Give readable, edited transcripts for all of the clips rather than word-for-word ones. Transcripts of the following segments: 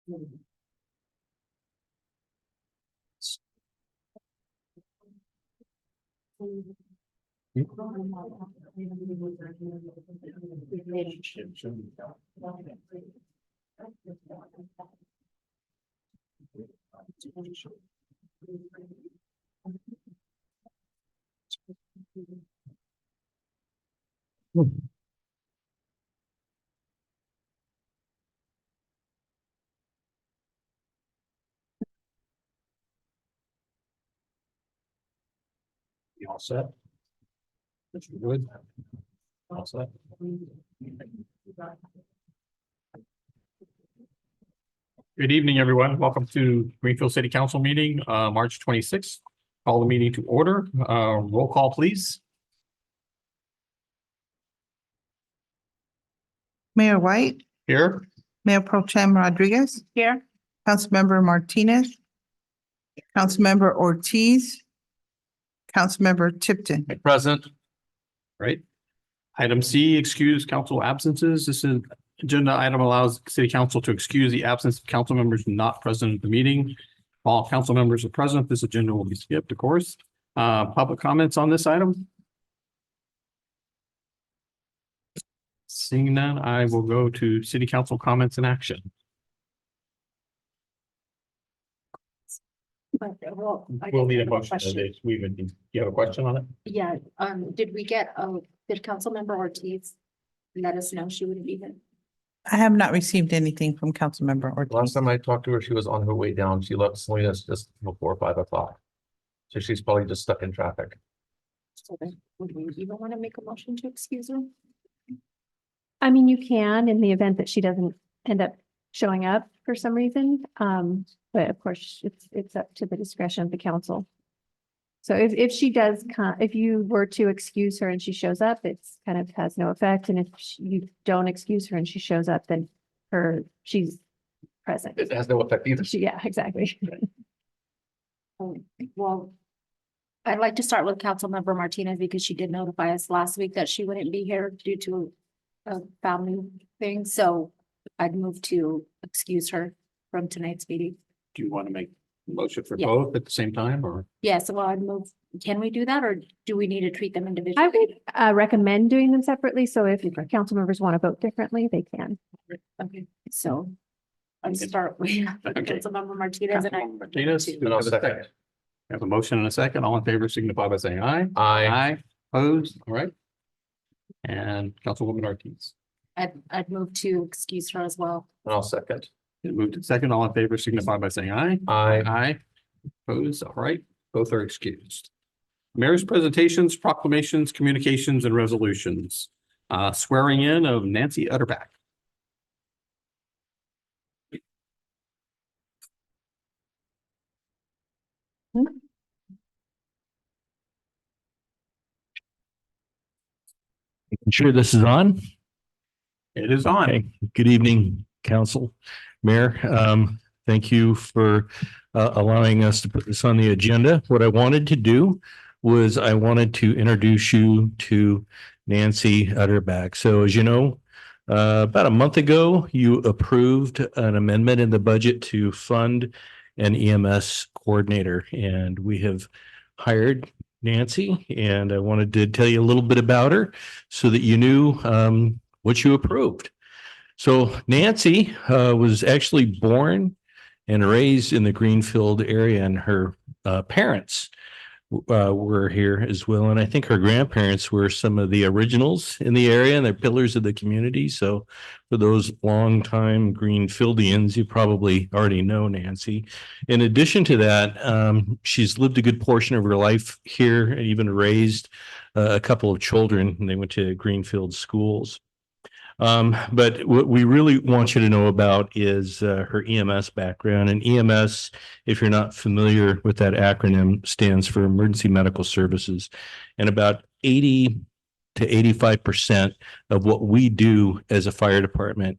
You all set? Good. All set. Good evening, everyone. Welcome to Greenfield City Council meeting, March 26th. Call the meeting to order. Roll call, please. Mayor White, Here. Mayor Pro Tem Rodriguez. Here. Councilmember Martinez. Councilmember Ortiz. Councilmember Tipton. Present. Right. Item C, excuse council absences. This is agenda item allows city council to excuse the absence of council members not present at the meeting. All council members are present. This agenda will be skipped, of course. Public comments on this item? Seeing none, I will go to city council comments in action. We'll need a motion. You have a question on it? Yeah, did we get, did Councilmember Ortiz let us know she wouldn't be here? I have not received anything from Councilmember Last Ortiz. time I talked to her, she was on her way down. She left Salinas just before 5 o'clock. So she's probably just stuck in traffic. So then, would we even want to make a motion to excuse her? I mean, you can in the event that she doesn't end up showing up for some reason. But of course, it's up to the discretion of the council. So if she does if you were to excuse her and she shows up, it's kind of has no effect. And if you don't excuse her and she shows up, then she's present. It has no effect either. Yeah, exactly. Well, I'd like to start with Councilmember Martinez because she did notify us last week that she wouldn't be here due to a family thing. So I'd move to excuse her from tonight's meeting. Do you want to make a motion for Yeah. both at the same time or? Yes, well, I'd move, can we do that or do we need to treat them individually? I would recommend doing them separately. So if council members want to vote differently, they can. Okay, so I'll start with Okay. Councilmember Martinez and I. Martinez, do we And I'll have a second. second? We have a motion and a second. All in favor signify by saying aye. I Opposed, all right. And Councilwoman Ortiz. I'd move to excuse her as well. and I'll second. Moved to second. All in favor signify by saying aye. I Opposed, all right. Both are excused. Mayor's presentations, proclamations, communications, and resolutions. Swearing in of Nancy Utterback. I'm sure this is on. It is on. Okay. Good evening, council, mayor. Thank you for allowing us to put this on the agenda. What I wanted to do was I wanted to introduce you to Nancy Utterback. So as you know, about a month ago, you approved an amendment in the budget to fund an EMS coordinator, and we have hired Nancy, and I wanted to tell you a little bit about her so that you knew what you approved. So Nancy was actually born and raised in the Greenfield area, and her parents were here as well. And I think her grandparents were some of the originals in the area, and they're pillars of the community. So for those longtime Greenfieldians, you probably already know Nancy. In addition to that, she's lived a good portion of her life here and even raised a couple of children, and they went to Greenfield schools. But what we really want you to know about is her EMS background. And EMS, if you're not familiar with that acronym, stands for Emergency Medical Services. And about 80 to 85% of what we do as a fire department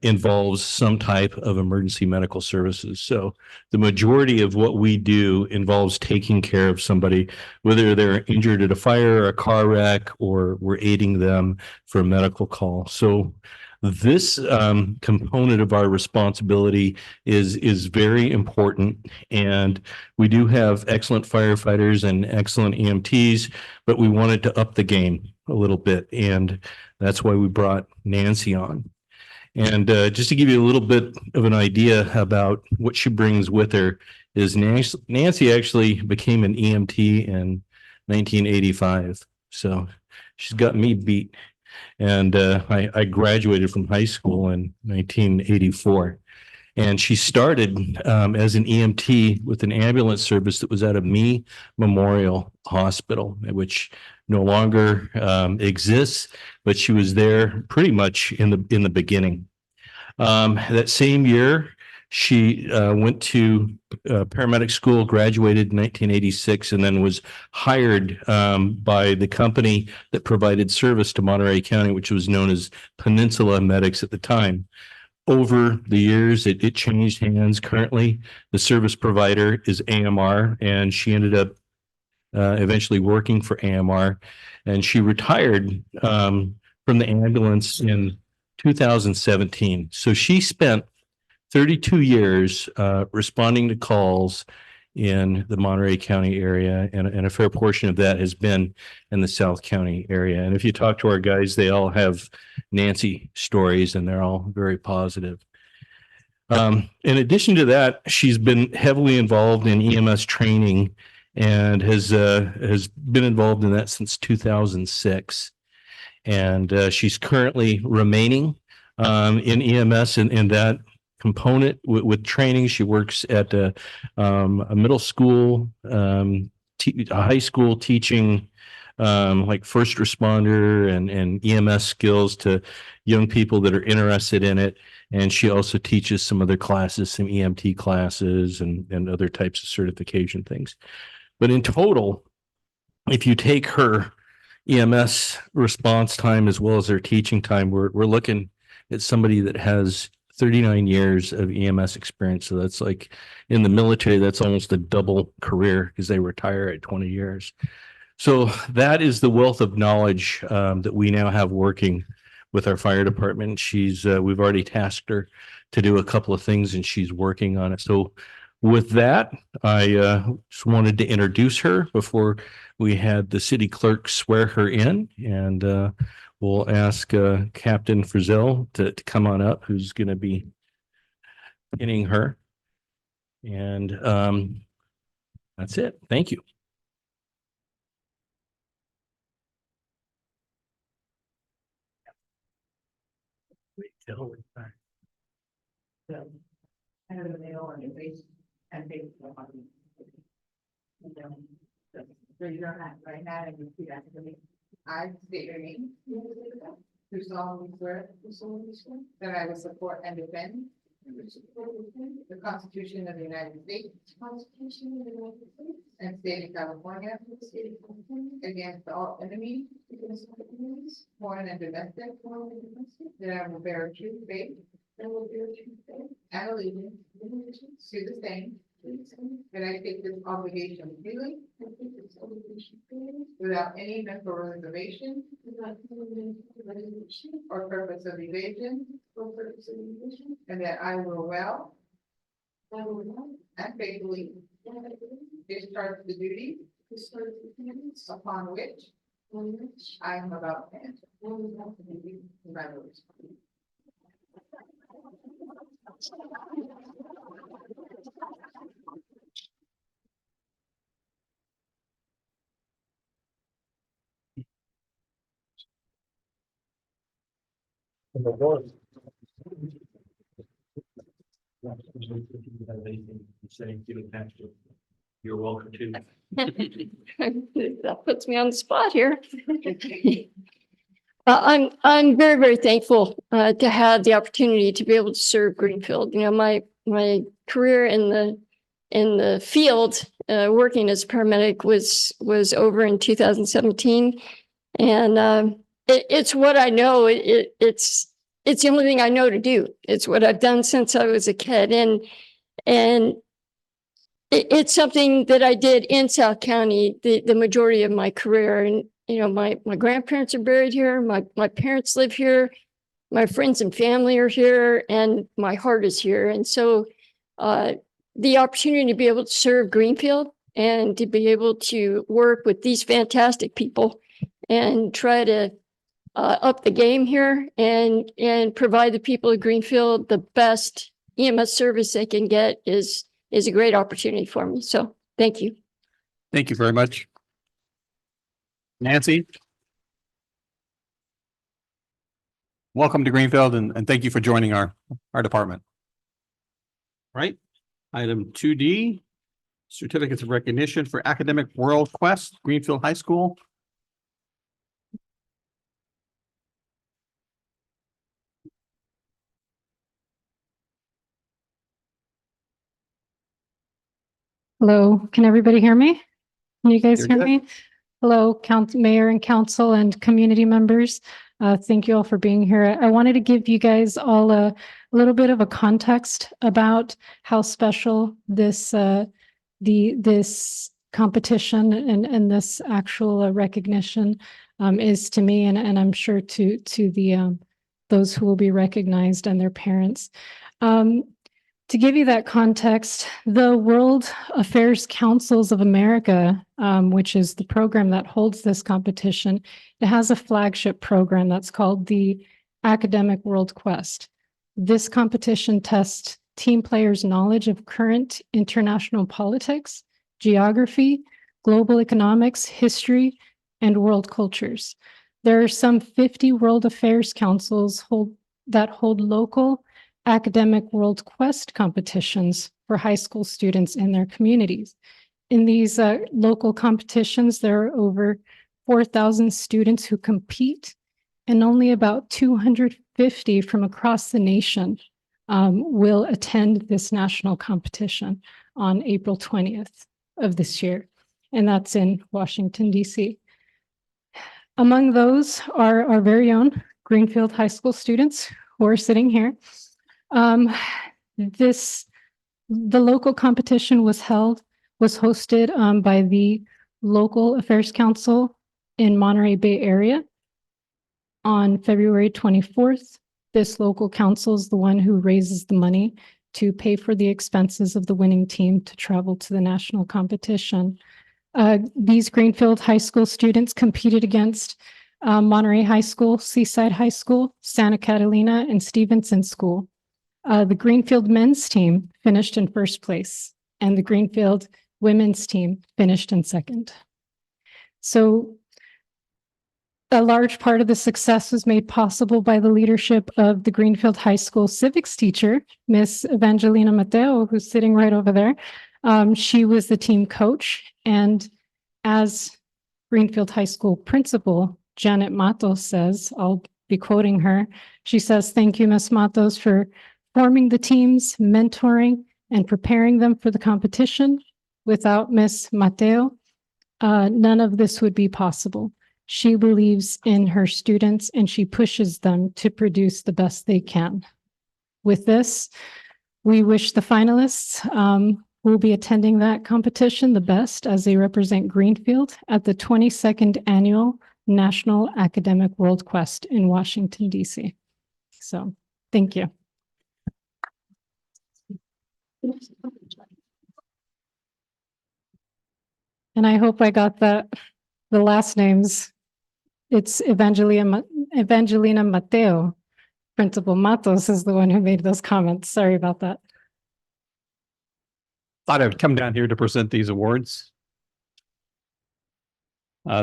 involves some type of emergency medical services. So the majority of what we do involves taking care of somebody, whether they're injured at a fire or a car wreck, or we're aiding them for a medical call. So This component of our responsibility is very important. And we do have excellent firefighters and excellent EMTs, but we wanted to up the game a little bit. And that's why we brought Nancy on. And just to give you a little bit of an idea about what she brings with her is Nancy actually became an EMT in 1985. So she's got me beat. And I graduated from high school in 1984. And she started as an EMT with an ambulance service that was out of Mee Memorial Hospital, which no longer exists, but she was there pretty much in the beginning. That same year, she went to paramedic school, graduated in 1986, and then was hired by the company that provided service to Monterey County, which was known as Peninsula Medics at the time. Over the years, it changed hands. Currently, the service provider is AMR, and she ended up eventually working for AMR, and she retired from the ambulance in 2017. So she spent 32 years responding to calls in the Monterey County area, and a fair portion of that has been in the South County area. And if you talk to our guys, they all have Nancy stories, and they're all very positive. In addition to that, she's been heavily involved in EMS training and has been involved in that since 2006. And she's currently remaining in EMS in that component with training. She works at a middle school, a high school, teaching like first responder and EMS skills to young people that are interested in it. And she also teaches some other classes, some EMT classes and other types of certification things. But in total, if you take her EMS response time as well as her teaching time, we're looking at somebody that has 39 years of EMS experience. So that's like in the military, that's almost a double career because they retire at 20 years. So that is the wealth of knowledge that we now have working with our fire department. We've already tasked her to do a couple of things and she's working on it. So with that, I just wanted to introduce her before we had the city clerk swear her in, and we'll ask Captain Frizzell to come on up, who's going to be pinning her. And that's it. Thank you. Raise your hand right now and repeat after me. I state your name. Do solemnly swear. That I will support and defend. The Constitution of the United States. And state of California. Against all enemies. Foreign and domestic. That I will bear true faith. And allegiance. To the same. That I take this obligation freely. Without any mental reservation. Or purpose of evasion. And that I will well. And faithfully. Discharge the duty. Upon which. I am about to enter. Congratulations. You're welcome to. That puts me on the spot here. I'm very, very thankful to have the opportunity to be able to serve Greenfield. You know, my career in the field, working as a paramedic was over in 2017. And it's what I know. It's the only thing I know to do. It's what I've done since I was a kid. And it's something that I did in South County the majority of my career. And, you know, my grandparents are buried here. My parents live here. my friends and family are here and my heart is here. And so the opportunity to be able to serve Greenfield and to be able to work with these fantastic people and try to up the game here and provide the people of Greenfield the best EMS service they can get is a great opportunity for me. So thank you. Thank you very much. Nancy? Welcome to Greenfield and thank you for joining our department. Right, item 2D, certificates of recognition for Academic World Quest, Greenfield High School. Hello, can everybody hear me? Can you guys You're hear good. me? Hello, Mayor and council and community members. Thank you all for being here. I wanted to give you guys all a little bit of a context about how special this this competition and this actual recognition is to me, and I'm sure to the those who will be recognized and their parents. To give you that context, the World Affairs Councils of America, which is the program that holds this competition, it has a flagship program that's called the Academic World Quest. This competition tests team players' knowledge of current international politics, geography, global economics, history, and world cultures. There are some 50 World Affairs Councils that hold local Academic World Quest competitions for high school students in their communities. In these local competitions, there are over 4,000 students who compete, and only about 250 from across the nation will attend this national competition on April 20th of this year, and that's in Washington, D.C. Among those are our very own Greenfield High School students who are sitting here. The local competition was hosted by the Local Affairs Council in Monterey Bay area on February 24th. This local council is the one who raises the money to pay for the expenses of the winning team to travel to the national competition. These Greenfield High School students competed against Monterey High School, Seaside High School, Santa Catalina, and Stevenson School. The Greenfield men's team finished in first place, and the Greenfield women's team finished in second. So a large part of the success was made possible by the leadership of the Greenfield High School civics teacher, Miss Evangelina Mateo, who's sitting right over there. She was the team coach, and as Greenfield High School principal, Janet Matos says, I'll be quoting her, she says, "Thank you, Miss Matos, for forming the teams, mentoring, and preparing them for the competition. Without Miss Mateo, none of this would be possible. She believes in her students and she pushes them to produce the best they can." With this, we wish the finalists who will be attending that competition the best as they represent Greenfield at the 22nd Annual National Academic World Quest in Washington, D.C. So, thank you. And I hope I got the last names. It's Evangelina Mateo. Principal Matos is the one who made those comments. Sorry about that. Thought I would come down here to present these awards.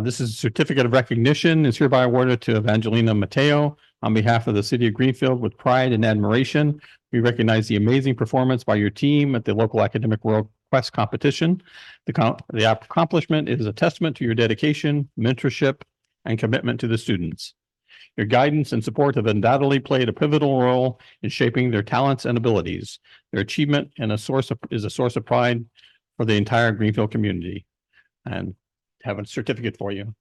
This is a certificate of recognition is hereby awarded to Evangelina Mateo on behalf of the city of Greenfield with pride and admiration. We recognize the amazing performance by your team at the local Academic World Quest competition. The accomplishment is a testament to your dedication, mentorship, and commitment to the students. Your guidance and support have undoubtedly played a pivotal role in shaping their talents and abilities. Their achievement is a source of pride for the entire Greenfield community. And have a certificate for you.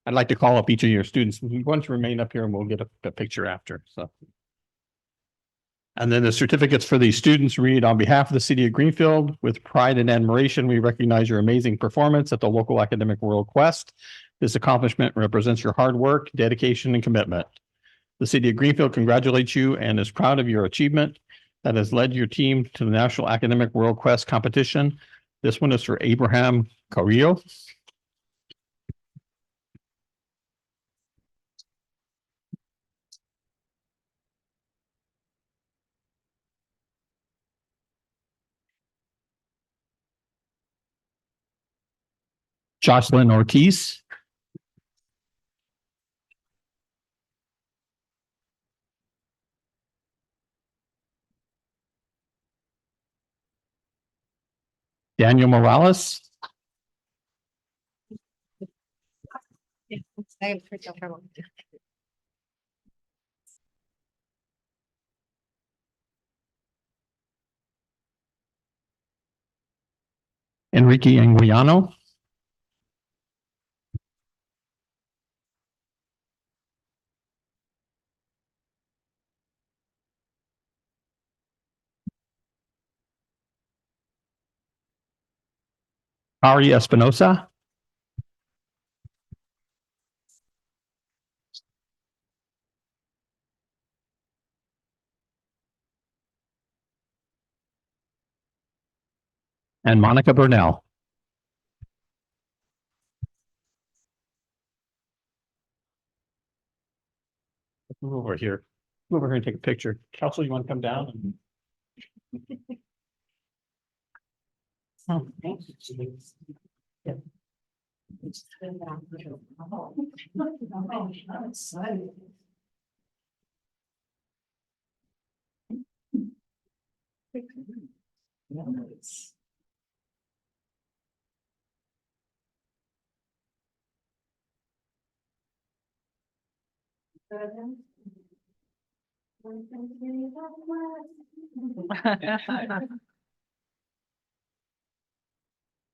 I'd like to call up each of your students. Why don't you remain up here and we'll get a picture after, so. And then the certificates for these students read, on behalf of the city of Greenfield, with pride and admiration, we recognize your amazing performance at the local academic world quest. This accomplishment represents your hard work, dedication, and commitment. The city of Greenfield congratulates you and is proud of your achievement that has led your team to the National Academic World Quest competition. This one is for Abraham Carrillo. Jocelyn Ortiz. Daniel Morales. Enrique Anguiano. Ari Espinosa. And Monica Burnell. Move over here. Move over here and take a picture. Council, you want to come down?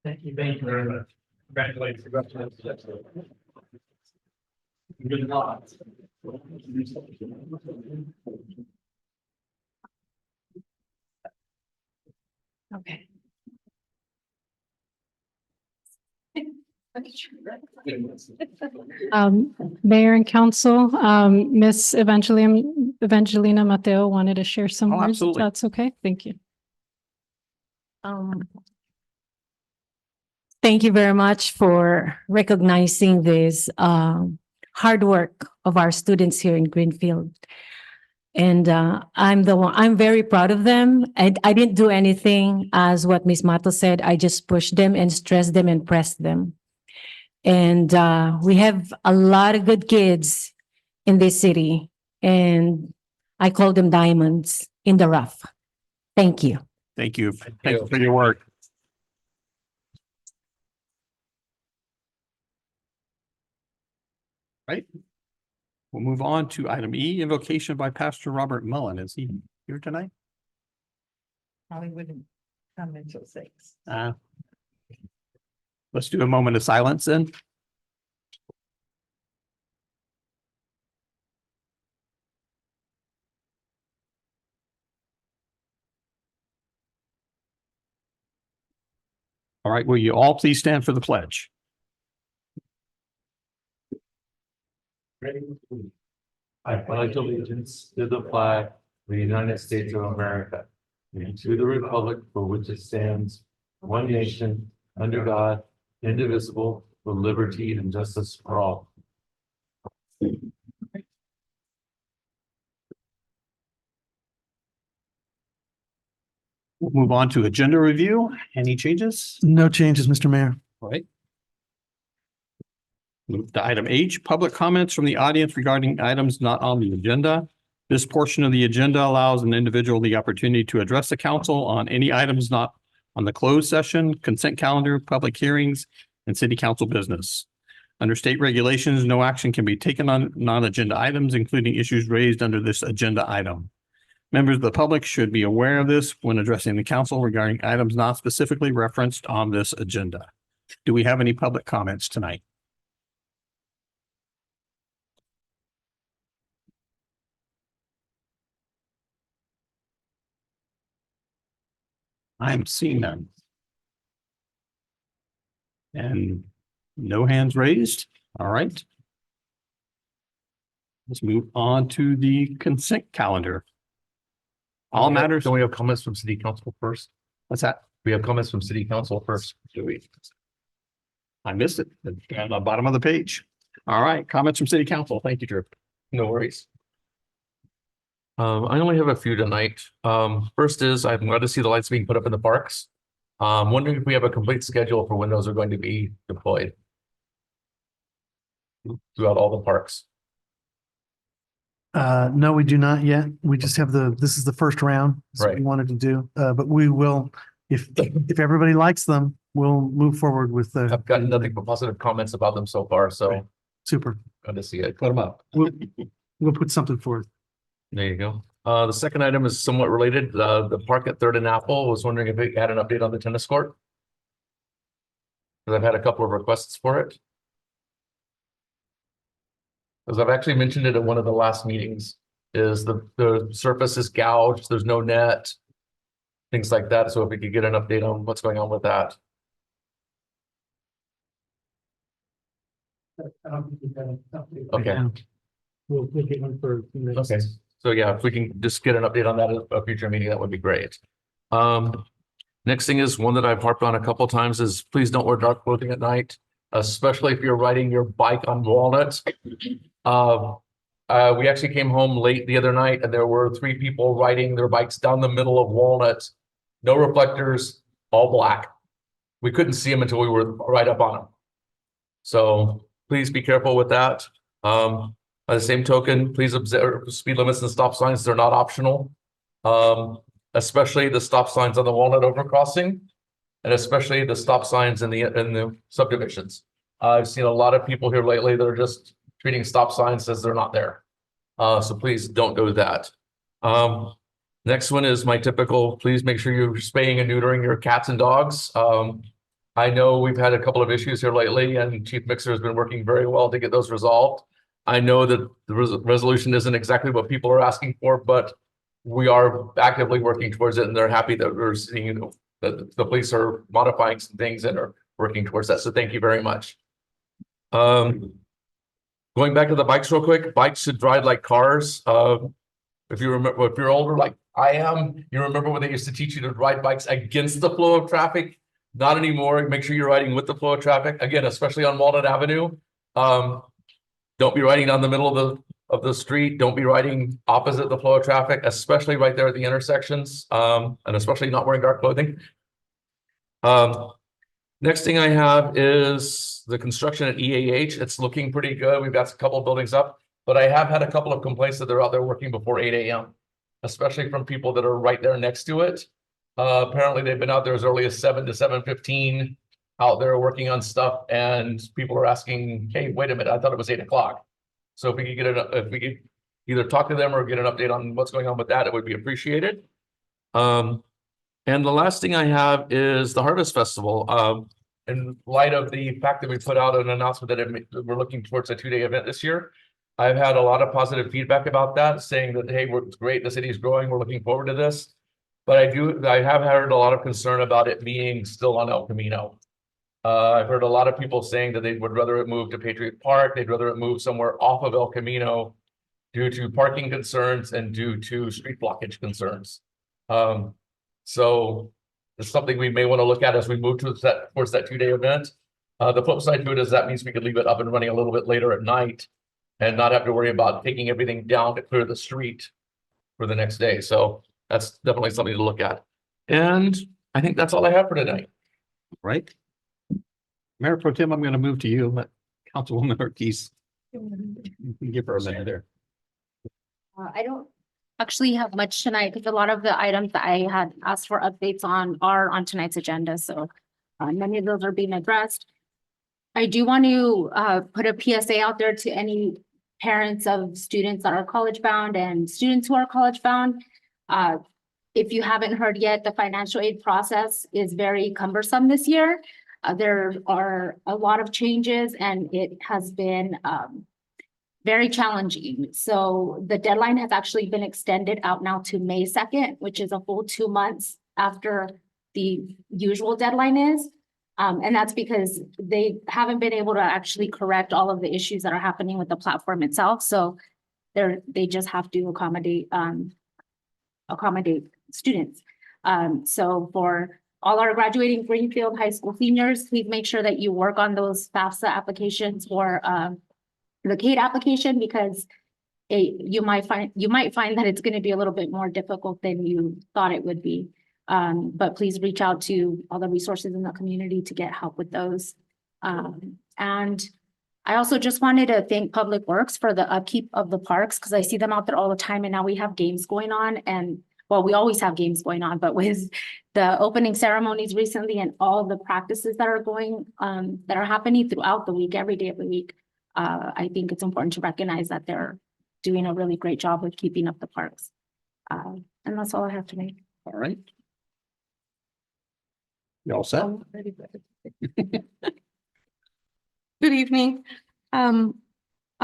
Thank you very much. Congratulations. Good luck. Okay. Mayor and council, Miss Evangelina Mateo wanted to share some Oh, words. If absolutely. That's okay. Thank you. Thank you very much for recognizing this hard work of our students here in Greenfield. And I'm very proud of them. I didn't do anything as what Ms. Mato said. I just pushed them and stressed them and pressed them. And we have a lot of good kids in this city, and I call them diamonds in the rough. Thank you. Thank you. Thank you for your work. Right. We'll move on to item E, invocation by Pastor Robert Mullen. Is he here tonight? Probably wouldn't come until 6. Let's do a moment of silence then. All right, will you all please stand for the pledge? I pledge allegiance to the flag of the United States of America and to the republic for which it stands, one nation, under God, indivisible, with liberty and justice for all. We'll move on to agenda review. Any changes? No changes, Mr. Mayor. All right. Move to item H, public comments from the audience regarding items not on the agenda. This portion of the agenda allows an individual the opportunity to address the council on any items not on the closed session, consent calendar, public hearings, and city council business. Under state regulations, no action can be taken on non-agenda items, including issues raised under this agenda item. Members of the public should be aware of this when addressing the council regarding items not specifically referenced on this agenda. Do we have any public comments tonight? I'm seeing none. And no hands raised. All right. Let's move on to the consent calendar. All matters. Don't we have comments from city council first? What's that? We have comments from city council first. Do we? I missed it at the bottom of the page. All right, comments from city council. Thank you, Drew. No worries. I only have a few tonight. First is I'm glad to see the lights being put up in the parks. Wondering if we have a complete schedule for when those are going to be deployed throughout all the parks. No, we do not yet. We just have this is the first round. That's what we Right. wanted to do. But we will, if everybody likes them, we'll move forward with the. I've gotten nothing but positive comments about them so far, so Super. good to see it. Put them up. We'll put something forth. There you go. The second item is somewhat related. The park at Third and Apple, was wondering if it had an update on the tennis court. Because I've had a couple of requests for it. As I've actually mentioned it at one of the last meetings, is the surface is gouged, there's no net. Things like that, so if we could get an update on what's going on with that. Okay. We'll get one for. Okay, so yeah, if we can just get an update on that at a future meeting, that would be great. Next thing is one that I've harped on a couple times is please don't wear dark clothing at night, especially if you're riding your bike on Walnut. We actually came home late the other night and there were 3 people riding their bikes down the middle of Walnut. No reflectors, all black. We couldn't see them until we were right up on them. So please be careful with that. By the same token, please observe speed limits and stop signs. They're not optional. Especially the stop signs on the Walnut overcrossing and especially the stop signs in the subdivisions. I've seen a lot of people here lately that are just treating stop signs as they're not there. So please don't do that. Next one is my typical, please make sure you're spaying and neutering your cats and dogs. I know we've had a couple of issues here lately and Chief Mixer has been working very well to get those resolved. I know that the resolution isn't exactly what people are asking for, but we are actively working towards it and they're happy that we're seeing that the police are modifying some things and are working towards that. So thank you very much. Going back to the bikes real quick, bikes should ride like cars. If you remember, if you're older like I am, you remember when they used to teach you to ride bikes against the flow of traffic? Not anymore. Make sure you're riding with the flow of traffic. Again, especially on Walnut Avenue. Don't be riding down the middle of the street. Don't be riding opposite the flow of traffic, especially right there at the intersections, and especially not wearing dark clothing. Next thing I have is the construction at EAH. It's looking pretty good. We've got a couple of buildings up, but I have had a couple of complaints that they're out there working before 8 a.m., especially from people that are right there next to it. Apparently they've been out there as early as 7 to 7:15 out there working on stuff and people are asking, hey, wait a minute, I thought it was 8 o'clock. So if we could if we could either talk to them or get an update on what's going on with that, it would be appreciated. And the last thing I have is the Harvest Festival. In light of the fact that we put out an announcement that we're looking towards a 2-day event this year, I've had a lot of positive feedback about that, saying that, hey, it's great, the city is growing, we're looking forward to this. But I have heard a lot of concern about it being still on El Camino. I've heard a lot of people saying that they would rather it move to Patriot Park, they'd rather it move somewhere off of El Camino due to parking concerns and due to street blockage concerns. So it's something we may want to look at as we move towards that 2-day event. The flip side to it is that means we could leave it up and running a little bit later at night and not have to worry about taking everything down to clear the street for the next day. So that's definitely something to look at. And I think that's all I have for tonight. Right? Mayor Pro Tem, I'm going to move to you. Let Councilwoman Ortiz. You can give her a minute there. I don't actually have much tonight because a lot of the items that I had asked for updates on are on tonight's agenda. So many of those are being addressed. I do want to put a PSA out there to any parents of students that are college bound and students who are college bound. If you haven't heard yet, the financial aid process is very cumbersome this year. There are a lot of changes and it has been very challenging. So the deadline has actually been extended out now to May 2nd, which is a full 2 months after the usual deadline is. And that's because they haven't been able to actually correct all of the issues that are happening with the platform itself. So they just have to accommodate students. So for all our graduating Greenfield High School seniors, please make sure that you work on those FAFSA applications or the CADE application, because you might find that it's going to be a little bit more difficult than you thought it would be. But please reach out to all the resources in the community to get help with those. And I also just wanted to thank Public Works for the upkeep of the parks, because I see them out there all the time, and now we have games going on. And well, we always have games going on, but with the opening ceremonies recently and all the practices that are that are happening throughout the week, every day of the week, I think it's important to recognize that they're doing a really great job with keeping up the parks. And that's all I have to make. All right. You all set? Good evening.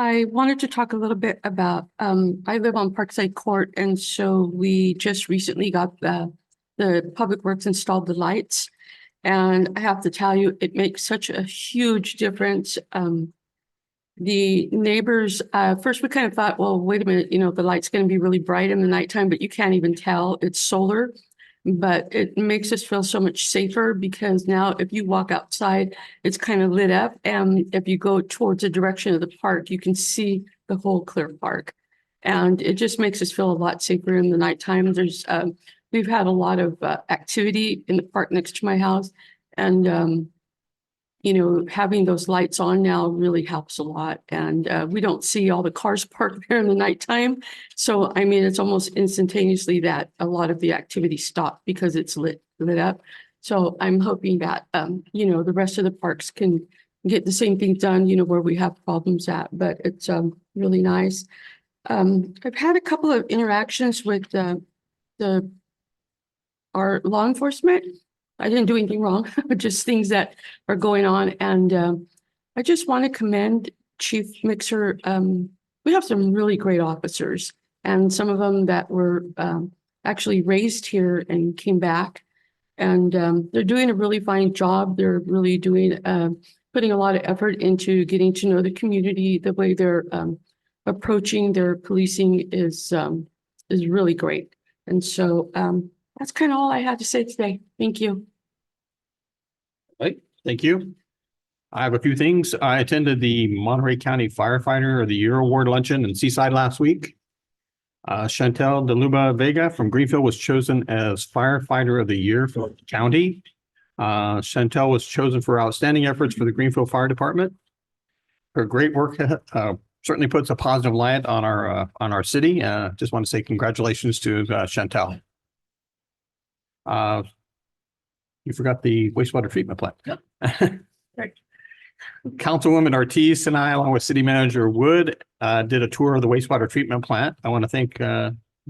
I wanted to talk a little bit about, I live on Parkside Court, and so we just recently got the Public Works installed the lights. And I have to tell you, it makes such a huge difference. The neighbors, first we kind of thought, well, wait a minute, the light's going to be really bright in the nighttime, but you can't even tell it's solar. But it makes us feel so much safer, because now if you walk outside, it's kind of lit up. And if you go towards the direction of the park, you can see the whole clear park. And it just makes us feel a lot safer in the nighttime. We've had a lot of activity in the park next to my house. And, having those lights on now really helps a lot. And we don't see all the cars parked there in the nighttime. So, I mean, it's almost instantaneously that a lot of the activity stopped because it's lit up. So I'm hoping that, the rest of the parks can get the same thing done, where we have problems at, but it's really nice. I've had a couple of interactions with our law enforcement. I didn't do anything wrong, but just things that are going on. And I just want to commend Chief Mixer. We have some really great officers, and some of them that were actually raised here and came back. And they're doing a really fine job. They're really putting a lot of effort into getting to know the community. The way they're approaching their policing is really great. And so that's kind of all I had to say today. Thank you. Right, thank you. I have a few things. I attended the Monterey County Firefighter of the Year Award luncheon in Seaside last week. Chantel DeLuba Vega from Greenfield was chosen as Firefighter of the Year for the county. Chantel was chosen for outstanding efforts for the Greenfield Fire Department. Her great work certainly puts a positive light on our city. Just want to say congratulations to Chantel. You forgot the wastewater treatment plant. Right. Councilwoman Ortiz and I, along with City Manager Wood, did a tour of the wastewater treatment plant. I want to thank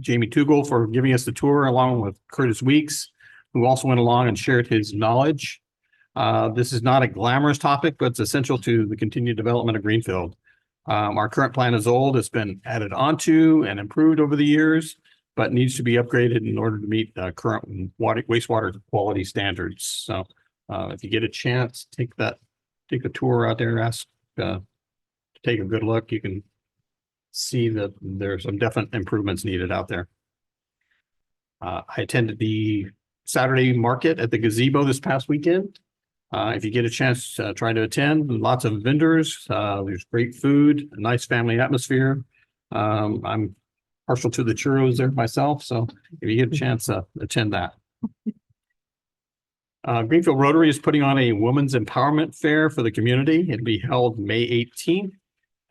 Jamie Tugel for giving us the tour, along with Curtis Weeks, who also went along and shared his knowledge. This is not a glamorous topic, but it's essential to the continued development of Greenfield. Our current plant is old. It's been added onto and improved over the years, but needs to be upgraded in order to meet current wastewater quality standards. So if you get a chance, take a tour out there, ask to take a good look. You can see that there's some definite improvements needed out there. I attended the Saturday market at the gazebo this past weekend. If you get a chance, try to attend. Lots of vendors. There's great food, a nice family atmosphere. I'm partial to the churros there myself, so if you get a chance, attend that. Greenfield Rotary is putting on a Women's Empowerment Fair for the community. It'll be held May 18th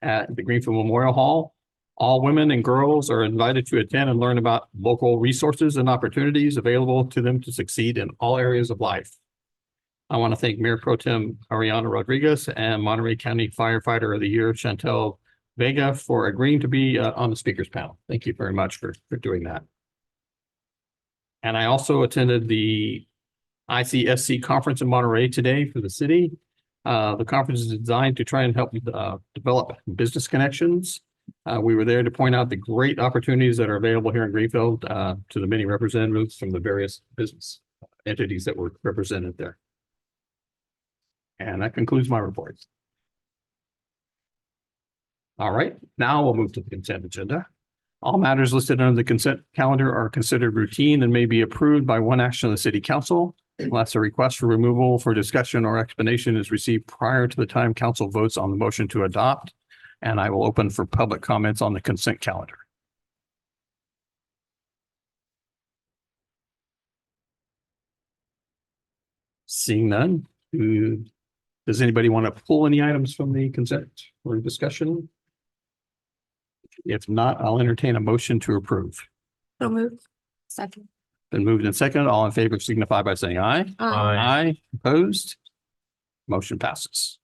at the Greenfield Memorial Hall. All women and girls are invited to attend and learn about local resources and opportunities available to them to succeed in all areas of life. I want to thank Mayor Pro Tem Ariana Rodriguez and Monterey County Firefighter of the Year, Chantel Vega, for agreeing to be on the speakers panel. Thank you very much for doing that. And I also attended the ICSC conference in Monterey today for the city. The conference is designed to try and help develop business connections. We were there to point out the great opportunities that are available here in Greenfield to the many representatives from the various business entities that were represented there. And that concludes my report. All right, now we'll move to the consent agenda. All matters listed under the consent calendar are considered routine and may be approved by one action of the city council unless a request for removal for discussion or explanation is received prior to the time council votes on the motion to adopt. And I will open for public comments on the consent calendar. Seeing none, does anybody want to pull any items from the consent or discussion? If not, I'll entertain a motion to approve. So moved. Second. Been moved and seconded. All in favor signify by saying aye. Aye. Opposed? Motion passes.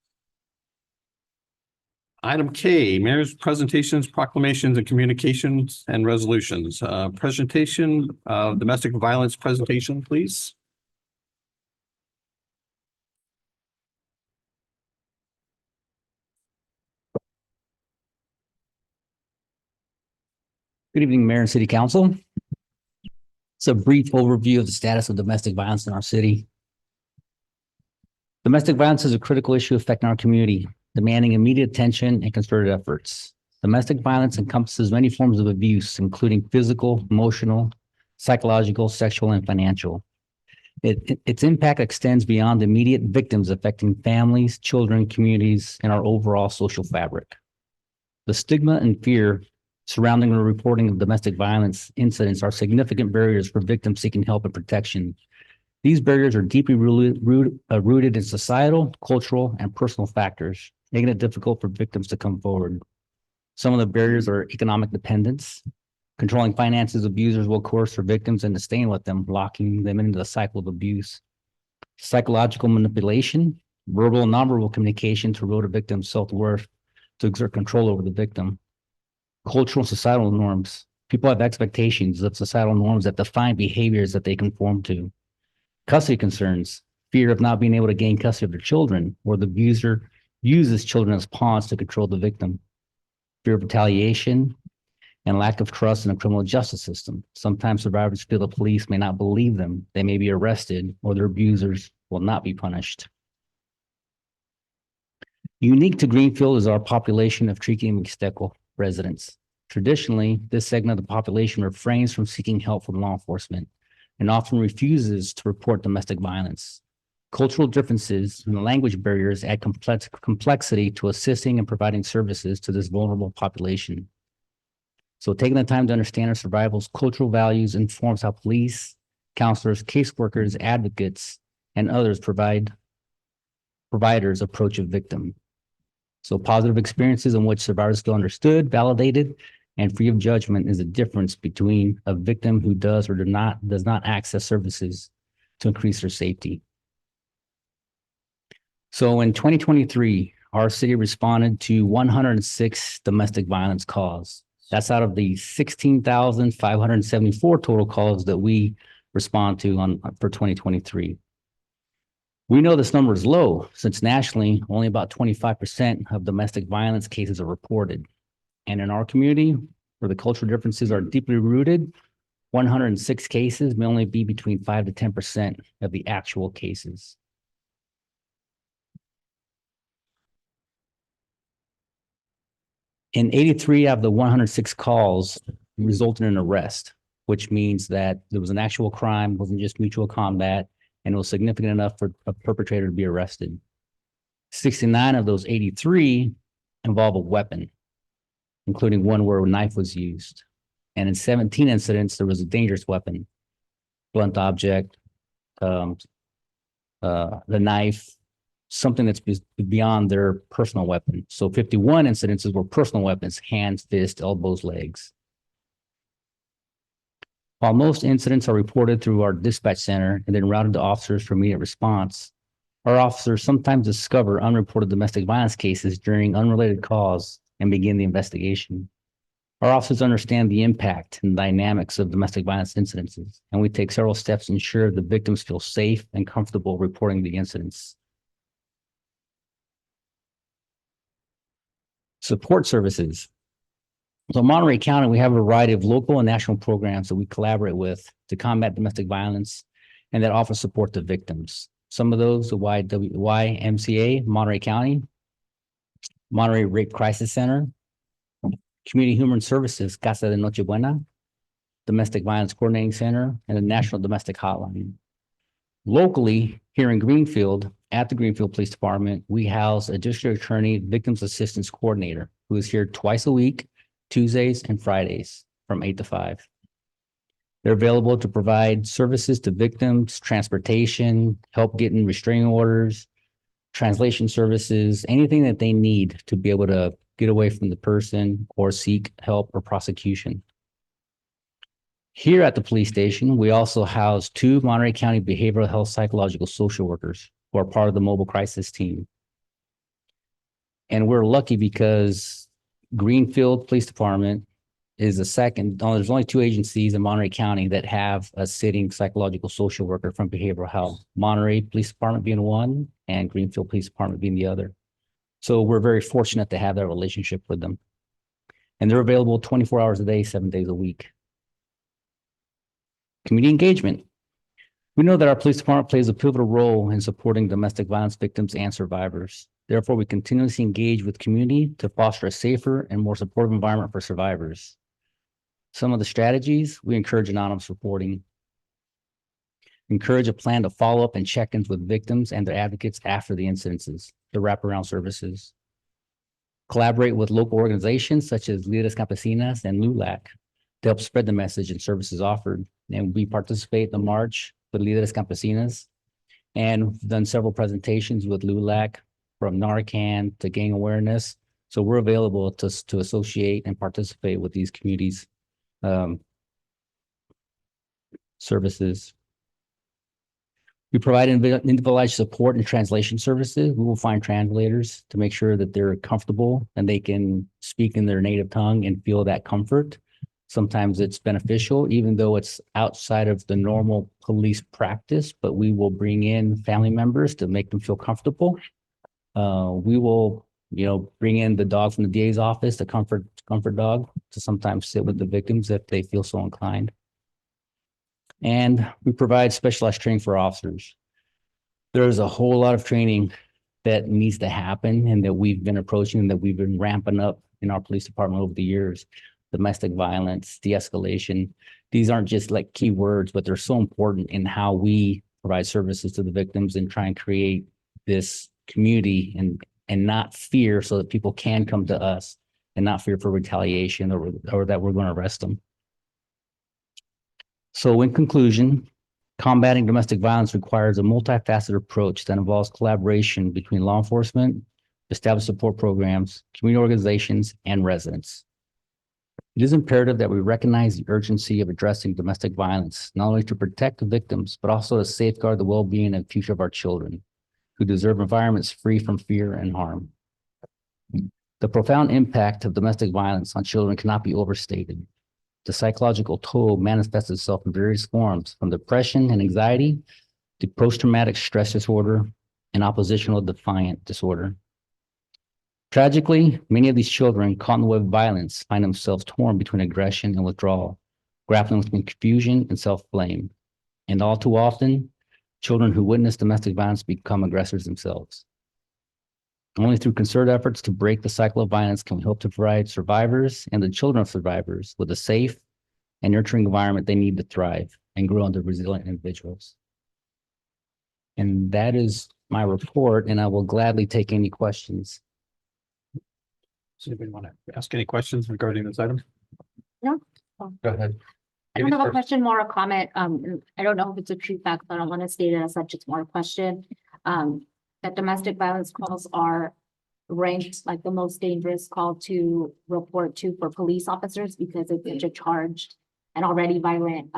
Item K, mayor's presentations, proclamations, and communications and resolutions. Presentation of domestic violence presentation, please. Good evening, Mayor and City Council. It's a brief overview of the status of domestic violence in our city. Domestic violence is a critical issue affecting our community, demanding immediate attention and concerted efforts. Domestic violence encompasses many forms of abuse, including physical, emotional, psychological, sexual, and financial. Its impact extends beyond immediate victims, affecting families, children, communities, and our overall social fabric. The stigma and fear surrounding the reporting of domestic violence incidents are significant barriers for victims seeking help and protection. These barriers are deeply rooted in societal, cultural, and personal factors, making it difficult for victims to come forward. Some of the barriers are economic dependence. Controlling finances, abusers will coerce their victims into staying with them, locking them into the cycle of abuse. Psychological manipulation, verbal and nonverbal communication to erode a victim's self-worth to exert control over the victim. Cultural and societal norms. People have expectations of societal norms that define behaviors that they conform to. Custody concerns, fear of not being able to gain custody of their children, or the abuser uses children as pawns to control the victim. Fear of retaliation and lack of trust in the criminal justice system. Sometimes survivors feel the police may not believe them, they may be arrested, or their abusers will not be punished. Unique to Greenfield is our population of Triqui and Mixteco residents. Traditionally, this segment of the population refrains from seeking help from law enforcement and often refuses to report domestic violence. Cultural differences and language barriers add complexity to assisting and providing services to this vulnerable population. So taking the time to understand our survival's cultural values informs how police, counselors, caseworkers, advocates, and others providers approach a victim. So positive experiences in which survivors feel understood, validated, and free of judgment is the difference between a victim who does or does not access services to increase their safety. So in 2023, our city responded to 106 domestic violence calls. That's out of the 16,574 total calls that we respond to for 2023. We know this number is low since nationally, only about 25% of domestic violence cases are reported. And in our community, where the cultural differences are deeply rooted, 106 cases may only be between 5 to 10% of the actual cases. In 83 of the 106 calls resulted in arrest, which means that there was an actual crime, wasn't just mutual combat, and it was significant enough for a perpetrator to be arrested. 69 of those 83 involve a weapon, including one where a knife was used. And in 17 incidents, there was a dangerous weapon, blunt object, the knife, something that's beyond their personal weapon. So 51 incidences were personal weapons, hands, fists, elbows, legs. While most incidents are reported through our dispatch center and then routed to officers for immediate response, our officers sometimes discover unreported domestic violence cases during unrelated calls and begin the investigation. Our officers understand the impact and dynamics of domestic violence incidences, and we take several steps to ensure the victims feel safe and comfortable reporting the incidents. Support services. So in Monterey County, we have a variety of local and national programs that we collaborate with to combat domestic violence and that offer support to victims. Some of those, the YMCA, Monterey County, Monterey Rape Crisis Center, Community Human Services, Casa de Noche Buena, Domestic Violence Coordinating Center, and the National Domestic Hotline. Locally, here in Greenfield, at the Greenfield Police Department, we house a district attorney victims assistance coordinator who is here twice a week, Tuesdays and Fridays from 8 to 5. They're available to provide services to victims, transportation, help getting restraining orders, translation services, anything that they need to be able to get away from the person or seek help or prosecution. Here at the police station, we also house 2 Monterey County behavioral health psychological social workers who are part of the mobile crisis team. And we're lucky because Greenfield Police Department is the second. There's only 2 agencies in Monterey County that have a sitting psychological social worker from behavioral health. Monterey Police Department being one and Greenfield Police Department being the other. So we're very fortunate to have that relationship with them. And they're available 24 hours a day, 7 days a week. Community engagement. We know that our police department plays a pivotal role in supporting domestic violence victims and survivors. Therefore, we continuously engage with community to foster a safer and more supportive environment for survivors. Some of the strategies: we encourage anonymous reporting, encourage a plan to follow up and check-ins with victims and their advocates after the incidences, the wraparound services, collaborate with local organizations such as Líderes Campesinas and LULAC to help spread the message and services offered. And we participate in the march with Líderes Campesinas and we've done several presentations with LULAC from Narcan to gang awareness. So we're available to associate and participate with these communities' services. We provide individualized support and translation services. We will find translators to make sure that they're comfortable and they can speak in their native tongue and feel that comfort. Sometimes it's beneficial, even though it's outside of the normal police practice, but we will bring in family members to make them feel comfortable. We will, bring in the dog from the DA's office, the comfort dog, to sometimes sit with the victims if they feel so inclined. And we provide specialized training for officers. There's a whole lot of training that needs to happen and that we've been approaching and that we've been ramping up in our police department over the years. Domestic violence, de-escalation. These aren't just like key words, but they're so important in how we provide services to the victims and try and create this community and not fear, so that people can come to us and not fear for retaliation or that we're going to arrest them. So in conclusion, combating domestic violence requires a multifaceted approach that involves collaboration between law enforcement, established support programs, community organizations, and residents. It is imperative that we recognize the urgency of addressing domestic violence, not only to protect the victims, but also to safeguard the well-being and future of our children, who deserve environments free from fear and harm. The profound impact of domestic violence on children cannot be overstated. The psychological toll manifests itself in various forms, from depression and anxiety to post-traumatic stress disorder and oppositional defiant disorder. Tragically, many of these children caught in the web of violence find themselves torn between aggression and withdrawal, grappling with confusion and self-blame. And all too often, children who witness domestic violence become aggressors themselves. Only through concerted efforts to break the cycle of violence can we hope to provide survivors and the children of survivors with a safe and nurturing environment they need to thrive and grow into resilient individuals. And that is my report, and I will gladly take any questions. Does anybody want to ask any questions regarding this item? No. Go ahead. I don't have a question, more a comment. I don't know if it's a true fact, but I don't want to state it as such. It's more a question. That domestic violence calls are ranked like the most dangerous call to report to for police officers because it's such a charged and already violent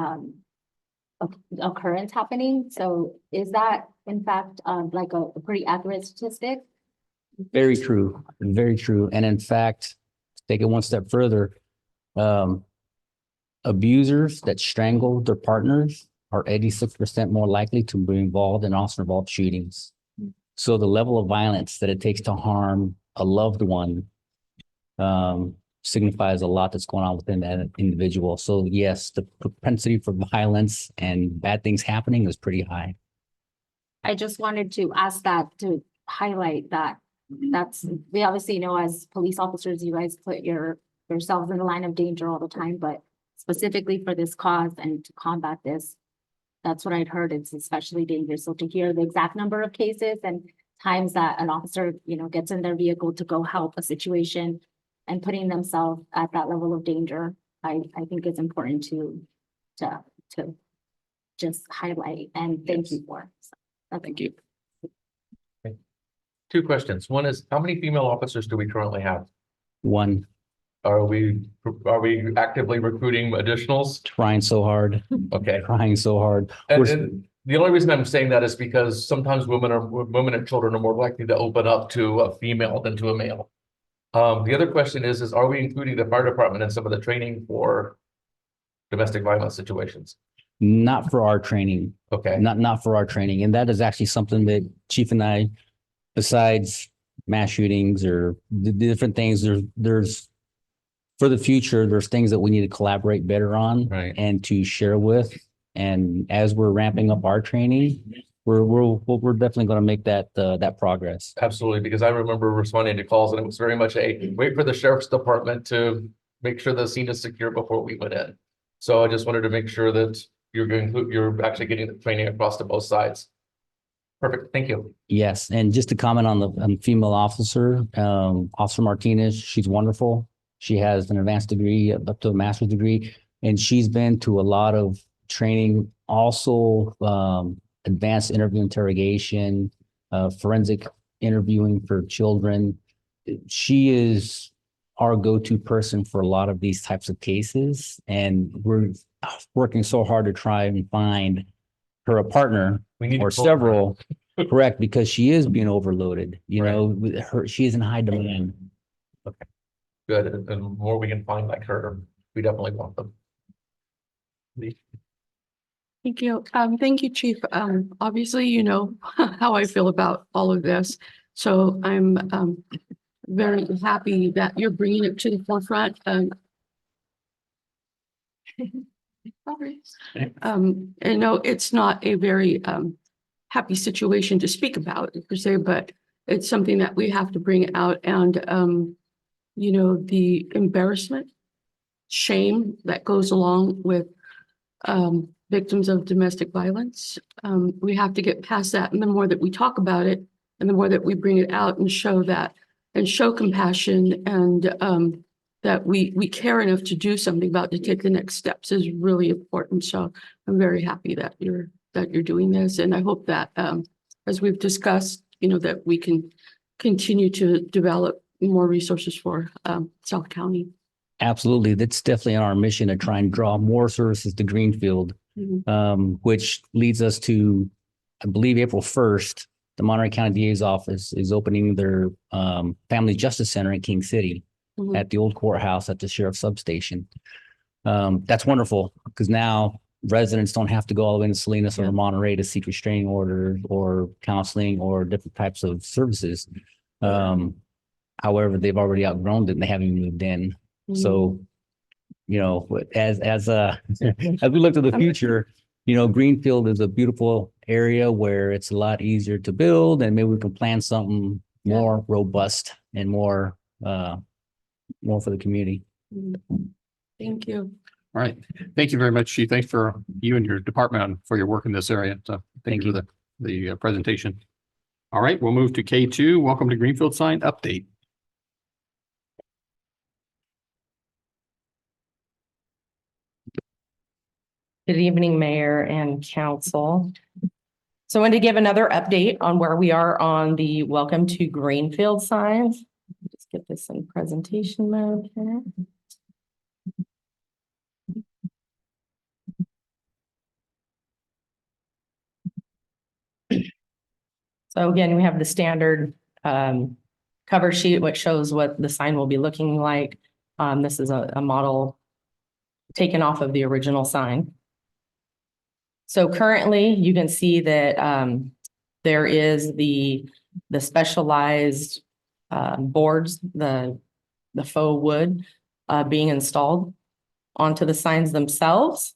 occurrence happening. So is that in fact like a pretty accurate statistic? Very true, very true. And in fact, take it one step further, abusers that strangle their partners are 86% more likely to be involved in officer-involved shootings. So the level of violence that it takes to harm a loved one signifies a lot that's going on within that individual. So yes, the propensity for violence and bad things happening is pretty high. I just wanted to ask that to highlight that. We obviously know as police officers, you guys put yourselves in the line of danger all the time, but specifically for this cause and to combat this, that's what I'd heard. It's especially dangerous. So to hear the exact number of cases and times that an officer, gets in their vehicle to go help a situation and putting themselves at that level of danger, I think it's important to just highlight and thank you for. So, thank you. Two questions. One is, how many female officers do we currently have? One, Are we actively recruiting additionals? trying so hard, Okay. trying so hard. And the only reason I'm saying that is because sometimes women and children are more likely to open up to a female than to a male. The other question is are we including the fire department in some of the training for domestic violence situations? Not for our training. Okay. Not for our training. And that is actually something that Chief and I, besides mass shootings or the different things, there's for the future, there's things that we need to collaborate better on Right. and to share with. And as we're ramping up our training, we're definitely going to make that progress. Absolutely, because I remember responding to calls and it was very much a wait for the sheriff's department to make sure the scene is secure before we went in. So I just wanted to make sure that you're actually getting the training across to both sides. Perfect, thank you. Yes, and just to comment on the female officer, Officer Martinez, she's wonderful. She has an advanced degree up to a master's degree, and she's been to a lot of training, also advanced interview interrogation, forensic interviewing for children. She is our go-to person for a lot of these types of cases, and we're working so hard to try and find her a partner We need or to pull- several, correct, because she is being overloaded, with her, she is in high demand. Good, and the more we can find like her, we definitely want them. Thank you. Thank you, Chief. Obviously, you know how I feel about all of this. So I'm very happy that you're bringing it to the forefront. I know it's not a very happy situation to speak about per se, but it's something that we have to bring out and the embarrassment, shame that goes along with victims of domestic violence. We have to get past that. And the more that we talk about it and the more that we bring it out and show that and show compassion and that we care enough to do something about to take the next steps is really important. So I'm very happy that you're doing this. And I hope that as we've discussed, that we can continue to develop more resources for South County. Absolutely. That's definitely our mission to try and draw more services to Greenfield, which leads us to, I believe, April 1st, the Monterey County DA's office is opening their Family Justice Center in King City at the old courthouse at the sheriff's substation. That's wonderful because now residents don't have to go all the way to Salinas or Monterey to seek restraining orders or counseling or different types of services. However, they've already outgrown it and they haven't even moved in. So, as we look to the future, Greenfield is a beautiful area where it's a lot easier to build and maybe we can plan something more robust and more for the community. Thank you. All right. Thank you very much, Chief. Thanks for you and your department for your work in this area. So thank you for the presentation. All right, we'll move to K2. Welcome to Greenfield Sign Update. Good evening, Mayor and Council. So I wanted to give another update on where we are on the Welcome to Greenfield signs. Just get this in presentation mode here. So again, we have the standard cover sheet, which shows what the sign will be looking like. This is a model taken off of the original sign. So currently you can see that there is the specialized boards, the faux wood being installed onto the signs themselves.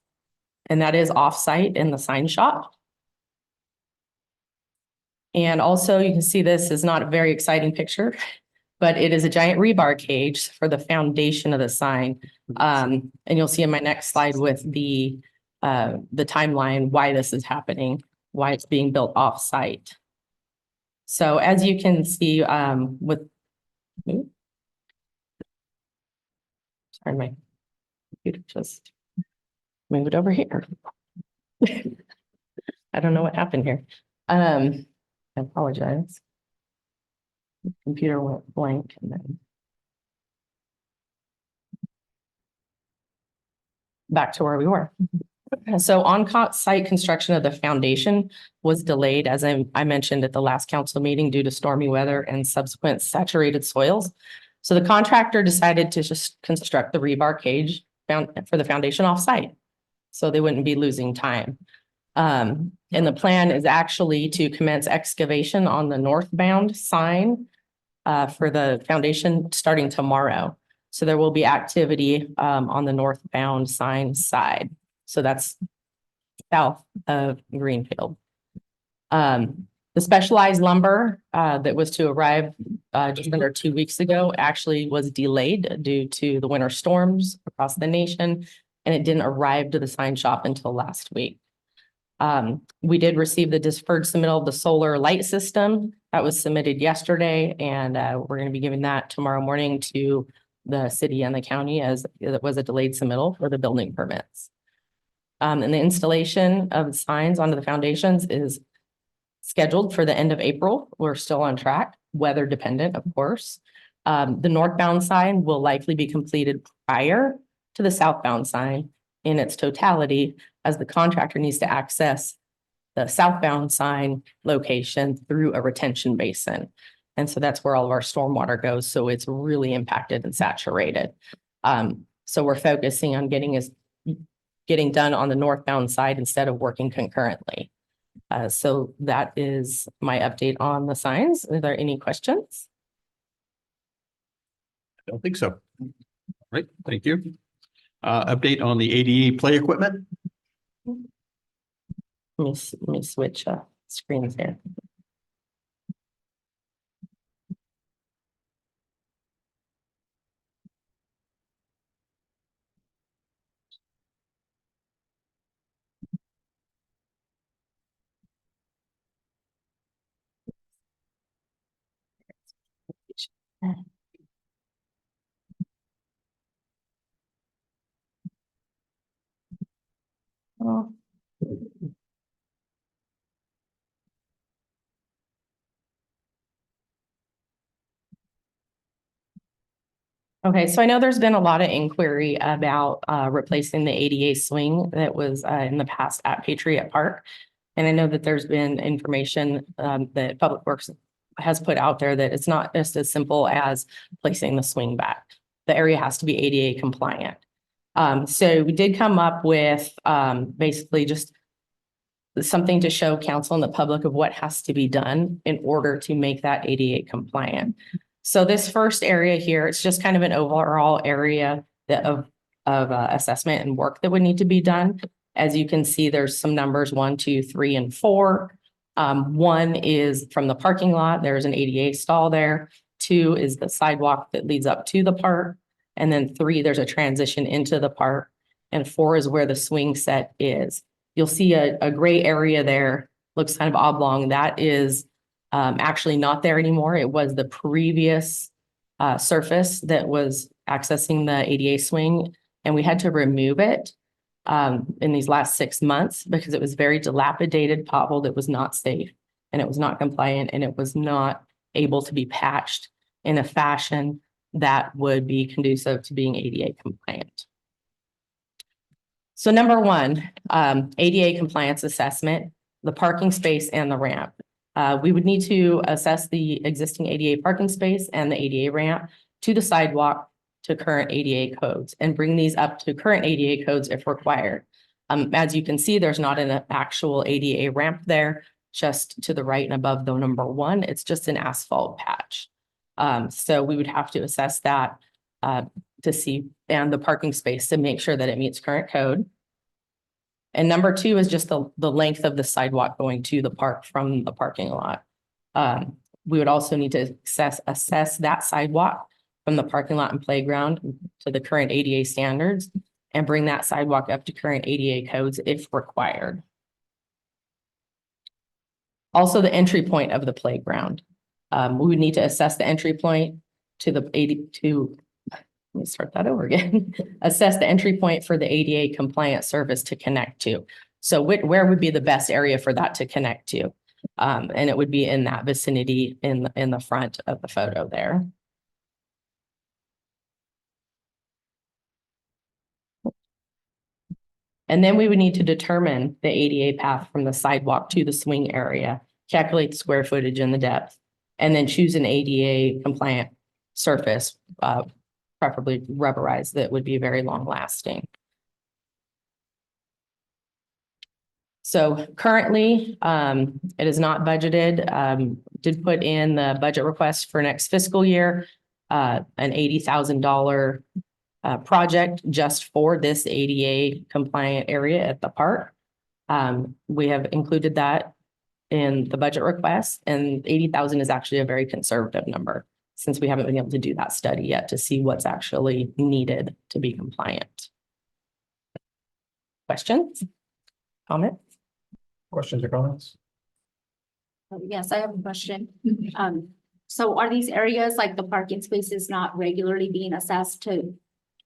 And that is off-site in the sign shop. And also you can see this is not a very exciting picture, but it is a giant rebar cage for the foundation of the sign. And you'll see in my next slide with the timeline, why this is happening, why it's being built off-site. So as you can see, sorry, my computer just moved over here. I don't know what happened here. I apologize. Computer went blank and then back to where we were. So on-site construction of the foundation was delayed, as I mentioned at the last council meeting, due to stormy weather and subsequent saturated soils. So the contractor decided to just construct the rebar cage for the foundation off-site, so they wouldn't be losing time. And the plan is actually to commence excavation on the northbound sign for the foundation starting tomorrow. So there will be activity on the northbound sign side. So that's south of Greenfield. The specialized lumber that was to arrive just under 2 weeks ago actually was delayed due to the winter storms across the nation, and it didn't arrive to the sign shop until last week. We did receive the deferred submittal of the solar light system that was submitted yesterday, and we're going to be giving that tomorrow morning to the city and the county, as it was a delayed submittal for the building permits. And the installation of signs onto the foundations is scheduled for the end of April. We're still on track, weather dependent, of course. The northbound sign will likely be completed prior to the southbound sign in its totality, as the contractor needs to access the southbound sign location through a retention basin. And so that's where all of our stormwater goes. So it's really impacted and saturated. So we're focusing on getting done on the northbound side instead of working concurrently. So that is my update on the signs. Are there any questions? I don't think so. All right, thank you. Update on the ADA play equipment. Let me switch screens here. Oh. Okay, so I know there's been a lot of inquiry about replacing the ADA swing that was in the past at Patriot Park. And I know that there's been information that Public Works has put out there that it's not just as simple as placing the swing back. The area has to be ADA compliant. So we did come up with basically just something to show council and the public of what has to be done in order to make that ADA compliant. So this first area here, it's just kind of an overall area of assessment and work that would need to be done. As you can see, there's some numbers 1, 2, 3, and 4. 1 is from the parking lot. There's an ADA stall there. 2 is the sidewalk that leads up to the park. And then 3, there's a transition into the park. And 4 is where the swing set is. You'll see a gray area there, looks kind of oblong. That is actually not there anymore. It was the previous surface that was accessing the ADA swing, and we had to remove it in these last 6 months because it was very dilapidated, potholed. It was not safe, and it was not compliant, and it was not able to be patched in a fashion that would be conducive to being ADA compliant. So number 1, ADA compliance assessment, the parking space and the ramp. We would need to assess the existing ADA parking space and the ADA ramp to the sidewalk to current ADA codes and bring these up to current ADA codes if required. As you can see, there's not an actual ADA ramp there, just to the right and above the number 1. It's just an asphalt patch. So we would have to assess that to see, and the parking space to make sure that it meets current code. And number two is just the length of the sidewalk going to the park from the parking lot. We would also need to assess that sidewalk from the parking lot and playground to the current ADA standards and bring that sidewalk up to current ADA codes if required. Also, the entry point of the playground. We would need to assess the entry point to the let me start that over again. Assess the entry point for the ADA compliant service to connect to. So where would be the best area for that to connect to? And it would be in that vicinity in the front of the photo there. And then we would need to determine the ADA path from the sidewalk to the swing area, calculate the square footage and the depth, and then choose an ADA compliant surface, preferably rubberized, that would be very long lasting. So currently, it is not budgeted. Did put in the budget request for next fiscal year, an $80,000 project just for this ADA compliant area at the park. We have included that in the budget request, and 80,000 is actually a very conservative number since we haven't been able to do that study yet to see what's actually needed to be compliant. Questions? Comments? Questions or comments? Yes, I have a question. So are these areas like the parking spaces not regularly being assessed to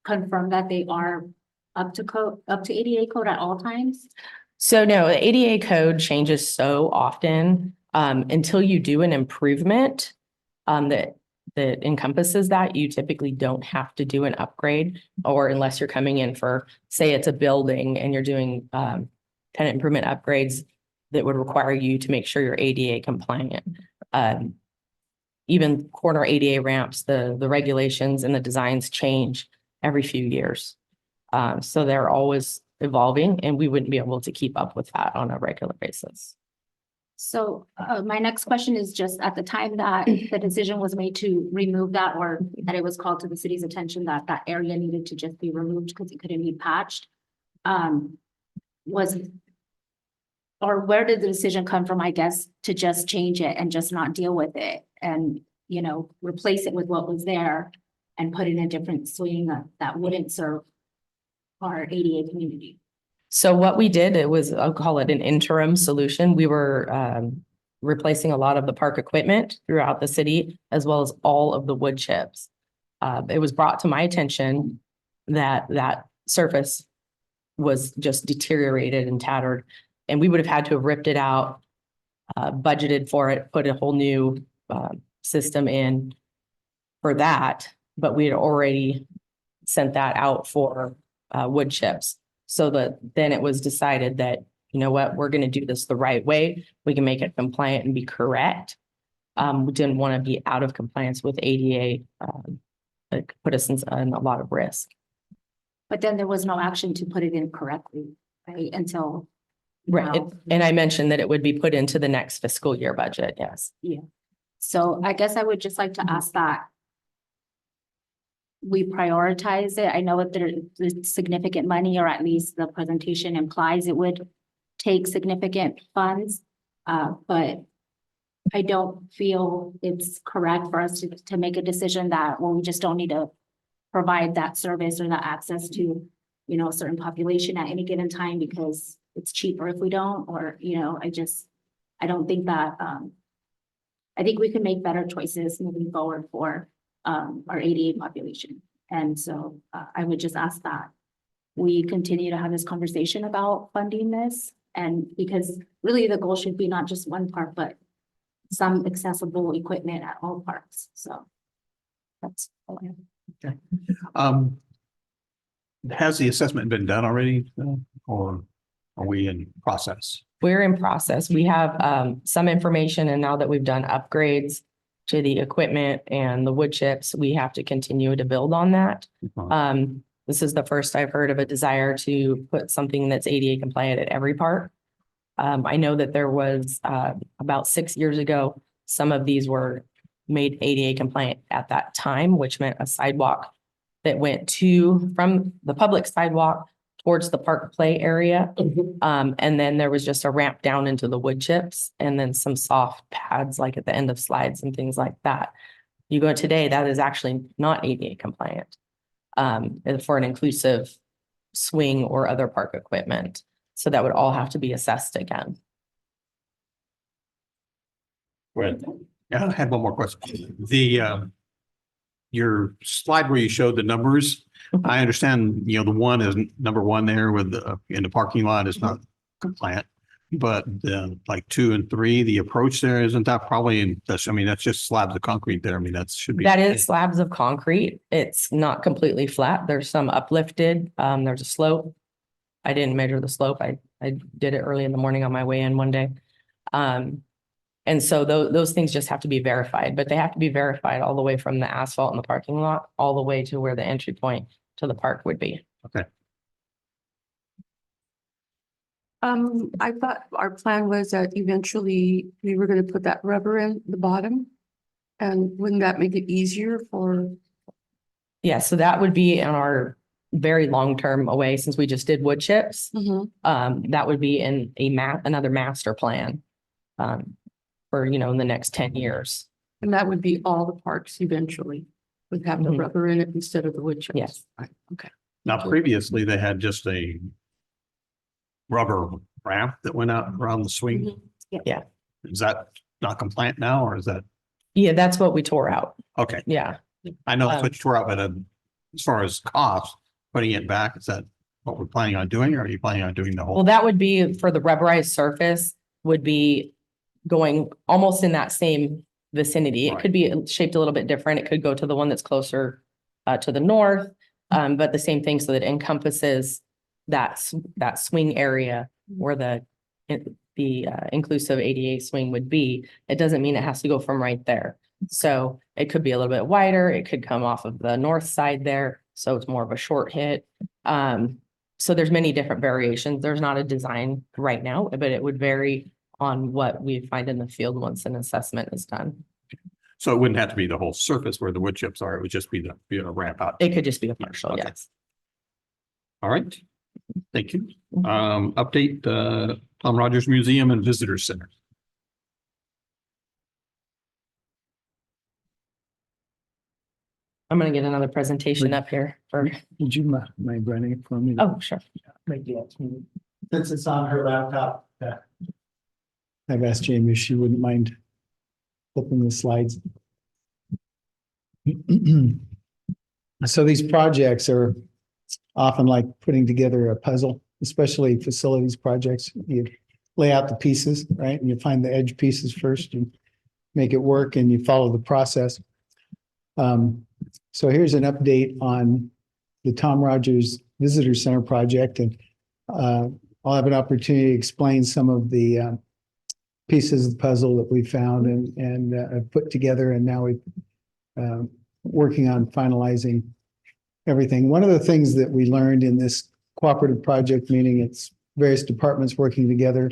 confirm that they are up to code, up to ADA code at all times? So no, the ADA code changes so often until you do an improvement that encompasses that, you typically don't have to do an upgrade, or unless you're coming in for, say it's a building and you're doing tenant improvement upgrades that would require you to make sure you're ADA compliant. Even corner ADA ramps, the regulations and the designs change every few years. So they're always evolving, and we wouldn't be able to keep up with that on a regular basis. So my next question is just at the time that the decision was made to remove that, or that it was called to the city's attention that that area needed to just be removed because it couldn't be patched. Where did the decision come from, I guess, to just change it and just not deal with it and, you know, replace it with what was there and put in a different swing that wouldn't serve our ADA community? So what we did, it was, I'll call it an interim solution. We were replacing a lot of the park equipment throughout the city, as well as all of the wood chips. It was brought to my attention that that surface was just deteriorated and tattered, and we would have had to have ripped it out, budgeted for it, put a whole new system in for that, but we had already sent that out for wood chips. So that then it was decided that, you know what, we're going to do this the right way. We can make it compliant and be correct. We didn't want to be out of compliance with ADA, that put us in a lot of risk. But then there was no action to put it in correctly, right? Until Right. now. And I mentioned that it would be put into the next fiscal year budget. Yes. Yeah. So I guess I would just like to ask that we prioritize it. I know that there's significant money, or at least the presentation implies it would take significant funds. But I don't feel it's correct for us to make a decision that, well, we just don't need to provide that service or that access to, you know, a certain population at any given time because it's cheaper if we don't, or, you know, I don't think that, I think we can make better choices moving forward for our ADA population. And so I would just ask that we continue to have this conversation about funding this, and because really the goal should be not just one park, but some accessible equipment at all parks. So that's all I have. Okay. Has the assessment been done already, or are we in process? We're in process. We have some information, and now that we've done upgrades to the equipment and the wood chips, we have to continue to build on that. This is the first I've heard of a desire to put something that's ADA compliant at every park. I know that there was about 6 years ago, some of these were made ADA compliant at that time, which meant a sidewalk that went from the public sidewalk towards the park play area. And then there was just a ramp down into the wood chips and then some soft pads like at the end of slides and things like that. You go today, that is actually not ADA compliant and for an inclusive swing or other park equipment. So that would all have to be assessed again. Right. Yeah, I had one more question. Your slide where you showed the numbers, I understand, the one is number one there with in the parking lot is not compliant. But like 2 and 3, the approach there, isn't that probably, that's just slabs of concrete there. I mean, that should be. That is slabs of concrete. It's not completely flat. There's some uplifted. There's a slope. I didn't measure the slope. I did it early in the morning on my way in one day. And so those things just have to be verified, but they have to be verified all the way from the asphalt in the parking lot, all the way to where the entry point to the park would be. Okay. I thought our plan was that eventually we were gonna put that rubber in the bottom. And wouldn't that make it easier for? Yeah, so that would be in our very long-term away, since we just did wood chips. That would be in another master plan. For, in the next 10 years. And that would be all the parks eventually would have the Mhm. rubber in it instead of the wood chips. Yes. Right, okay. Now, previously, they had just a rubber ramp that went out around the swing. Yeah. Is that not compliant now, or is that, Yeah, that's what we tore out. okay, Yeah. I know that's what you tore out, but as far as cost, putting it back, is that what we're planning on doing, or are you planning on doing the Well, whole? that would be for the rubberized surface would be going almost in that same vicinity. It Right. could be shaped a little bit different. It could go to the one that's closer to the north. But the same thing, so that it encompasses that swing area where the inclusive ADA swing would be. It doesn't mean it has to go from right there. So it could be a little bit wider. It could come off of the north side there. So it's more of a short hit. So there's many different variations. There's not a design right now, but it would vary on what we find in the field once an assessment is done. So it wouldn't have to be the whole surface where the wood chips are, it would just be the ramp out. It could just be a partial, Okay. yes. All right, thank you. Update, Tom Rogers Museum and Visitor Center. I'm gonna get another presentation up here for, Would you mind running it for me? oh, sure. Since it's on her laptop. I've asked Jamie if she wouldn't mind flipping the slides. So these projects are often like putting together a puzzle, especially facilities projects. You lay out the pieces, right? And you find the edge pieces first and make it work, and you follow the process. So here's an update on the Tom Rogers Visitor Center project, and I'll have an opportunity to explain some of the pieces of the puzzle that we found and put together, and now we're working on finalizing everything. One of the things that we learned in this cooperative project, meaning it's various departments working together,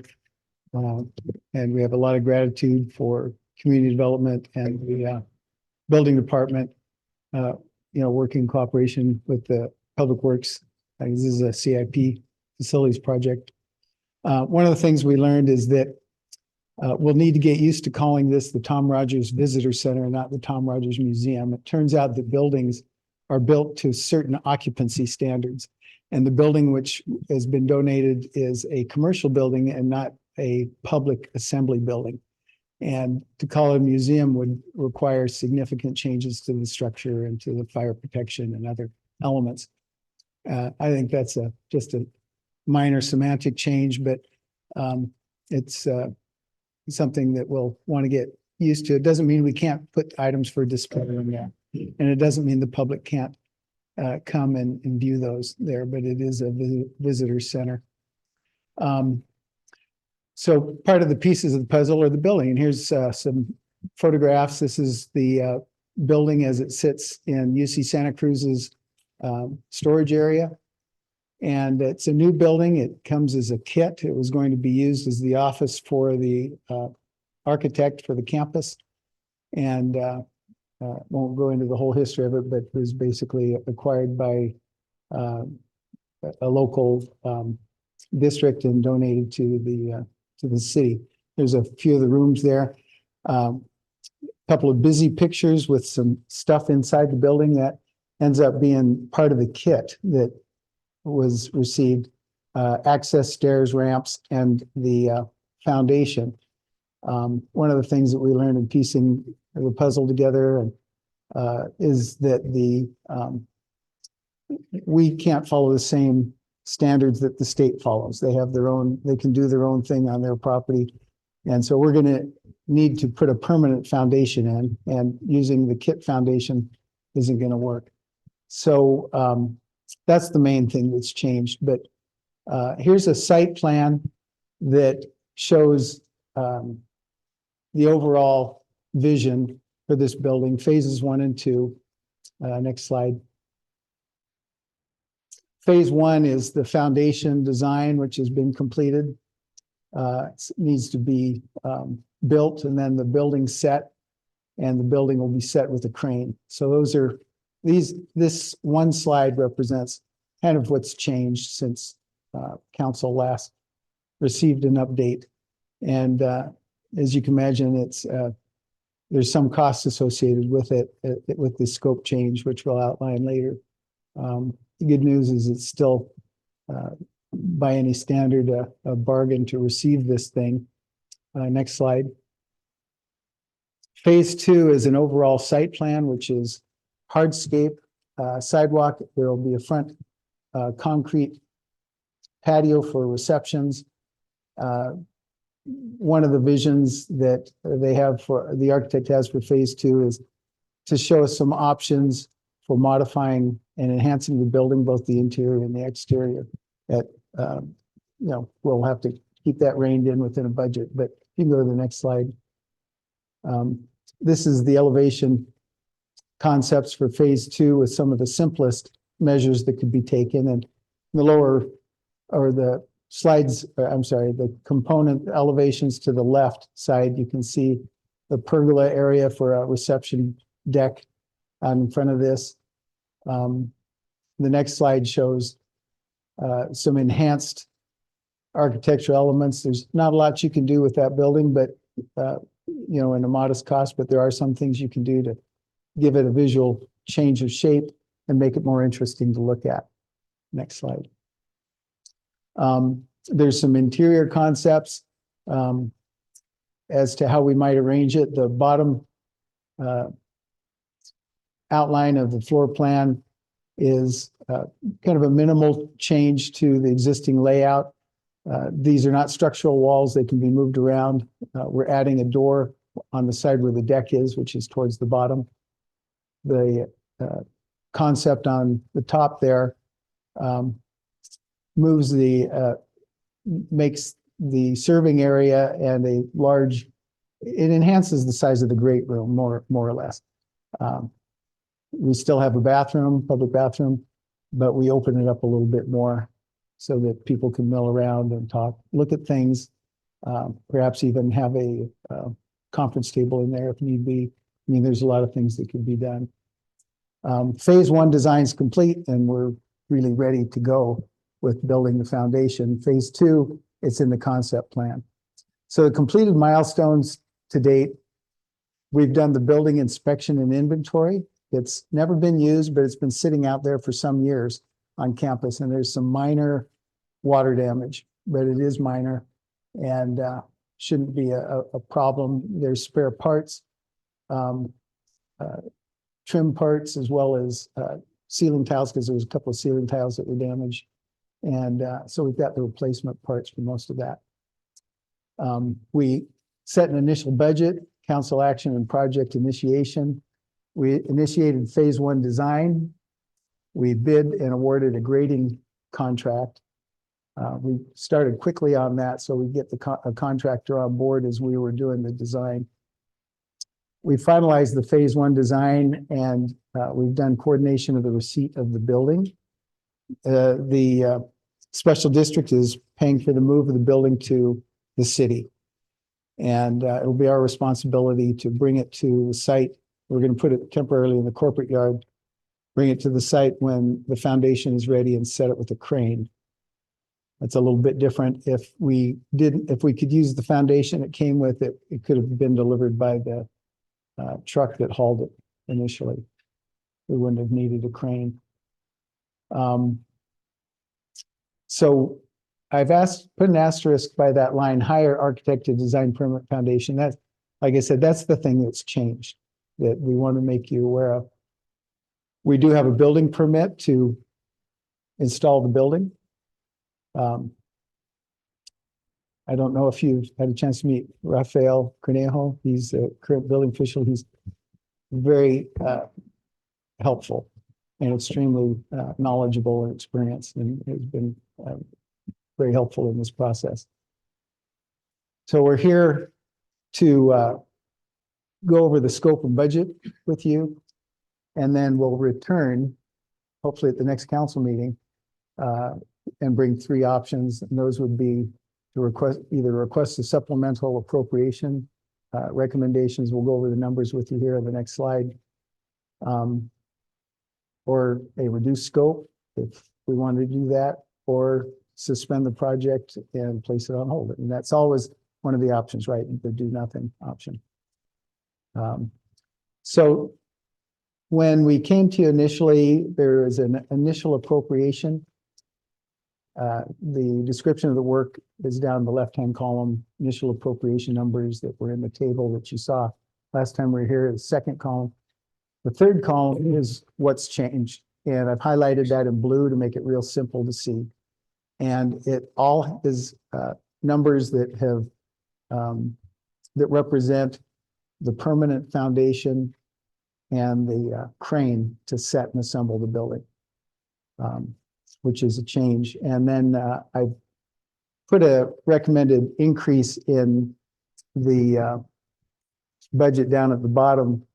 and we have a lot of gratitude for community development and the building department, working in cooperation with the Public Works. This is a CIP facilities project. One of the things we learned is that we'll need to get used to calling this the Tom Rogers Visitor Center, not the Tom Rogers Museum. It turns out that buildings are built to certain occupancy standards. And the building which has been donated is a commercial building and not a public assembly building. And to call it a museum would require significant changes to the structure and to the fire protection and other elements. I think that's just a minor semantic change, but it's something that we'll want to get used to. It doesn't mean we can't put items for display in there. And it doesn't mean the public can't come and view those there, but it is a visitor center. So part of the pieces of the puzzle are the building. And here's some photographs. This is the building as it sits in UC Santa Cruz's storage area. And it's a new building. It comes as a kit. It was going to be used as the office for the architect for the campus. And won't go into the whole history of it, but was basically acquired by a local district and donated to the city. There's a few of the rooms there. Couple of busy pictures with some stuff inside the building that ends up being part of the kit that was received. Access stairs, ramps, and the foundation. One of the things that we learned in piecing the puzzle together and is that we can't follow the same standards that the state follows. They have their own, they can do their own thing on their property. And so we're going to need to put a permanent foundation in, and using the kit foundation isn't going to work. So that's the main thing that's changed. But here's a site plan that shows the overall vision for this building, phases 1 and 2. Next slide. Phase 1 is the foundation design, which has been completed. It needs to be built, and then the building set, and the building will be set with a crane. So those are this one slide represents kind of what's changed since council last received an update. And as you can imagine, it's there's some costs associated with it, with the scope change, which we'll outline later. The good news is it's still, by any standard, a bargain to receive this thing. Next slide. Phase 2 is an overall site plan, which is hardscape, sidewalk. There will be a front concrete patio for receptions. One of the visions that they have for the architect has for phase 2 is to show us some options for modifying and enhancing the building, both the interior and the exterior. That we'll have to keep that reined in within a budget. But you can go to the next slide. This is the elevation concepts for phase 2 with some of the simplest measures that could be taken. And the lower, or the slides, the component elevations to the left side, you can see the pergola area for a reception deck in front of this. The next slide shows some enhanced architectural elements. There's not a lot you can do with that building, but in a modest cost, but there are some things you can do to give it a visual change of shape and make it more interesting to look at. Next slide. There's some interior concepts as to how we might arrange it. The bottom outline of the floor plan is kind of a minimal change to the existing layout. These are not structural walls. They can be moved around. We're adding a door on the side where the deck is, which is towards the bottom. The concept on the top there moves makes the serving area and it enhances the size of the great room more or less. We still have a bathroom, public bathroom, but we open it up a little bit more so that people can mill around and talk, look at things, perhaps even have a conference table in there if need be. I mean, there's a lot of things that can be done. Phase 1 design is complete, and we're really ready to go with building the foundation. Phase 2, it's in the concept plan. So the completed milestones to date, we've done the building inspection and inventory. It's never been used, but it's been sitting out there for some years on campus, and there's some minor water damage, but it is minor and shouldn't be a problem. There's spare parts, trim parts, as well as ceiling tiles, because there was a couple of ceiling tiles that were damaged. And so we've got the replacement parts for most of that. We set an initial budget, council action, and project initiation. We initiated phase 1 design. We bid and awarded a grading contract. We started quickly on that, so we get a contractor on board as we were doing the design. We finalized the phase 1 design, and we've done coordination of the receipt of the building. The special district is paying for the move of the building to the city. And it'll be our responsibility to bring it to the site We're going to put it temporarily in the corporate yard, bring it to the site when the foundation is ready and set it with a crane. That's a little bit different. If we could use the foundation it came with, it could have been delivered by the truck that hauled it initially. We wouldn't have needed a crane. So I've put an asterisk by that line, hire architect to design permanent foundation. That's, like I said, that's the thing that's changed that we want to make you aware of. We do have a building permit to install the building. I don't know if you've had a chance to meet Rafael Cornejo. He's the current building official. He's very helpful and extremely knowledgeable and experienced, and has been very helpful in this process. So we're here to go over the scope and budget with you, and then we'll return, hopefully at the next council meeting, and bring three options, and those would be to request a supplemental appropriation recommendations. We'll go over the numbers with you here on the next slide. Or a reduced scope if we want to do that, or suspend the project and place it on hold. And that's always one of the options, right? The do nothing option. So when we came to you initially, there is an initial appropriation. The description of the work is down the left-hand column, initial appropriation numbers that were in the table that you saw last time we were here. The second column. The third column is what's changed. And I've highlighted that in blue to make it real simple to see. And it all is numbers that have that represent the permanent foundation and the crane to set and assemble the building, which is a change. And then I put a recommended increase in the budget down at the bottom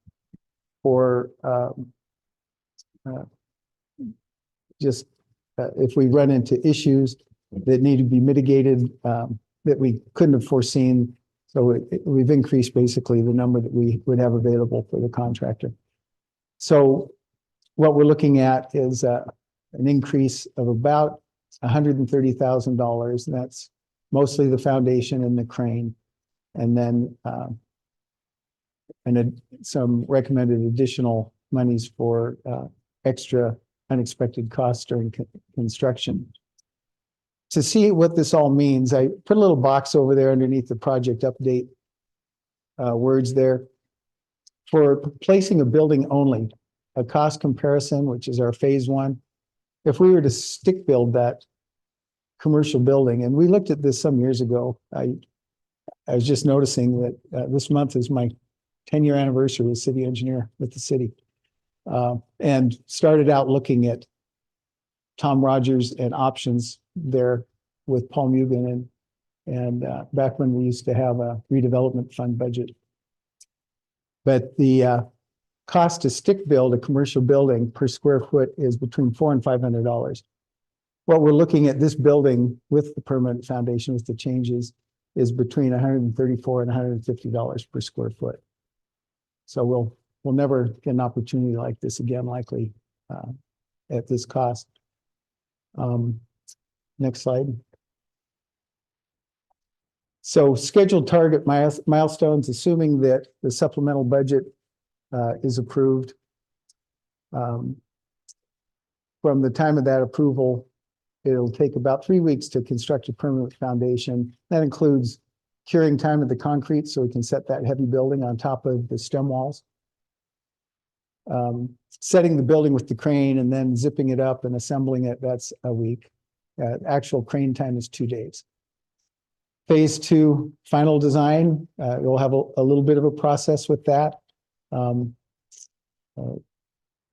for just if we run into issues that need to be mitigated that we couldn't have foreseen. So we've increased basically the number that we would have available for the contractor. So what we're looking at is an increase of about $130,000. That's mostly the foundation and the crane. And then some recommended additional monies for extra unexpected costs during construction. To see what this all means, I put a little box over there underneath the project update words there. For placing a building only, a cost comparison, which is our phase one. If we were to stick build that commercial building, and we looked at this some years ago, I was just noticing that this month is my 10-year anniversary as city engineer with the city, and started out looking at Tom Rogers and options there with Paul Mugen and back when we used to have a redevelopment fund budget. But the cost to stick build a commercial building per square foot is between $400 and $500. What we're looking at this building with the permanent foundation with the changes is between $134 and $150 per square foot. So we'll never get an opportunity like this again, likely at this cost. Next slide. So scheduled target milestones, assuming that the supplemental budget is approved. From the time of that approval, it'll take about 3 weeks to construct a permanent foundation. That includes curing time of the concrete so we can set that heavy building on top of the stem walls. Setting the building with the crane and then zipping it up and assembling it, that's a week. Actual crane time is 2 days. Phase two, final design, you'll have a little bit of a process with that.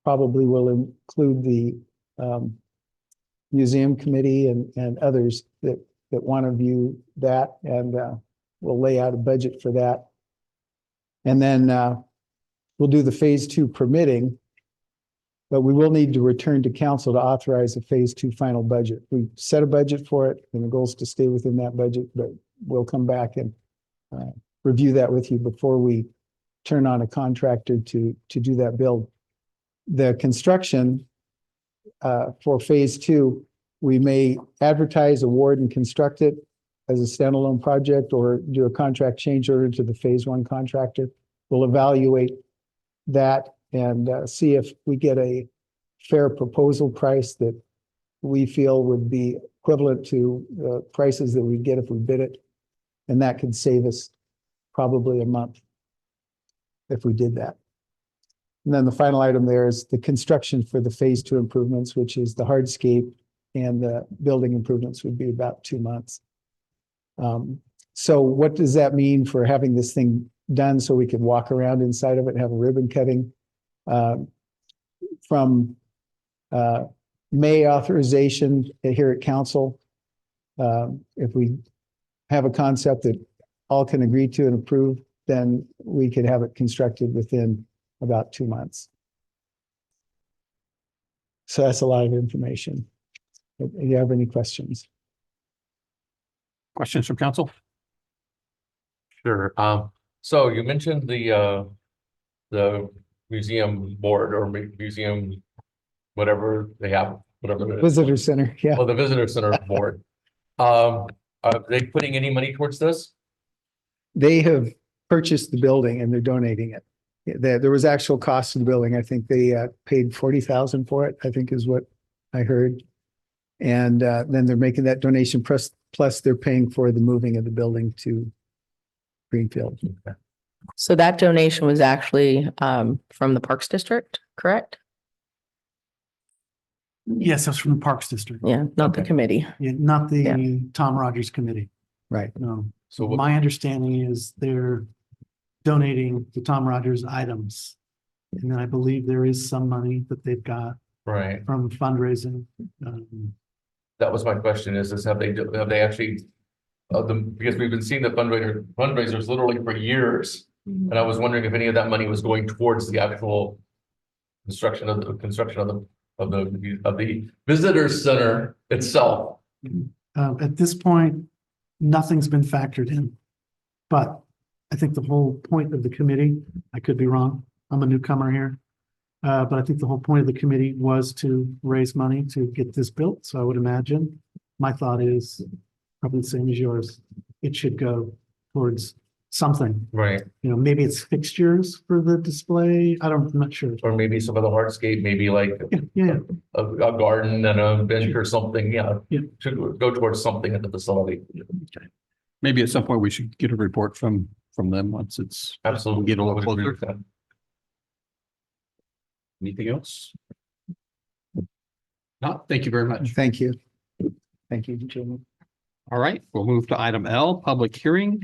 Probably will include the museum committee and others that want to view that, and we'll lay out a budget for that. And then we'll do the phase two permitting, but we will need to return to council to authorize a phase two final budget. We set a budget for it, and the goal is to stay within that budget, but we'll come back and review that with you before we turn on a contractor to do that build. The construction for phase two, we may advertise, award, and construct it as a standalone project or do a contract change order to the phase one contractor. We'll evaluate that and see if we get a fair proposal price that we feel would be equivalent to the prices that we get if we bid it. And that could save us probably a month if we did that. And then the final item there is the construction for the phase two improvements, which is the hardscape and the building improvements would be about 2 months. So what does that mean for having this thing done so we can walk around inside of it and have a ribbon cutting? From May authorization here at council, if we have a concept that all can agree to and approve, then we could have it constructed within about 2 months. So that's a lot of information. Do you have any questions? Questions from council? Sure. So you mentioned the museum board or museum, whatever they have, whatever. it is. Visitor center, yeah. Oh, the visitor center board. Are they putting any money towards this? They have purchased the building and they're donating it. There was actual cost of the building. I think they paid 40,000 for it, I think is what I heard. And then they're making that donation plus they're paying for the moving of the building to Greenfield. So that donation was actually from the Parks District, correct? Yes, that's from the Parks District. Yeah, not the committee. Yeah, not the Yeah. Tom Rogers Committee. Right. No. So what- My understanding is they're donating the Tom Rogers items. And then I believe there is some money that they've got Right. from fundraising. That was my question is have they actually, because we've been seeing the fundraisers literally for years. And I was wondering if any of that money was going towards the actual construction of the visitor center itself. At this point, nothing's been factored in. But I think the whole point of the committee, I could be wrong, I'm a newcomer here. But I think the whole point of the committee was to raise money to get this built. So I would imagine, my thought is probably the same as yours. It should go towards something. Right. You know, maybe it's fixtures for the display. I'm not sure. Or maybe some of the hardscape, maybe like Yeah. a garden and a bench or something, yeah. Yeah. Should go towards something at the facility. Maybe at some point we should get a report from them once it's. Absolutely. Get a little I would agree closer. with that. Anything else? No, thank you very much. Thank you. Thank you, Jimmy. All right, we'll move to item L, public hearing.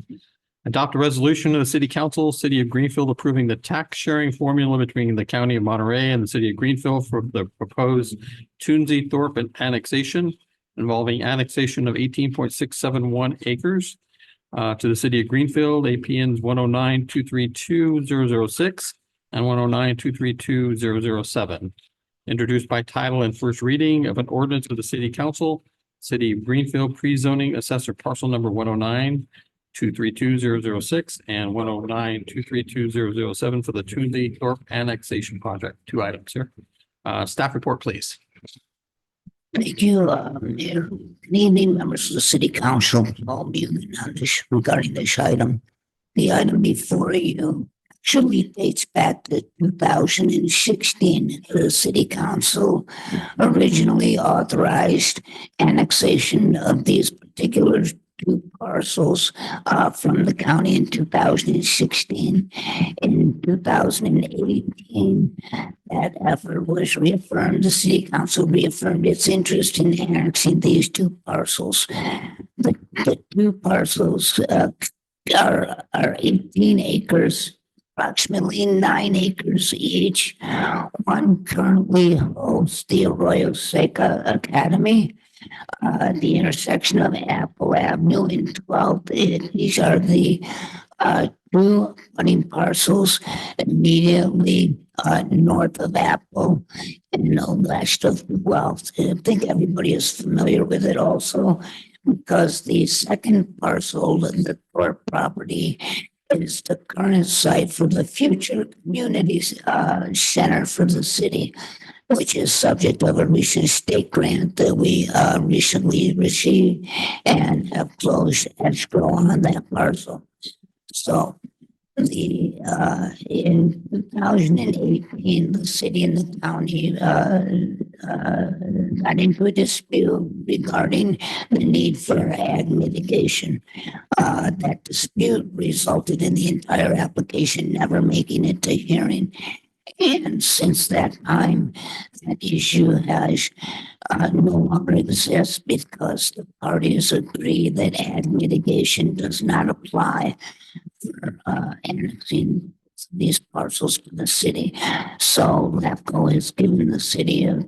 Adopt a resolution of the city council, city of Greenfield approving the tax sharing formula between the county of Monterey and the city of Greenfield for the proposed Toonsey Thorpe annexation involving annexation of 18.671 acres to the city of Greenfield, APNs 109-232-006 and 109-232-007. Introduced by title and first reading of an ordinance of the city council, city of Greenfield pre-zoning assessor parcel number 109-232-006 and 109-232-007 for the Toonsey Thorpe annexation project. 2 items here. Staff report, please. Thank you, Mayor. Good evening, members of the city council, all of you on this regarding this item. The item before you actually dates back to 2016. The city council originally authorized annexation of these particular 2 parcels from the county in 2016. In 2018, that effort was reaffirmed. The city council reaffirmed its interest in annexing these 2 parcels. The 2 parcels are 18 acres, approximately 9 acres each. One currently holds the Arroyo Seca Academy, the intersection of Apple Avenue and 12. These are the 2 abutting parcels immediately north of Apple and west of 12th. I think everybody is familiar with it also because the second parcel in the Thorpe property is the current site for the future communities center for the city, which is subject of a recent state grant that we recently received and have closed escrow on that parcel. So in 2018, the city and the county got into a dispute regarding the need for ag mitigation. That dispute resulted in the entire application never making it to hearing. And since that time, that issue has no longer exists because the parties agree that ag mitigation does not apply for annexing these parcels to the city. So LAFCO has given the city a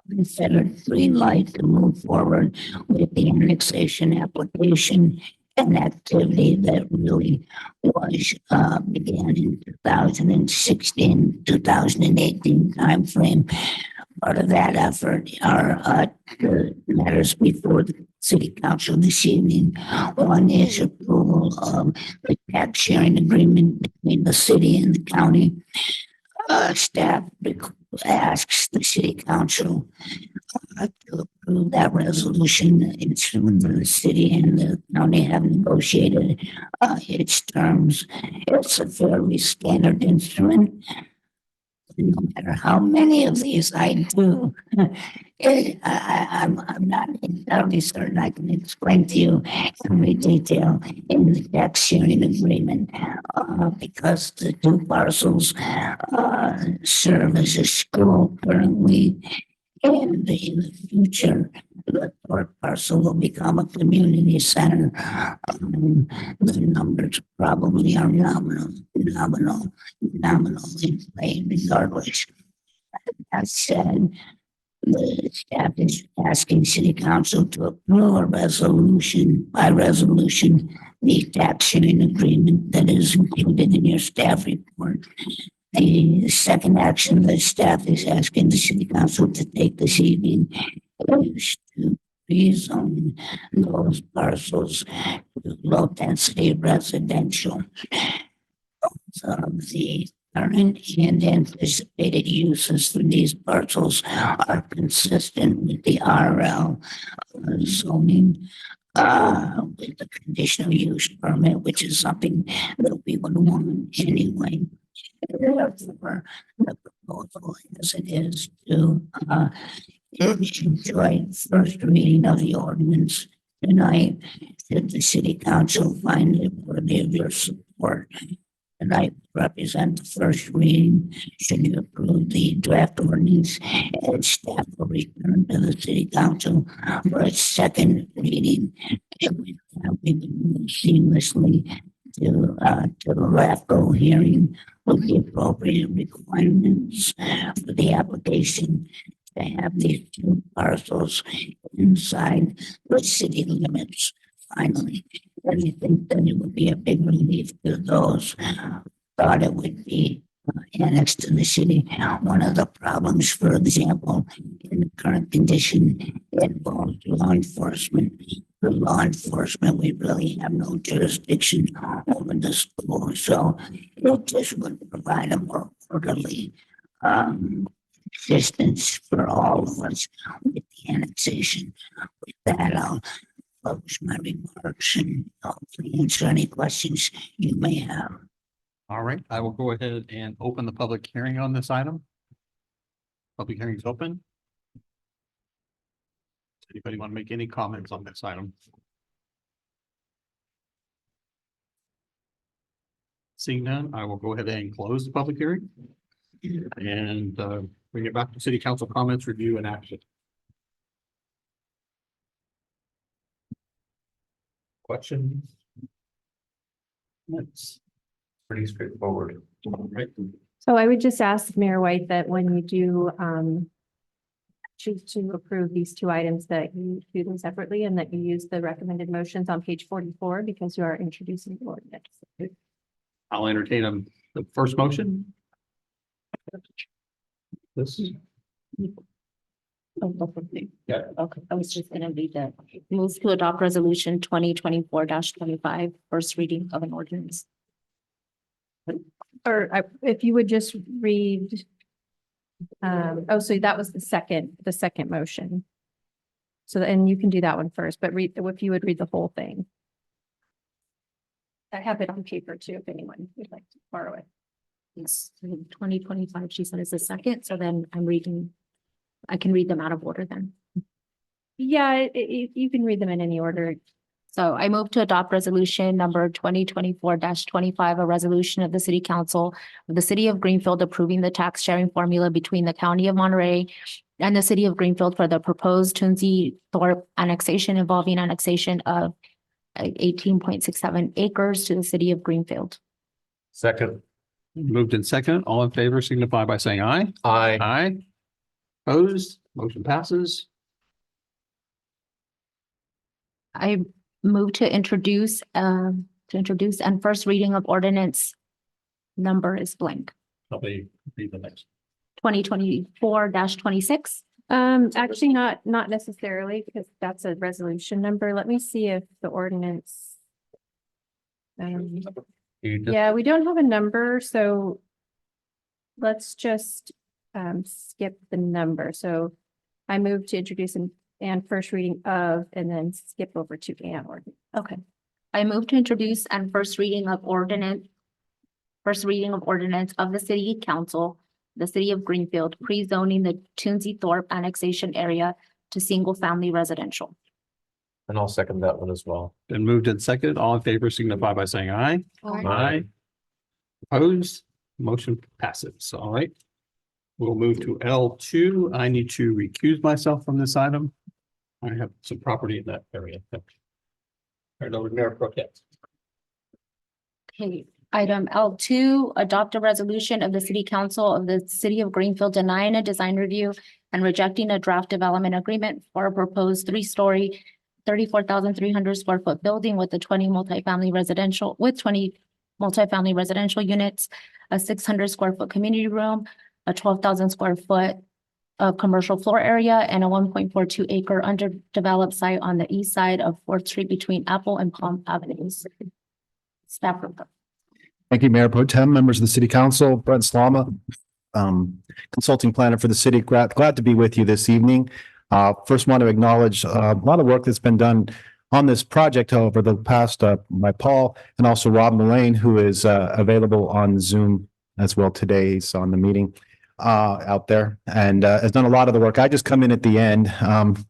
considered green light to move forward with the annexation application, an activity that really was began in 2016, 2018 timeframe. Part of that effort are the matters before the city council this evening. One is approval of the tax sharing agreement between the city and the county. Staff asks the city council to approve that resolution. It's when the city and the county have negotiated its terms. It's a fairly standard instrument. No matter how many of these I do, I'm not entirely certain I can explain to you every detail in the tax sharing agreement because the two parcels serve as a school currently, and in the future, the third parcel will become a community center. The numbers probably are nominal in play regardless. That said, the staff is asking city council to approve a resolution by resolution, the tax sharing agreement that is included in your staff report. The second action the staff is asking the city council to take this evening is to rezone those parcels to low density residential. The current and anticipated uses for these parcels are consistent with the RL zoning with the conditional use permit, which is something that we would want anyway. Therefore, the proposal as it is to enjoy first reading of the ordinance tonight, should the city council find it worthy of your support. And I represent the first reading. Should you approve the draft ordinance, and staff will return to the city council for a second reading. And we would move seamlessly to the LAFCO hearing with the appropriate requirements for the application to have these two parcels inside the city limits. Finally, and I think that it would be a big relief to those who thought it would be annexed to the city. One of the problems, for example, in the current condition involves law enforcement. For law enforcement, we really have no jurisdiction over the school, so it just would provide a more orderly assistance for all of us with the annexation. With that, I'll close my remarks and hopefully answer any questions you may have. All right, I will go ahead and open the public hearing on this item. Public hearing is open. Does anybody want to make any comments on this item? Seeing none, I will go ahead and close the public hearing and bring it back to city council comments, review and action. Questions? That's Pretty straightforward. right. So I would just ask Mayor White that when you do choose to approve these two items, that you do them separately and that you use the recommended motions on page 44 because you are introducing the ordinance. I'll entertain the first motion. This. Yeah. Okay, I was just gonna read that. Move to adopt resolution 2024-25, first reading of an ordinance. Or if you would just read. Oh, so that was the second motion. So, and you can do that one first, but if you would read the whole thing. I have it on paper too, if anyone would like to borrow it. Yes, 2025, she said is the second, so then I can read them out of order then. Yeah, you can read them in any order. So I move to adopt resolution number 2024-25, a resolution of the City Council of the City of Greenfield approving the tax sharing formula between the County of Monterey and the City of Greenfield for the proposed Tunzi Thorpe annexation involving annexation of 18.67 acres to the City of Greenfield. Second. Moved in second, all in favor signify by saying aye. Aye. Aye. Opposed, motion passes. I move to introduce and first reading of ordinance number is blank, I'll be the next. 2024-26. Actually, not necessarily, because that's a resolution number. Let me see if the ordinance. Yeah, we don't have a number, so. Let's just skip the number. So I move to introduce and first reading of, and then skip over to and ordinance. Okay. I move to introduce and first reading of ordinance of the City Council, the City of Greenfield, pre-zoning the Tunzi Thorpe annexation area to single-family residential. And I'll second that one as well. Been moved in second, all in favor signify by saying aye. Aye. Opposed, motion passes. All right. We'll move to L2. I need to recuse myself from this item. I have some property in that area. Turn over to Mayor Pro Tem. Okay, item L2, adopt a resolution of the City Council of the City of Greenfield denying a design review and rejecting a draft development agreement for a proposed 3-story, 34,300 square foot building with 20 multifamily residential units, a 600 square foot community room, a 12,000 square foot commercial floor area, and a 1.42 acre underdeveloped site on the east side of 4th Street between Apple and Palm Avenues. Staff report. Thank you, Mayor Pro Tem, members of the City Council, Brent Slama, consulting planner for the city. Glad to be with you this evening. First want to acknowledge a lot of work that's been done on this project over the past by Paul and also Rob Mullane, who is available on Zoom as well today. He's on the meeting out there and has done a lot of the work. I just come in at the end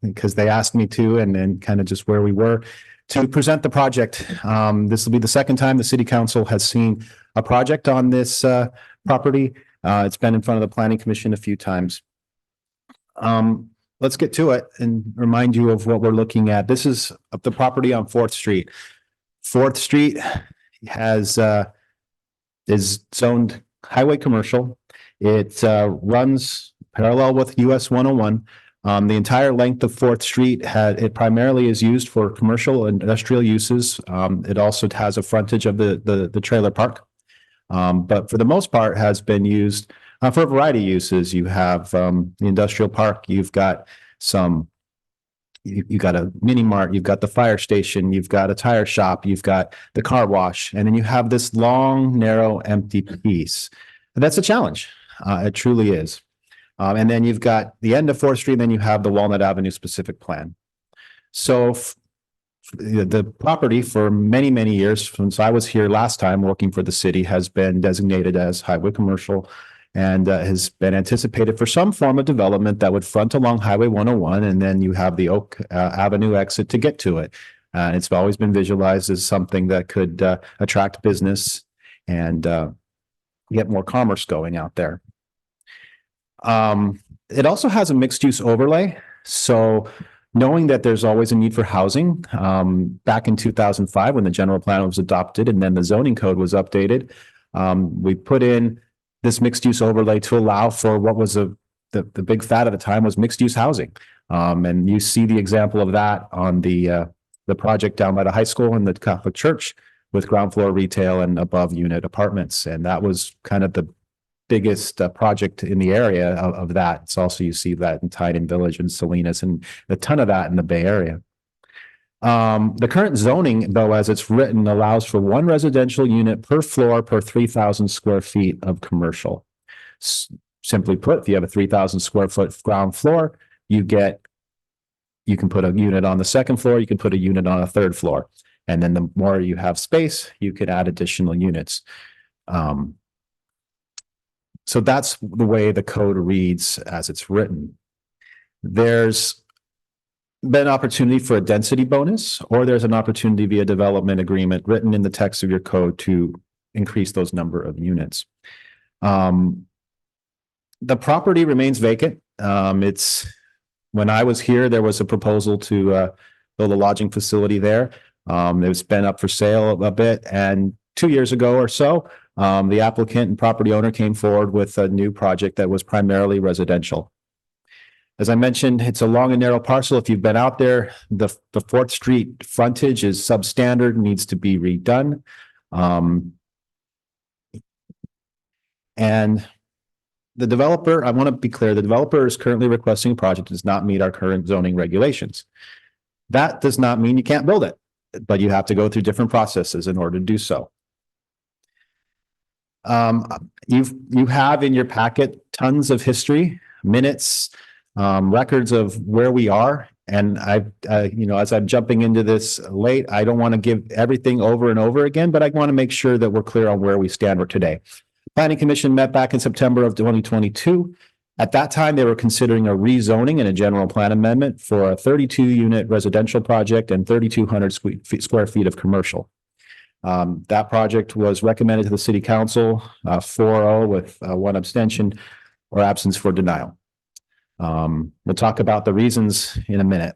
because they asked me to, and then kind of just where we were to present the project. This will be the second time the City Council has seen a project on this property. It's been in front of the Planning Commission a few times. Let's get to it and remind you of what we're looking at. This is the property on 4th Street. 4th Street is zoned highway commercial. It runs parallel with US 101. The entire length of 4th Street it primarily is used for commercial and industrial uses. It also has a frontage of the trailer park. But for the most part has been used for a variety of uses. You have the industrial park, you've got you've got a mini mart, you've got the fire station, you've got a tire shop, you've got the car wash, and then you have this long, narrow, empty piece. And that's a challenge. It truly is. And then you've got the end of 4th Street, and then you have the Walnut Avenue specific plan. So the property for many, many years, since I was here last time working for the city, has been designated as highway commercial and has been anticipated for some form of development that would front along Highway 101, and then you have the Oak Avenue exit to get to it. It's always been visualized as something that could attract business and get more commerce going out there. It also has a mixed use overlay. So knowing that there's always a need for housing, back in 2005, when the general plan was adopted and then the zoning code was updated, we put in this mixed use overlay to allow for what was the big fad at the time was mixed use housing. And you see the example of that on the project down by the high school and the Catholic church with ground floor retail and above unit apartments. And that was kind of the biggest project in the area of that. It's also, you see that in Titan Village and Salinas and a ton of that in the Bay Area. The current zoning, though, as it's written, allows for one residential unit per floor per 3,000 square feet of commercial. Simply put, if you have a 3,000 square foot ground floor, you can put a unit on the second floor, you can put a unit on a third floor. And then the more you have space, you could add additional units. So that's the way the code reads as it's written. There's been opportunity for a density bonus, or there's an opportunity via development agreement written in the text of your code to increase those number of units. The property remains vacant. When I was here, there was a proposal to build a lodging facility there. It's been up for sale a bit, and 2 years ago or so, the applicant and property owner came forward with a new project that was primarily residential. As I mentioned, it's a long and narrow parcel. If you've been out there, the 4th Street frontage is substandard, needs to be redone. And the developer, I want to be clear, the developer is currently requesting a project that does not meet our current zoning regulations. That does not mean you can't build it, but you have to go through different processes in order to do so. You have in your packet tons of history, minutes, records of where we are. And as I'm jumping into this late, I don't want to give everything over and over again, but I want to make sure that we're clear on where we stand for today. Planning Commission met back in September of 2022. At that time, they were considering a rezoning and a general plan amendment for a 32-unit residential project and 3,200 square feet of commercial. That project was recommended to the City Council 4-0 with one abstention or absence for denial. We'll talk about the reasons in a minute.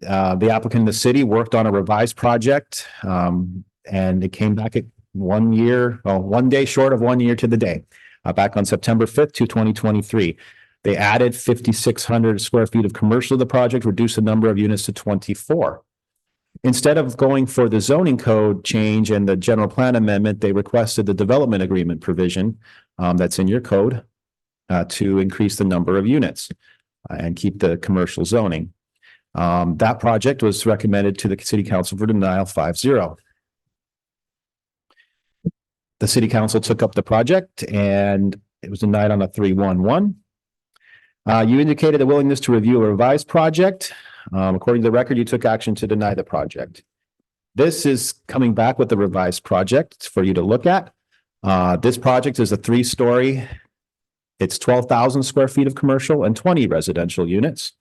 The applicant in the city worked on a revised project, and it came back at 1 year, well, 1 day short of 1 year to the day, back on September 5th to 2023. They added 5,600 square feet of commercial to the project, reduced the number of units to 24. Instead of going for the zoning code change and the general plan amendment, they requested the development agreement provision that's in your code to increase the number of units and keep the commercial zoning. That project was recommended to the City Council for denial 5-0. The City Council took up the project and it was denied on a 3-1-1. You indicated a willingness to review a revised project. According to the record, you took action to deny the project. This is coming back with the revised project for you to look at. This project is a 3-story. It's 12,000 square feet of commercial and 20 residential units.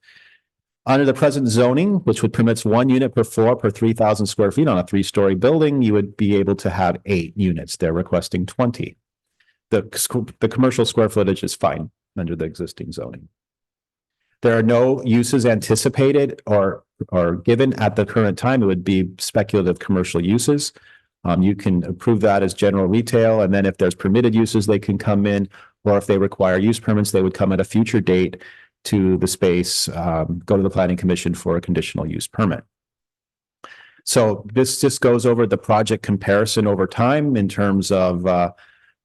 Under the present zoning, which would permits 1 unit per floor per 3,000 square feet on a 3-story building, you would be able to have 8 units. They're requesting 20. The commercial square footage is fine under the existing zoning. There are no uses anticipated or given at the current time. It would be speculative commercial uses. You can approve that as general retail, and then if there's permitted uses, they can come in, or if they require use permits, they would come at a future date to the space, go to the Planning Commission for a conditional use permit. So this just goes over the project comparison over time in terms of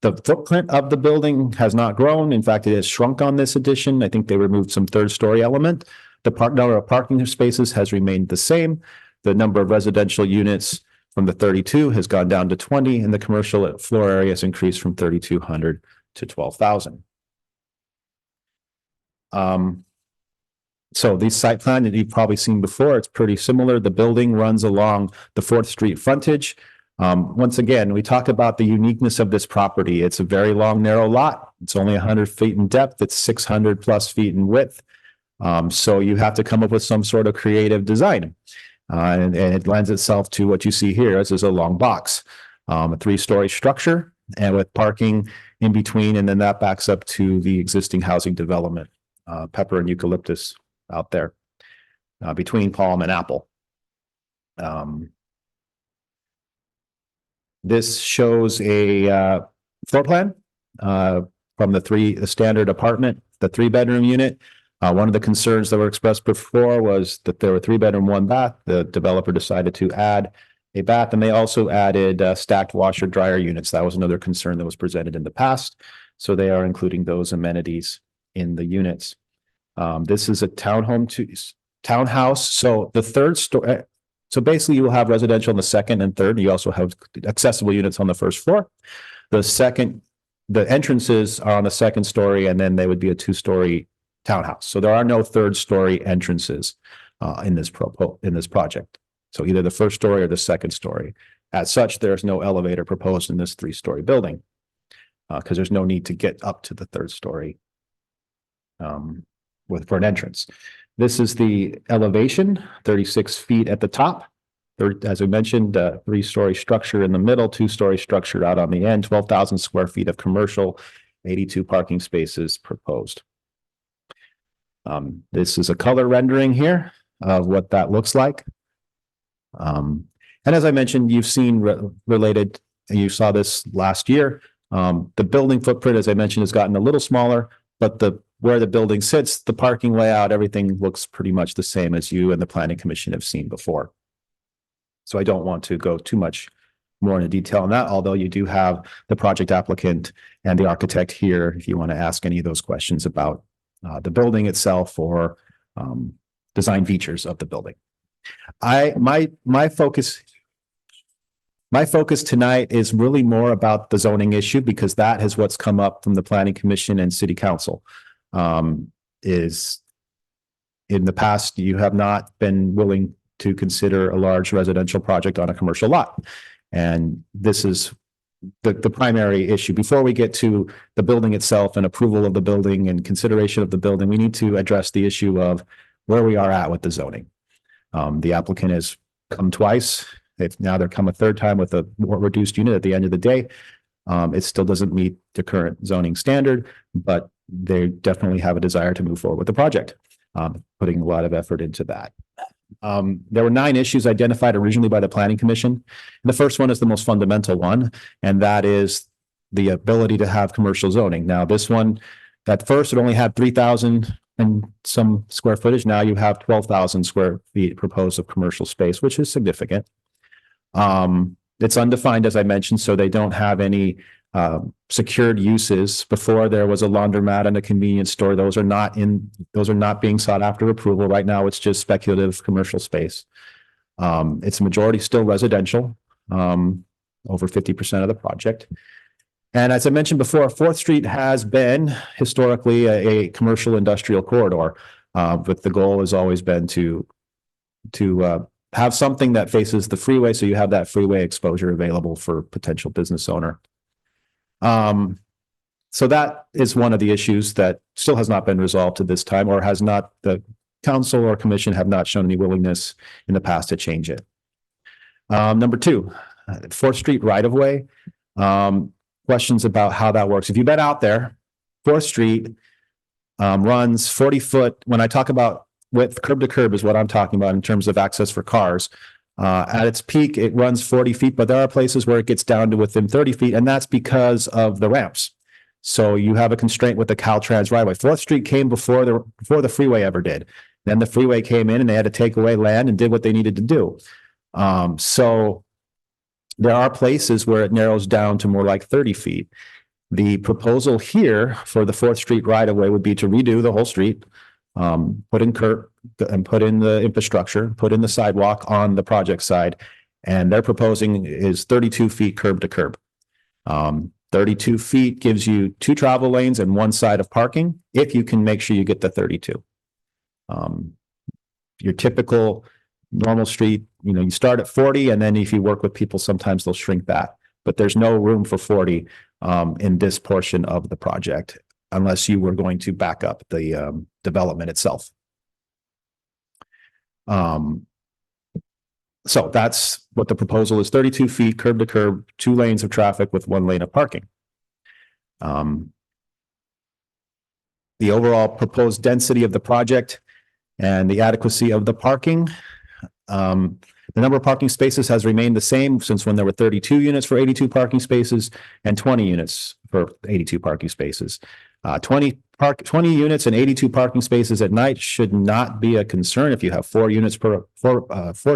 the footprint of the building has not grown. In fact, it has shrunk on this addition. I think they removed some 3rd-story element. The number of parking spaces has remained the same. The number of residential units from the 32 has gone down to 20, and the commercial floor area has increased from 3,200 to 12,000. So the site plan that you've probably seen before, it's pretty similar. The building runs along the 4th Street frontage. Once again, we talk about the uniqueness of this property. It's a very long, narrow lot. It's only 100 feet in depth. It's 600 plus feet in width. So you have to come up with some sort of creative design. And it lends itself to what you see here. This is a long box, a 3-story structure and with parking in between. And then that backs up to the existing housing development, pepper and eucalyptus out there between Palm and Apple. This shows a floor plan from the standard apartment, the 3-bedroom unit. One of the concerns that were expressed before was that there were 3-bedroom, 1 bath. The developer decided to add a bath, and they also added stacked washer dryer units. That was another concern that was presented in the past. So they are including those amenities in the units. This is a townhouse. So the third story, so basically you will have residential on the second and third. You also have accessible units on the first floor. The entrances are on the second story, and then they would be a two-story townhouse. So there are no third-story entrances in this project. So either the first story or the second story. As such, there's no elevator proposed in this three-story building because there's no need to get up to the third story for an entrance. This is the elevation, 36 feet at the top. As I mentioned, three-story structure in the middle, two-story structure out on the end, 12,000 square feet of commercial, 82 parking spaces proposed. This is a color rendering here of what that looks like. And as I mentioned, you've seen related, and you saw this last year, the building footprint, as I mentioned, has gotten a little smaller, but where the building sits, the parking layout, everything looks pretty much the same as you and the Planning Commission have seen before. So I don't want to go too much more into detail on that, although you do have the project applicant and the architect here if you want to ask any of those questions about the building itself or design features of the building. My focus tonight is really more about the zoning issue because that is what's come up from the Planning Commission and City Council. Is in the past, you have not been willing to consider a large residential project on a commercial lot. And this is the primary issue. Before we get to the building itself and approval of the building and consideration of the building, we need to address the issue of where we are at with the zoning. The applicant has come twice. They're come a third time with a more reduced unit at the end of the day. It still doesn't meet the current zoning standard, but they definitely have a desire to move forward with the project, putting a lot of effort into that. There were 9 issues identified originally by the Planning Commission. And the first one is the most fundamental one, and that is the ability to have commercial zoning. Now, this one, at first, it only had 3,000 and some square footage. Now you have 12,000 square feet proposed of commercial space, which is significant. It's undefined, as I mentioned, so they don't have any secured uses. Before there was a laundromat and a convenience store. Those are not being sought after approval. Right now, it's just speculative commercial space. It's majority still residential, over 50% of the project. And as I mentioned before, 4th Street has been historically a commercial industrial corridor, but the goal has always been to have something that faces the freeway, so you have that freeway exposure available for potential business owner. So that is one of the issues that still has not been resolved to this time, or has not, the council or commission have not shown any willingness in the past to change it. Number 2, 4th Street right-of-way. Questions about how that works. If you've been out there, 4th Street runs 40 foot. When I talk about width, curb to curb is what I'm talking about in terms of access for cars. At its peak, it runs 40 feet, but there are places where it gets down to within 30 feet, and that's because of the ramps. So you have a constraint with the Caltrans right-of-way. 4th Street came before the freeway ever did. Then the freeway came in and they had to take away land and did what they needed to do. So there are places where it narrows down to more like 30 feet. The proposal here for the 4th Street right-of-way would be to redo the whole street, put in curb and put in the infrastructure, put in the sidewalk on the project side. And they're proposing is 32 feet curb to curb. 32 feet gives you 2 travel lanes and 1 side of parking, if you can make sure you get the 32. Your typical normal street, you start at 40, and then if you work with people, sometimes they'll shrink that. But there's no room for 40 in this portion of the project, unless you were going to back up the development itself. So that's what the proposal is: 32 feet curb to curb, 2 lanes of traffic with 1 lane of parking. The overall proposed density of the project and the adequacy of the parking. The number of parking spaces has remained the same since when there were 32 units for 82 parking spaces and 20 units for 82 parking spaces. 20 units and 82 parking spaces at night should not be a concern if you have 4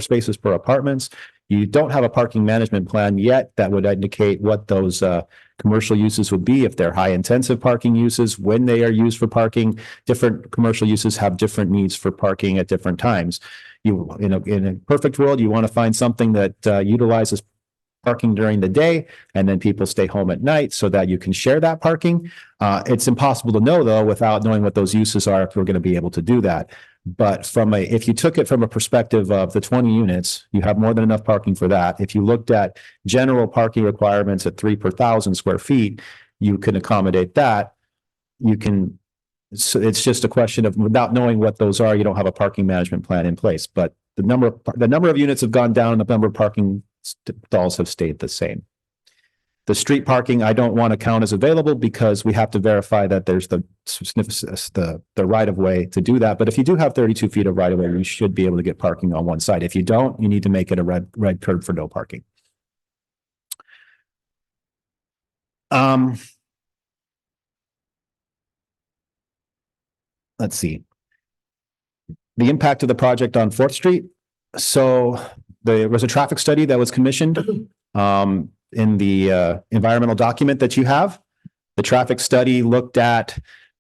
spaces per apartments. You don't have a parking management plan yet that would indicate what those commercial uses would be, if they're high intensive parking uses, when they are used for parking. Different commercial uses have different needs for parking at different times. In a perfect world, you want to find something that utilizes parking during the day, and then people stay home at night so that you can share that parking. It's impossible to know, though, without knowing what those uses are, if we're going to be able to do that. But if you took it from a perspective of the 20 units, you have more than enough parking for that. If you looked at general parking requirements at 3 per 1,000 square feet, you can accommodate that. So it's just a question of, without knowing what those are, you don't have a parking management plan in place. But the number of units have gone down, and the number of parking stalls have stayed the same. The street parking, I don't want to count as available because we have to verify that there's the right of way to do that. But if you do have 32 feet of right of way, you should be able to get parking on one side. If you don't, you need to make it a red curb for no parking. Let's see. The impact of the project on 4th Street. So there was a traffic study that was commissioned in the environmental document that you have. The traffic study looked at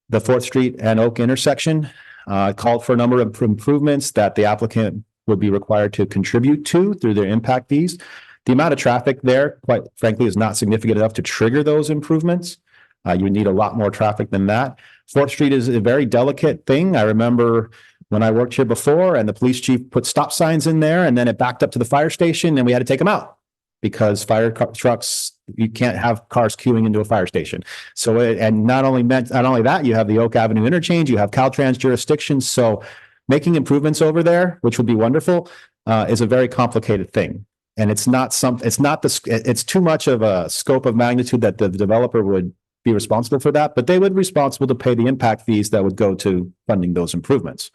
the 4th Street and Oak intersection, called for a number of improvements that the applicant would be required to contribute to through their impact fees. The amount of traffic there, quite frankly, is not significant enough to trigger those improvements. You would need a lot more traffic than that. 4th Street is a very delicate thing. I remember when I worked here before, and the police chief put stop signs in there, and then it backed up to the fire station, and we had to take them out because fire trucks, you can't have cars queuing into a fire station. So, and not only that, you have the Oak Avenue interchange, you have Caltrans jurisdiction. So making improvements over there, which would be wonderful, is a very complicated thing. And it's too much of a scope of magnitude that the developer would be responsible for that, but they would be responsible to pay the impact fees that would go to funding those improvements.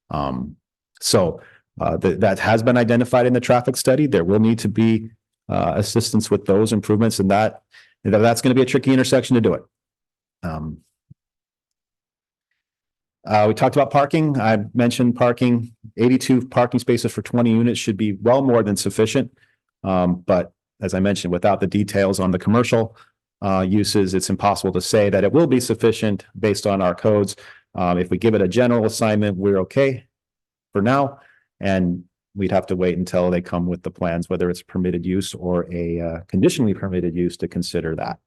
That has been identified in the traffic study. There will need to be assistance with those improvements, and that's going to be a tricky intersection to do it. We talked about parking. I mentioned parking. 82 parking spaces for 20 units should be well more than sufficient. But as I mentioned, without the details on the commercial uses, it's impossible to say that it will be sufficient based on our codes. If we give it a general assignment, we're okay for now, and we'd have to wait until they come with the plans, whether it's permitted use or a conditionally permitted use, to consider that.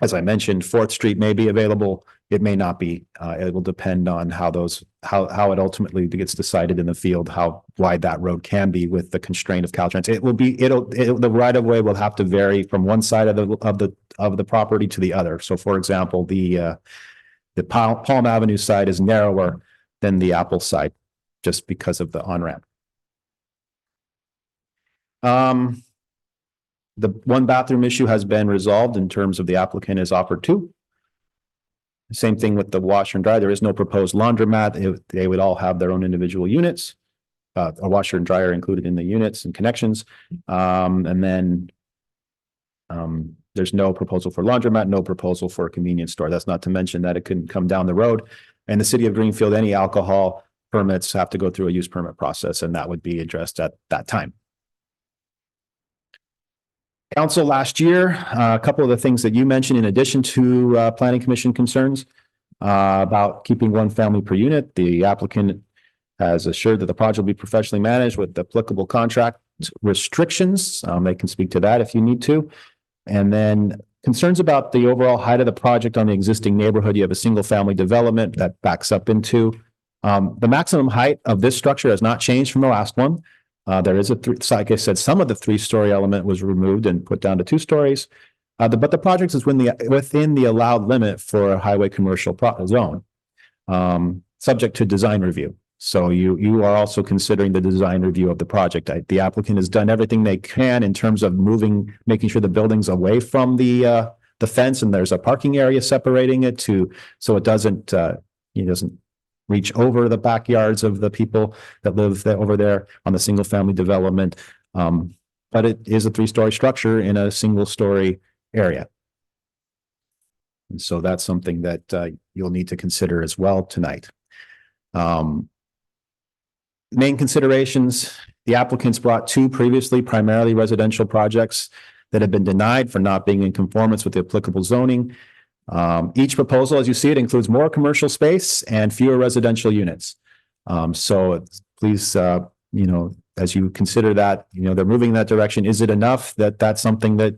As I mentioned, 4th Street may be available. It may not be. It will depend on how it ultimately gets decided in the field, how wide that road can be with the constraint of Caltrans. The right of way will have to vary from one side of the property to the other. So, for example, the Palm Avenue side is narrower than the Apple side, just because of the on-ramp. The one bathroom issue has been resolved in terms of the applicant has offered 2. Same thing with the washer and dryer. There is no proposed laundromat. They would all have their own individual units, a washer and dryer included in the units and connections. And then there's no proposal for laundromat, no proposal for a convenience store. That's not to mention that it couldn't come down the road. And the city of Greenfield, any alcohol permits have to go through a use permit process, and that would be addressed at that time. Council last year, a couple of the things that you mentioned, in addition to planning commission concerns about keeping one family per unit, the applicant has assured that the project will be professionally managed with applicable contract restrictions. They can speak to that if you need to. And then concerns about the overall height of the project on the existing neighborhood. You have a single family development that backs up into the maximum height of this structure has not changed from the last one. There is like I said, some of the 3-story element was removed and put down to 2 stories. But the project is within the allowed limit for a highway commercial zone, subject to design review. So you are also considering the design review of the project. The applicant has done everything they can in terms of making sure the building's away from the fence, and there's a parking area separating it so it doesn't reach over the backyards of the people that live over there on the single family development. But it is a 3-story structure in a single story area. And so that's something that you'll need to consider as well tonight. Main considerations, the applicants brought 2 previously primarily residential projects that have been denied for not being in conformance with the applicable zoning. Each proposal, as you see it, includes more commercial space and fewer residential units. So please, as you consider that, they're moving in that direction. Is it enough that that's something that,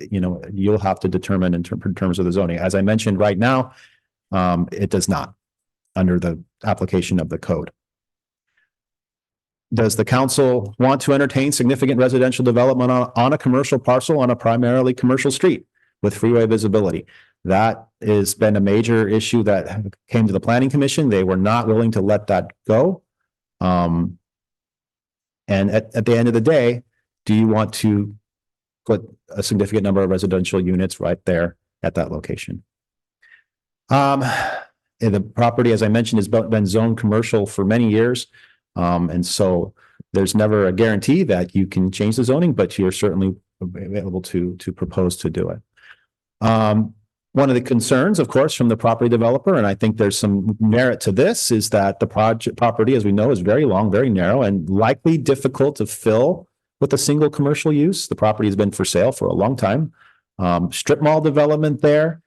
you'll have to determine in terms of the zoning? As I mentioned right now, it does not under the application of the code. Does the council want to entertain significant residential development on a commercial parcel on a primarily commercial street with freeway visibility? That has been a major issue that came to the Planning Commission. They were not willing to let that go. And at the end of the day, do you want to put a significant number of residential units right there at that location? The property, as I mentioned, has been zoned commercial for many years. And so there's never a guarantee that you can change the zoning, but you're certainly available to propose to do it. One of the concerns, of course, from the property developer, and I think there's some merit to this, is that the property, as we know, is very long, very narrow, and likely difficult to fill with a single commercial use. The property has been for sale for a long time. Strip mall development there,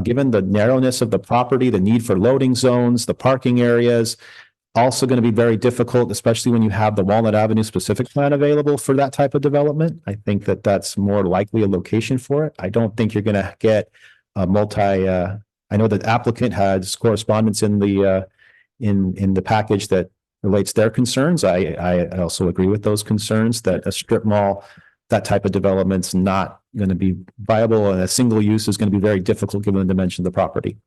given the narrowness of the property, the need for loading zones, the parking areas, also going to be very difficult, especially when you have the Walnut Avenue specific plan available for that type of development. I think that that's more likely a location for it. I don't think you're going to get a I know the applicant has correspondence in the package that relates their concerns. I also agree with those concerns that a strip mall, that type of development's not going to be viable, and a single use is going to be very difficult given the dimension of the property.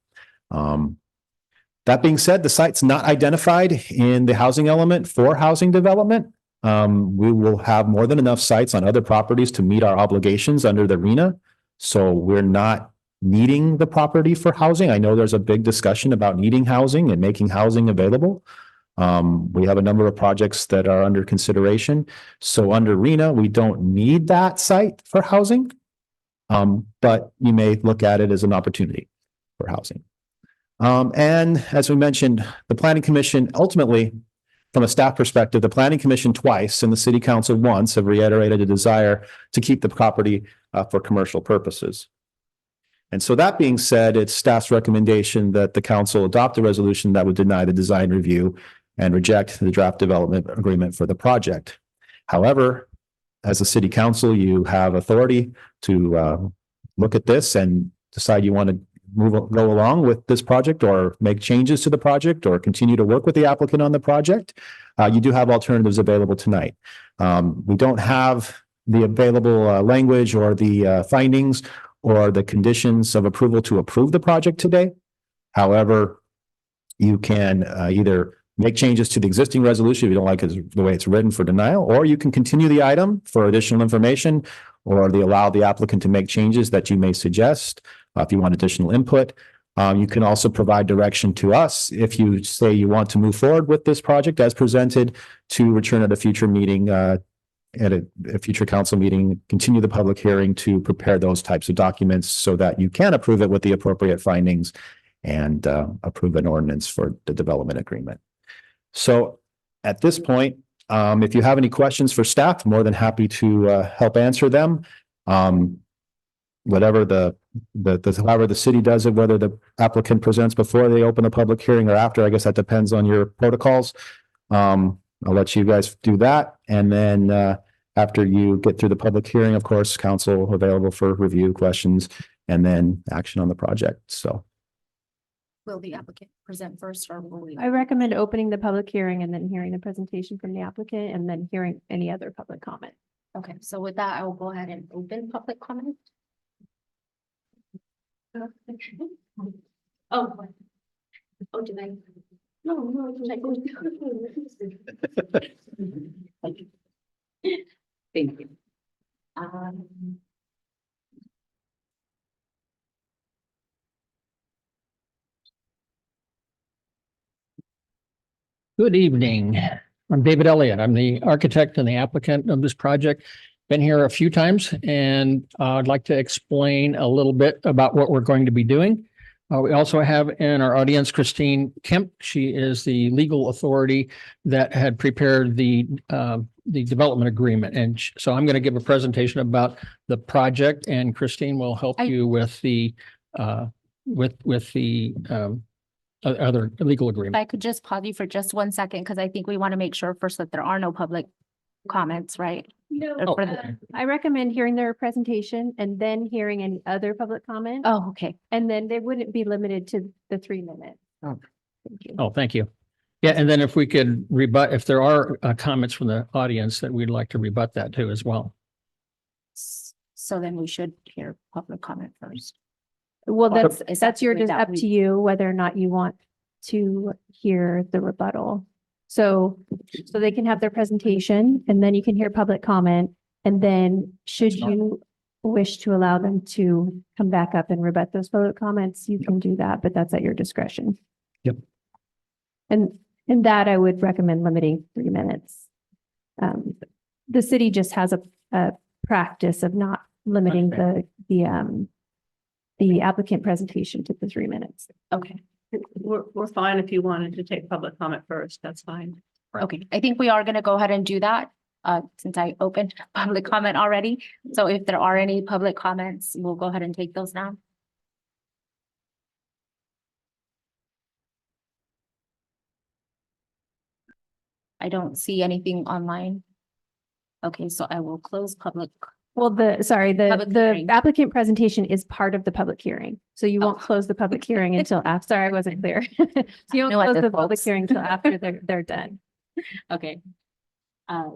That being said, the site's not identified in the housing element for housing development. We will have more than enough sites on other properties to meet our obligations under the RHNA. So we're not needing the property for housing. I know there's a big discussion about needing housing and making housing available. We have a number of projects that are under consideration. So under RHNA, we don't need that site for housing. But you may look at it as an opportunity for housing. And as we mentioned, the Planning Commission ultimately, from a staff perspective, the Planning Commission twice and the City Council once have reiterated a desire to keep the property for commercial purposes. And so that being said, it's staff's recommendation that the council adopt a resolution that would deny the design review and reject the draft development agreement for the project. However, as a City Council, you have authority to look at this and decide you want to go along with this project or make changes to the project or continue to work with the applicant on the project. You do have alternatives available tonight. We don't have the available language or the findings or the conditions of approval to approve the project today. However, you can either make changes to the existing resolution if you don't like the way it's written for denial, or you can continue the item for additional information, or allow the applicant to make changes that you may suggest. If you want additional input, you can also provide direction to us if you say you want to move forward with this project as presented, to return at a future meeting, at a future council meeting, continue the public hearing to prepare those types of documents so that you can approve it with the appropriate findings and approve an ordinance for the development agreement. So at this point, if you have any questions for staff, I'm more than happy to help answer them. Whatever however the city does it, whether the applicant presents before they open the public hearing or after, I guess that depends on your protocols. I'll let you guys do that. And then after you get through the public hearing, of course, council available for review, questions, and then action on the project. So. Will the applicant present first or will we? I recommend opening the public hearing and then hearing the presentation from the applicant and then hearing any other public comment. Okay, so with that, I will go ahead and open public comment. Oh, did I? No, did I go? Thank you. Good evening. I'm David Elliott. I'm the architect and the applicant of this project. Been here a few times, and I'd like to explain a little bit about what we're going to be doing. We also have in our audience Christine Kemp. She is the legal authority that had prepared the development agreement. And so I'm going to give a presentation about the project, and Christine will help you with the other legal If agreement. I could just pause you for just 1 second, because I think we want to make sure first that there are no public comments, right? Or for the- I recommend hearing their presentation and then hearing any other public comment. Oh, okay. And then they wouldn't be limited to the 3 minutes. Oh. Thank you. Oh, thank you. Yeah, and then if we could rebut, if there are comments from the audience, that we'd like to rebut that too as well. So then we should hear public comment first. Well, Is that that's your, the way just that up we- to you whether or not you want to hear the rebuttal. So they can have their presentation and then you can hear public comment. And then should you wish to allow them to come back up and rebut those public comments, you can do that, but that's at your discretion. Yep. And that I would recommend limiting 3 minutes. The city just has a practice of not limiting the applicant presentation to the 3 minutes. Okay. We're fine if you wanted to take public comment first, that's fine. Okay, I think we are gonna go ahead and do that, since I opened public comment already. So if there are any public comments, we'll go ahead and take those now. I don't see anything online. Okay, so I will close public. Well, the Public hearing. applicant presentation is part of the public hearing. So you won't close the public hearing until after, sorry, I wasn't clear. So you won't Know what close this the public folks. hearing until after they're done. Okay.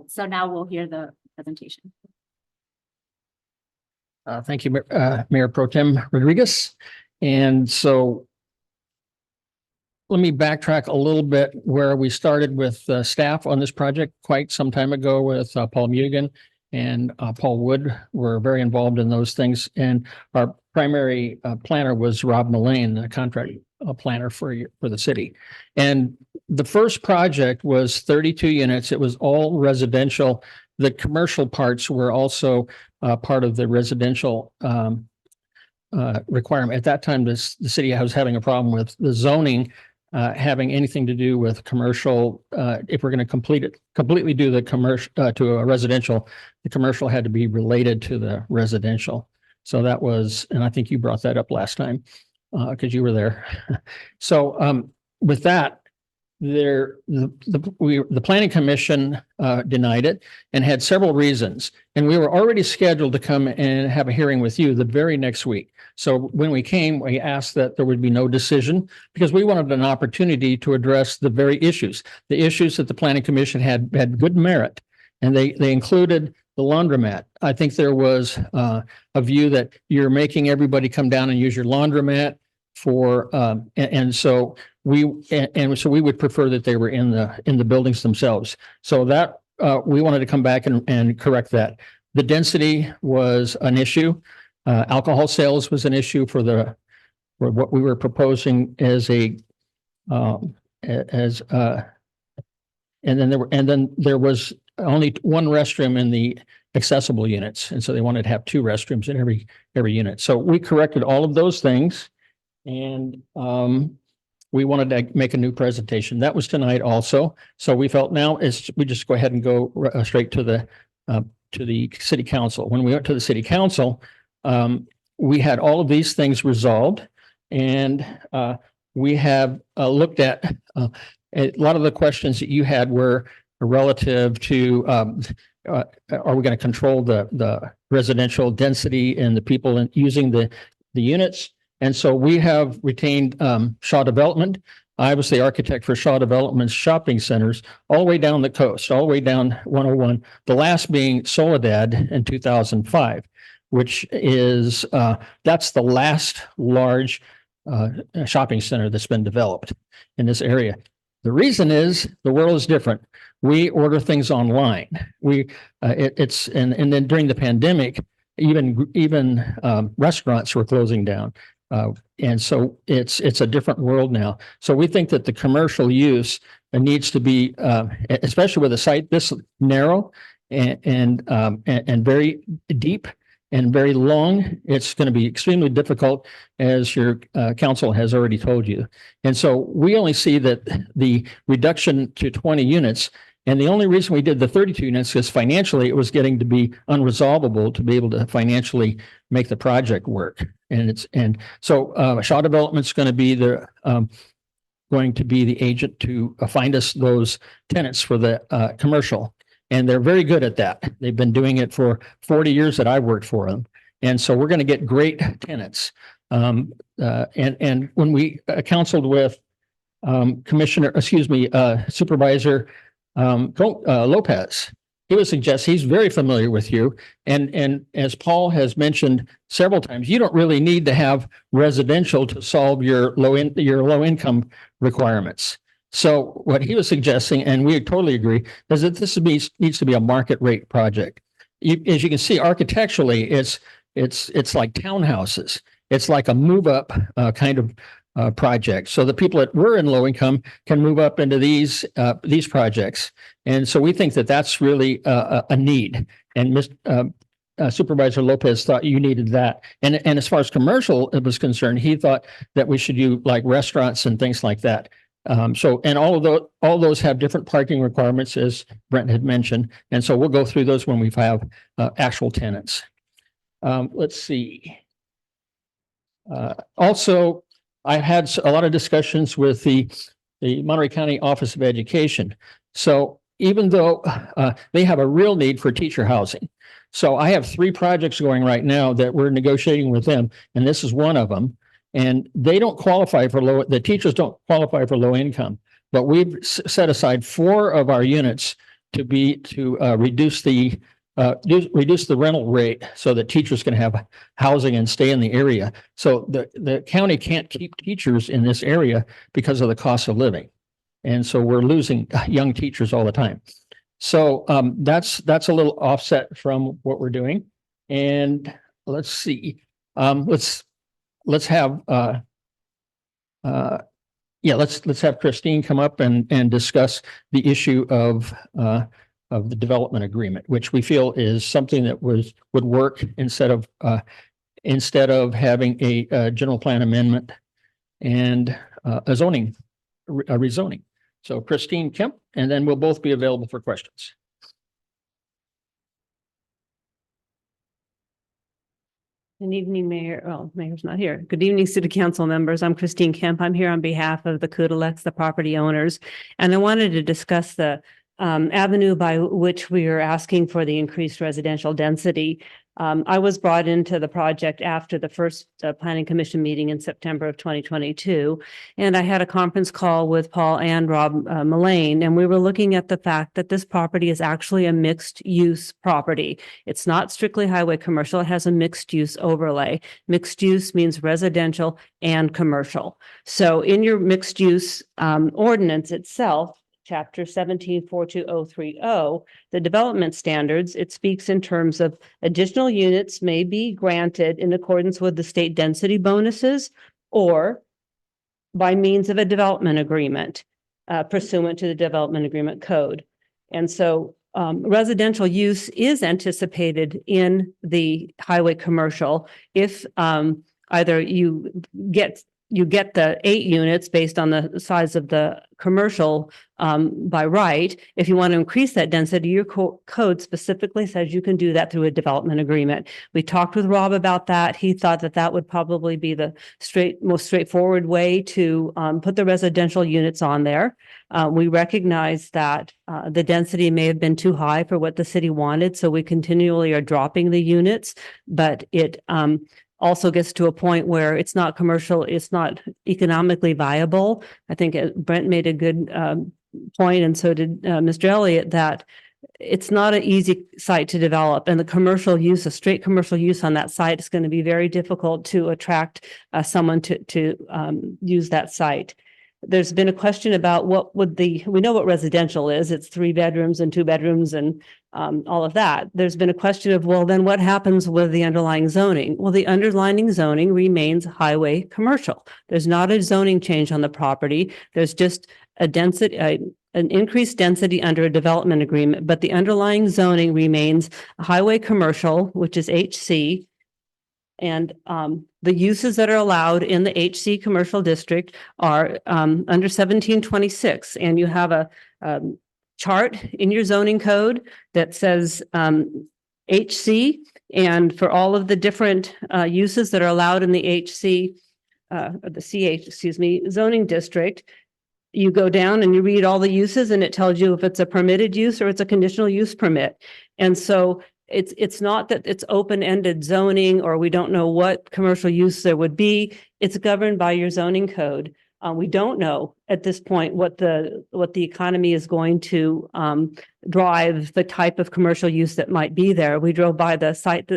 So now we'll hear the presentation. Thank you, Mayor Pro Tem Rodriguez. And so let me backtrack a little bit where we started with staff on this project quite some time ago with Paul Mugan and Paul Wood were very involved in those things. And our primary planner was Rob Mullane, the contract planner for the city. And the first project was 32 units. It was all residential. The commercial parts were also part of the residential requirement. At that time, the city was having a problem with the zoning having anything to do with commercial. If we're going to completely do the commercial to a residential, the commercial had to be related to the residential. So that was, and I think you brought that up last time because you were there. So with that, the planning commission denied it and had several reasons. And we were already scheduled to come and have a hearing with you the very next week. So when we came, we asked that there would be no decision because we wanted an opportunity to address the very issues. The issues that the planning commission had good merit, and they included the laundromat. I think there was a view that you're making everybody come down and use your laundromat for and so we would prefer that they were in the buildings themselves. So that we wanted to come back and correct that. The density was an issue. Alcohol sales was an issue for what we were proposing as and then there was only one restroom in the accessible units, and so they wanted to have 2 restrooms in every unit. So we corrected all of those things, and we wanted to make a new presentation. That was tonight also. So we felt now we just go ahead and go straight to the city council. When we went to the city council, we had all of these things resolved, and we have looked at a lot of the questions that you had were relative to are we going to control the residential density and the people using the units? And so we have retained Shaw Development. I was the architect for Shaw Development's shopping centers all the way down the coast, all the way down 101, the last being Soledad in 2005, which is that's the last large shopping center that's been developed in this area. The reason is the world is different. We order things online. And then during the pandemic, even restaurants were closing down. And so it's a different world now. So we think that the commercial use needs to be, especially with a site this narrow and very deep, and very long. It's going to be extremely difficult, as your council has already told you. And so we only see that the reduction to 20 units. And the only reason we did the 32 units is financially it was getting to be unresolvable to be able to financially make the project work. And so Shaw Development's going to be the agent to find us those tenants for the commercial. And they're very good at that. They've been doing it for 40 years that I've worked for them. And so we're going to get great tenants. And when we counseled with Supervisor Lopez, he would suggest, he's very familiar with you. And as Paul has mentioned several times, you don't really need to have residential to solve your low income requirements. So what he was suggesting, and we totally agree, is that this needs to be a market rate project. As you can see, architecturally, it's like townhouses. It's like a move up kind of project. So the people that were in low income can move up into these projects. And so we think that that's really a need. And Supervisor Lopez thought you needed that. And as far as commercial was concerned, he thought that we should do like restaurants and things like that. And all those have different parking requirements, as Brent had mentioned. And so we'll go through those when we have actual tenants. Let's see. Also, I've had a lot of discussions with the Monterey County Office of Education. So even though they have a real need for teacher housing. So I have 3 projects going right now that we're negotiating with them, and this is one of them. And they don't qualify for the teachers don't qualify for low income, but we've set aside 4 of our units to reduce the rental rate so that teachers can have housing and stay in the area. So the county can't keep teachers in this area because of the cost of living. And so we're losing young teachers all the time. So that's a little offset from what we're doing. And let's see, let's have Christine come up and discuss the issue of the development agreement, which we feel is something that would work instead of having a general plan amendment and a rezoning. So Christine Kemp, and then we'll both be available for questions. Good evening, Mayor. Oh, Mayor's not here. Good evening, City Council members. I'm Christine Kemp. I'm here on behalf of the Kudalecs, the property owners, and I wanted to discuss the avenue by which we are asking for the increased residential density. I was brought into the project after the first Planning Commission meeting in September of 2022, and I had a conference call with Paul and Rob Mullane, and we were looking at the fact that this property is actually a mixed-use property. It's not strictly highway commercial. It has a mixed-use overlay. Mixed use means residential and commercial. So in your mixed-use ordinance itself, Chapter 17-42030, the development standards, it speaks in terms of additional units may be granted in accordance with the state density bonuses or by means of a development agreement pursuant to the development agreement code. And so residential use is anticipated in the highway commercial if either you get the 8 units based on the size of the commercial by right. If you want to increase that density, your code specifically says you can do that through a development agreement. We talked with Rob about that. He thought that that would probably be the most straightforward way to put the residential units on there. We recognize that the density may have been too high for what the city wanted, so we continually are dropping the units, but it also gets to a point where it's not commercial, it's not economically viable. I think Brent made a good point, and so did Mr. Elliott, that it's not an easy site to develop, and the commercial use, a straight commercial use on that site is going to be very difficult to attract someone to use that site. There's been a question about we know what residential is. It's 3 bedrooms and 2 bedrooms and all of that. There's been a question of, well, then what happens with the underlying zoning? Well, the underlying zoning remains highway commercial. There's not a zoning change on the property. There's just a density, an increased density under a development agreement, but the underlying zoning remains highway commercial, which is HC. And the uses that are allowed in the HC commercial district are under 1726. And you have a chart in your zoning code that says HC. And for all of the different uses that are allowed in the HC, the CH, excuse me, zoning district, you go down and you read all the uses and it tells you if it's a permitted use or it's a conditional use permit. And so it's not that it's open-ended zoning or we don't know what commercial use there would be. It's governed by your zoning code. We don't know at this point what the economy is going to drive the type of commercial use that might be there. We drove by the site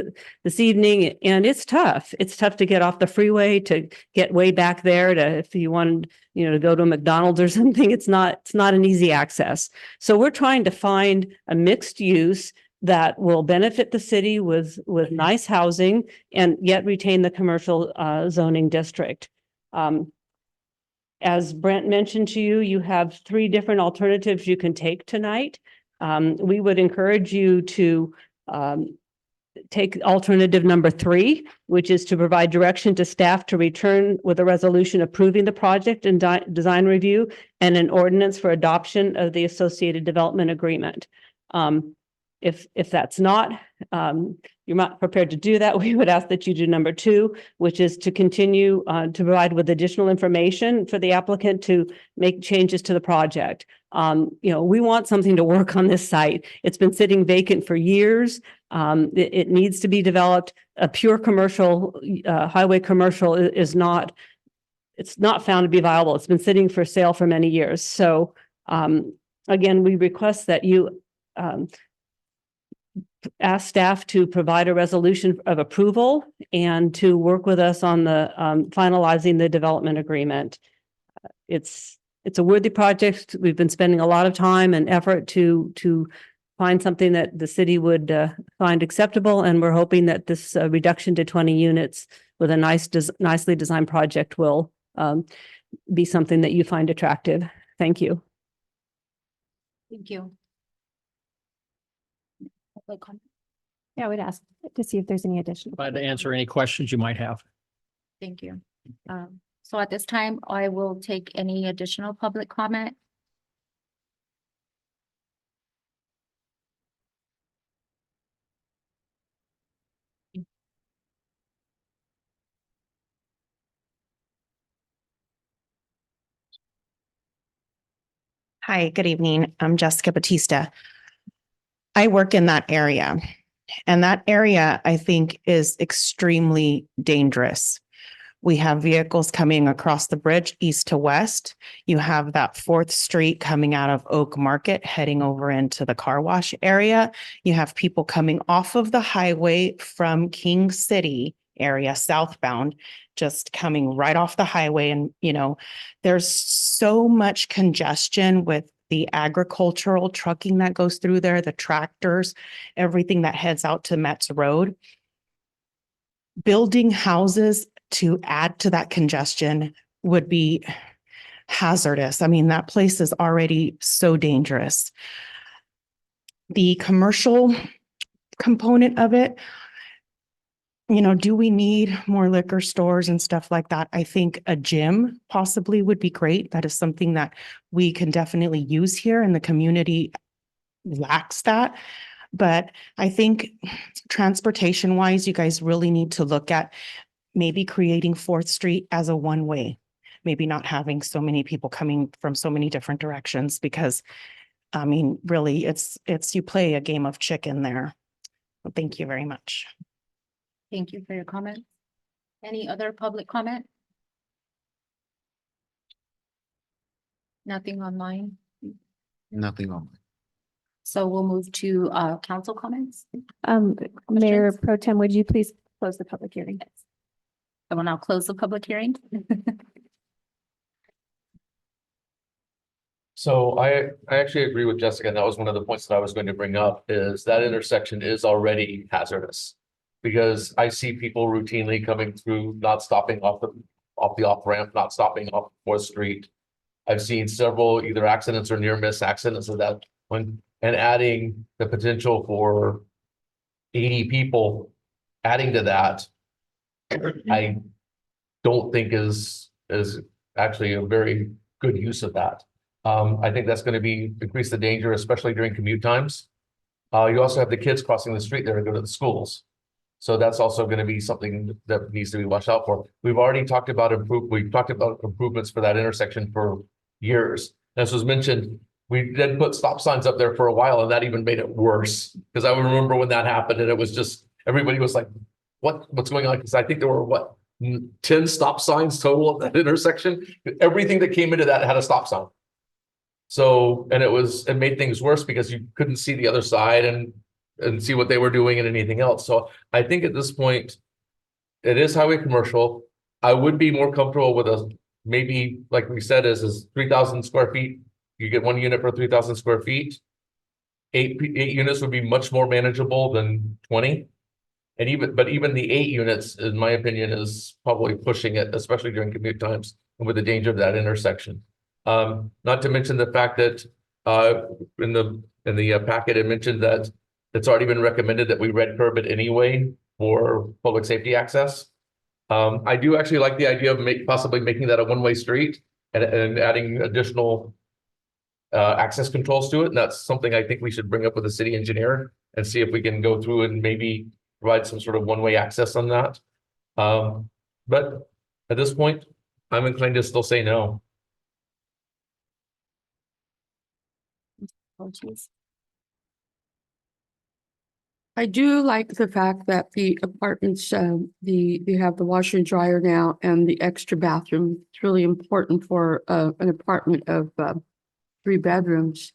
this evening and it's tough. It's tough to get off the freeway, to get way back there, to if you wanted, to go to a McDonald's or something, it's not an easy access. So we're trying to find a mixed use that will benefit the city with nice housing and yet retain the commercial zoning district. As Brent mentioned to you, you have 3 different alternatives you can take tonight. We would encourage you to take alternative number 3, which is to provide direction to staff to return with a resolution approving the project and design review and an ordinance for adoption of the associated development agreement. If that's not, you're not prepared to do that, we would ask that you do number 2, which is to continue to provide with additional information for the applicant to make changes to the project. We want something to work on this site. It's been sitting vacant for years. It needs to be developed. A pure commercial, highway commercial it's not found to be viable. It's been sitting for sale for many years. So again, we request that you ask staff to provide a resolution of approval and to work with us on the finalizing the development agreement. It's a worthy project. We've been spending a lot of time and effort to find something that the city would find acceptable, and we're hoping that this reduction to 20 units with a nicely designed project will be something that you find attractive. Thank you. Thank you. Yeah, I would ask to see if there's any additional. Glad to answer any questions you might have. Thank you. So at this time, I will take any additional public comment. Hi, good evening. I'm Jessica Batista. I work in that area, and that area I think is extremely dangerous. We have vehicles coming across the bridge east to west. You have that 4th Street coming out of Oak Market heading over into the car wash area. You have people coming off of the highway from King City area southbound, just coming right off the highway. And, there's so much congestion with the agricultural trucking that goes through there, the tractors, everything that heads out to Metz Road. Building houses to add to that congestion would be hazardous. I mean, that place is already so dangerous. The commercial component of it, do we need more liquor stores and stuff like that? I think a gym possibly would be great. That is something that we can definitely use here, and the community lacks that. But I think transportation wise, you guys really need to look at maybe creating 4th Street as a one-way, maybe not having so many people coming from so many different directions, because really it's you play a game of chicken there. Well, thank you very much. Thank you for your comment. Any other public comment? Nothing online. Nothing on. So we'll move to council comments. Mayor Pro Tem, would you please close the public hearing? I will now close the public hearing. So I actually agree with Jessica, and that was one of the points that I was going to bring up, is that intersection is already hazardous. Because I see people routinely coming through, not stopping off the off ramp, not stopping off 4th Street. I've seen several either accidents or near miss accidents of that one, and adding the potential for 80 people, adding to that, I don't think is actually a very good use of that. I think that's going to increase the danger, especially during commute times. You also have the kids crossing the street there to go to the schools. So that's also going to be something that needs to be watched out for. We've talked about improvements for that intersection for years. As was mentioned, we did put stop signs up there for a while, and that even made it worse. Because I remember when that happened, and it was just everybody was like, what's going on? Because I think there were 10 stop signs total at that intersection. Everything that came into that had a stop sign. So, and it made things worse because you couldn't see the other side and see what they were doing and anything else. So I think at this point, it is highway commercial. I would be more comfortable with maybe, like we said, is 3,000 square feet. You get 1 unit per 3,000 square feet. 8 units would be much more manageable than 20. And even the 8 units, in my opinion, is probably pushing it, especially during commute times and with the danger of that intersection. Not to mention the fact that in the packet, it mentioned that it's already been recommended that we red curb it anyway for public safety access. I do actually like the idea of possibly making that a one-way street and adding additional access controls to it. And that's something I think we should bring up with the city engineer and see if we can go through and maybe provide some sort of one-way access on that. But at this point, I'm inclined to still say no. I do like the fact that the apartments, they have the washer and dryer now and the extra bathroom. It's really important for an apartment of 3 bedrooms.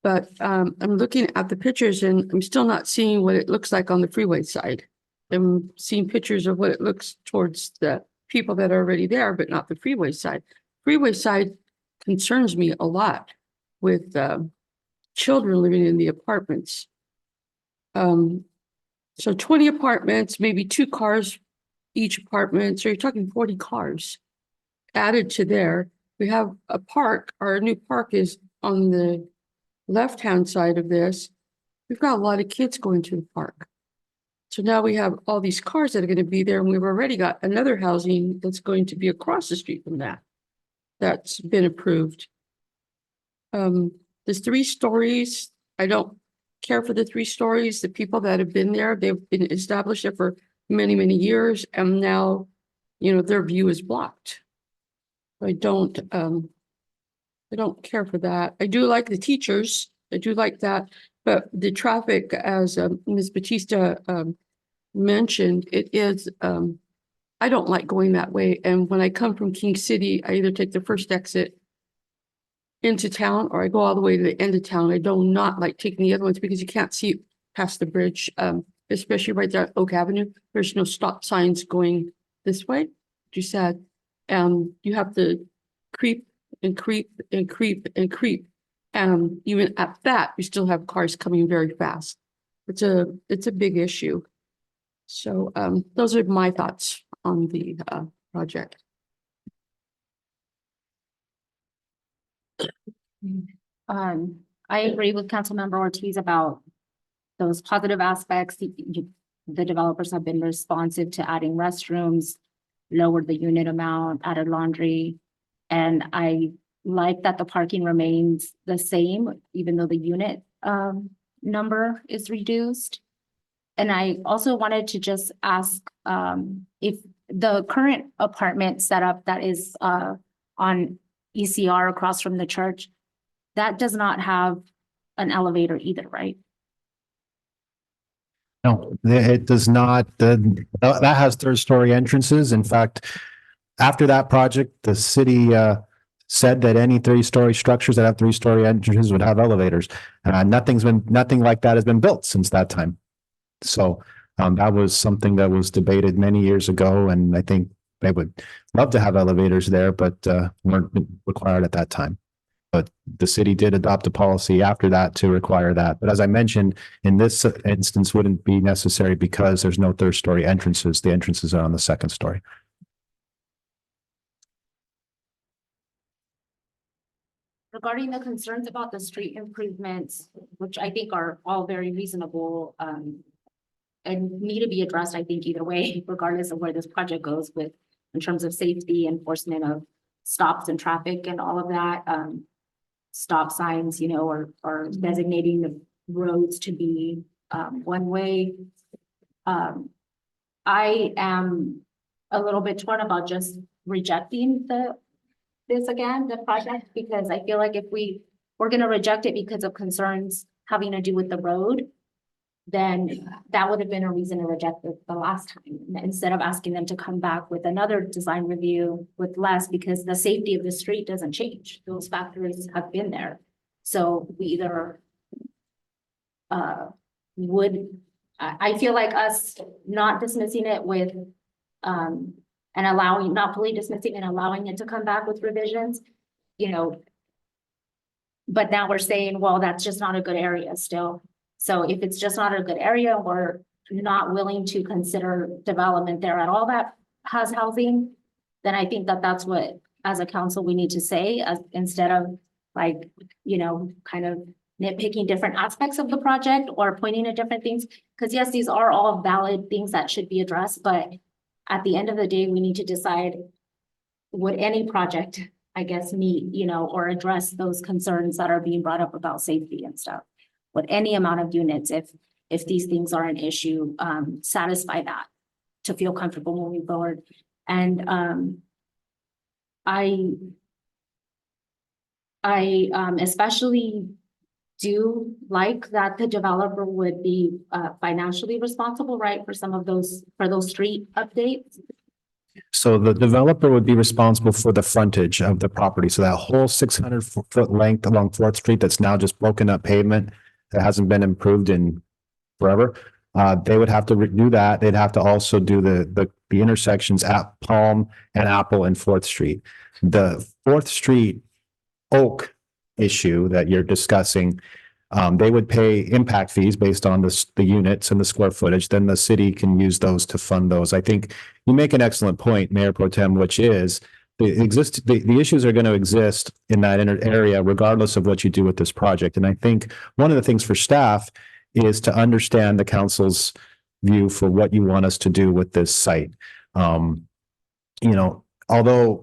But I'm looking at the pictures and I'm still not seeing what it looks like on the freeway side. I'm seeing pictures of what it looks towards the people that are already there, but not the freeway side. Freeway side concerns me a lot with children living in the apartments. So 20 apartments, maybe 2 cars each apartment. So you're talking 40 cars added to there. We have a park. Our new park is on the left-hand side of this. We've got a lot of kids going to the park. So now we have all these cars that are going to be there, and we've already got another housing that's going to be across the street from that. That's been approved. There's 3 stories. I don't care for the 3 stories. The people that have been there, they've been established there for many, many years, and now, their view is blocked. I don't care for that. I do like the teachers. I do like that, but the traffic, as Ms. Batista mentioned, it is. I don't like going that way. And when I come from King City, I either take the first exit into town or I go all the way to the end of town. I do not like taking the other ones because you can't see past the bridge, especially right there at Oak Avenue. There's no stop signs going this way, which you said. You have to creep and creep and creep and creep. And even at that, you still have cars coming very fast. It's a big issue. So those are my thoughts on the project. I agree with Councilmember Ortiz about those positive aspects. The developers have been responsive to adding restrooms, lowered the unit amount, added laundry. And I like that the parking remains the same, even though the unit number is reduced. And I also wanted to just ask if the current apartment setup that is on ECR across from the church, that does not have an elevator either, right? No, it does not. That has 3rd-story entrances. In fact, after that project, the city said that any 3-story structures that have 3-story entrances would have elevators. Nothing like that has been built since that time. So that was something that was debated many years ago, and I think they would love to have elevators there, but weren't required at that time. But the city did adopt a policy after that to require that. But as I mentioned, in this instance, wouldn't be necessary because there's no 3rd-story entrances. The entrances are on the 2nd story. regarding the concerns about the street improvements, which I think are all very reasonable, and need to be addressed, I think either way, regardless of where this project goes with, in terms of safety, enforcement of stops and traffic and all of that, stop signs, or designating the roads to be, one way. I am a little bit torn about just rejecting the project, because I feel like if we're gonna reject it because of concerns having to do with the road, then that would have been a reason to reject it the last time, instead of asking them to come back with another design review with less, because the safety of the street doesn't change. Those factors have been there. So we either I feel like us not dismissing it with, and not fully dismissing and allowing it to come back with revisions, but now we're saying, well, that's just not a good area still. So if it's just not a good area, we're not willing to consider development there at all that has housing, then I think that that's what, as a council, we need to say, instead of kind of nitpicking different aspects of the project or pointing at different things. Because yes, these are all valid things that should be addressed, but at the end of the day, we need to decide, would any project, I guess, meet, or address those concerns that are being brought up about safety and stuff. Would any amount of units, if these things are an issue, satisfy that to feel comfortable moving forward. And I especially do like that the developer would be financially responsible, right, for those street updates. So the developer would be responsible for the frontage of the property. So that whole 600-foot length along 4th Street that's now just broken up pavement that hasn't been improved in forever. They would have to do that. They'd have to also do the intersections at Palm and Apple and 4th Street. The 4th Street Oak issue that you're discussing, they would pay impact fees based on the units and the square footage. Then the city can use those to fund those. I think you make an excellent point, Mayor Pro Tem, which is the issues are going to exist in that area regardless of what you do with this project. And I think one of the things for staff is to understand the council's view for what you want us to do with this site. Although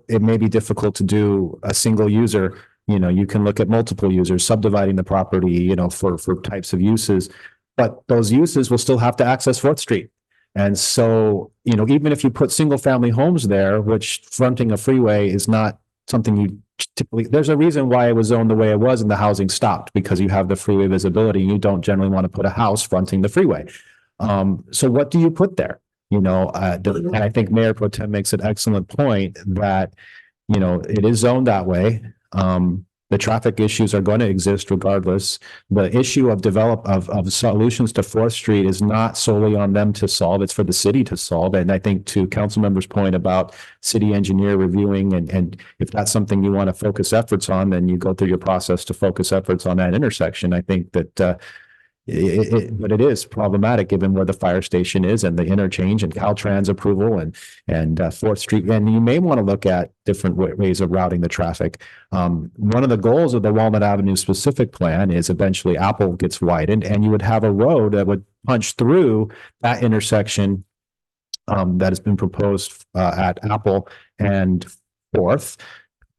it may be difficult to do a single user, you can look at multiple users, subdividing the property, for types of uses, but those uses will still have to access 4th Street. And so, even if you put single family homes there, which fronting a freeway is not something you typically, there's a reason why it was zoned the way it was and the housing stopped, because you have the freeway visibility. You don't generally want to put a house fronting the freeway. So what do you put there? And I think Mayor Pro Tem makes an excellent point that, it is zoned that way. The traffic issues are going to exist regardless. The issue of solutions to 4th Street is not solely on them to solve. It's for the city to solve. And I think to council members' point about city engineer reviewing, and if that's something you want to focus efforts on, then you go through your process to focus efforts on that intersection. I think that, but it is problematic given where the fire station is and the interchange and Caltrans approval and 4th Street. And you may want to look at different ways of routing the traffic. One of the goals of the Walnut Avenue specific plan is eventually Apple gets widened and you would have a road that would punch through that intersection that has been proposed at Apple and 4th,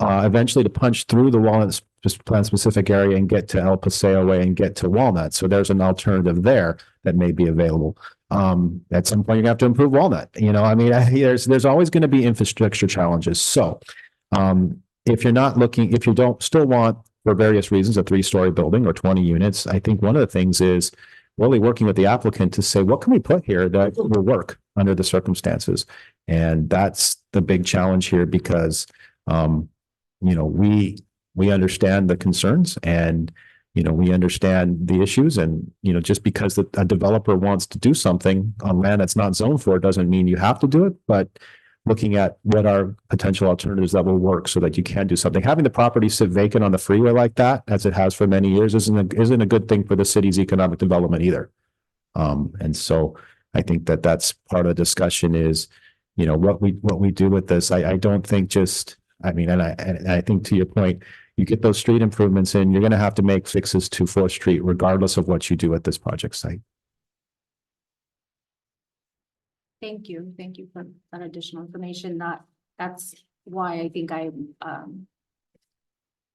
eventually to punch through the Walnut plan specific area and get to El Paseo Way and get to Walnut. So there's an alternative there that may be available. At some point, you have to improve Walnut. There's always going to be infrastructure challenges. So if you don't still want, for various reasons, a 3-story building or 20 units, I think one of the things is really working with the applicant to say, what can we put here that will work under the circumstances? And that's the big challenge here because, we understand the concerns and, we understand the issues and, just because a developer wants to do something on land that's not zoned for it doesn't mean you have to do it, but looking at what are potential alternatives that will work so that you can do something. Having the property sit vacant on the freeway like that, as it has for many years, isn't a good thing for the city's economic development either. And so I think that's part of the discussion is, what we do with this. I don't think and I think to your point, you get those street improvements in, you're going to have to make fixes to Fourth Street regardless of what you do at this project site. Thank you. Thank you for that additional information. That's why I think I'm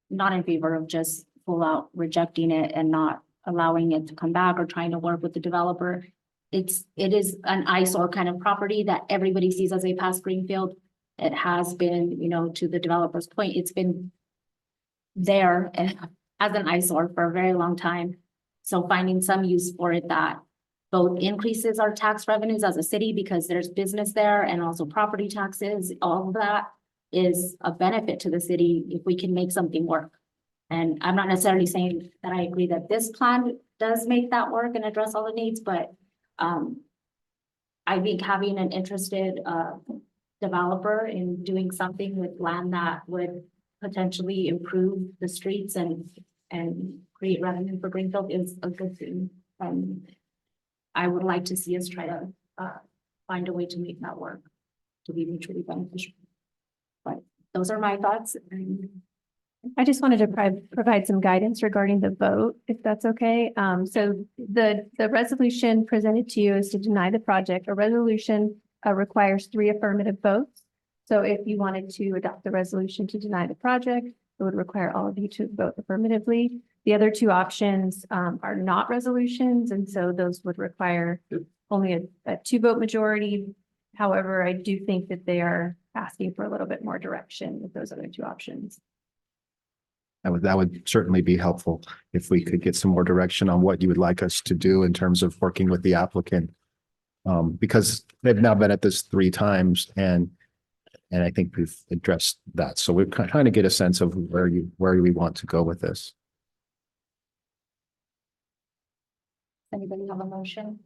not in favor of just full out rejecting it and not allowing it to come back or trying to work with the developer. It is an eyesore kind of property that everybody sees as they pass Greenfield. It has been, you know, to the developer's point, it's been there and as an eyesore for a very long time. So finding some use for it that both increases our tax revenues as a city because there's business there and also property taxes, all of that is a benefit to the city if we can make something work. And I'm not necessarily saying that I agree that this plan does make that work and address all the needs, but I think having an interested developer in doing something with land that would potentially improve the streets and create revenue for Greenfield is a good thing. I would like to see us try to find a way to make that work to be mutually beneficial. But those are my thoughts. I just wanted to provide some guidance regarding the vote, if that's okay. So the resolution presented to you is to deny the project. A resolution requires 3 affirmative votes. So if you wanted to adopt the resolution to deny the project, it would require all of you to vote affirmatively. The other 2 options are not resolutions, and so those would require only a 2-vote majority. However, I do think that they are asking for a little bit more direction with those other 2 options. That would certainly be helpful if we could get some more direction on what you would like us to do in terms of working with the applicant. Because they've now been at this 3 times and I think we've addressed that. So we're trying to get a sense of where we want to go with this. Anybody have a motion?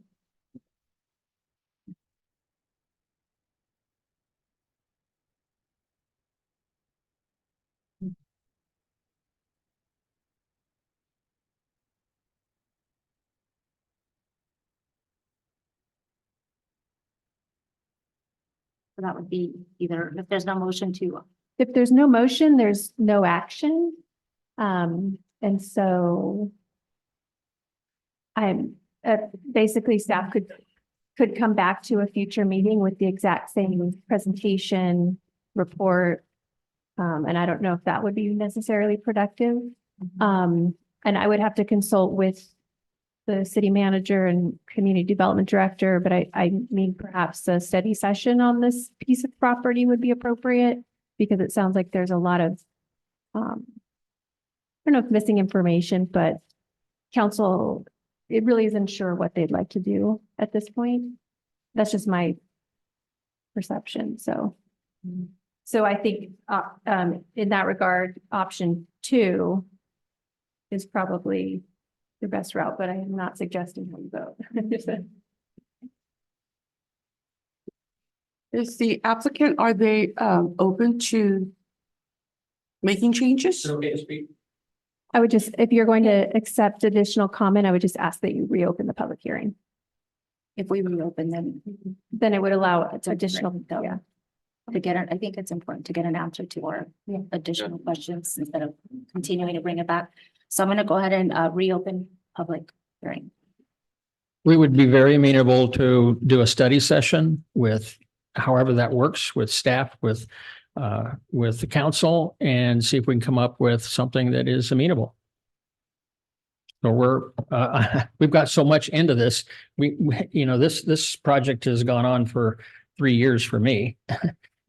So that would be either, if there's no motion to, If there's no motion, there's no action. And so I'm basically staff could come back to a future meeting with the exact same presentation report. And I don't know if that would be necessarily productive. And I would have to consult with the city manager and community development director, but I mean, perhaps a study session on this piece of property would be appropriate because it sounds like there's a lot of, I don't know if missing information, but council, it really isn't sure what they'd like to do at this point. That's just my perception. So I think, in that regard, option 2 is probably the best route, but I am not suggesting how you vote. Is the applicant, are they open to making changes? Okay to speak? I would just, if you're going to accept additional comment, I would just ask that you reopen the public hearing. if we reopen, Then it would allow additional, yeah. to get it, I think it's important to get an answer to our additional questions instead of continuing to bring it back. So I'm gonna go ahead and reopen public hearing. We would be very amenable to do a study session with however that works with staff, with the council and see if we can come up with something that is amenable. So we've got so much into this. This project has gone on for 3 years for me.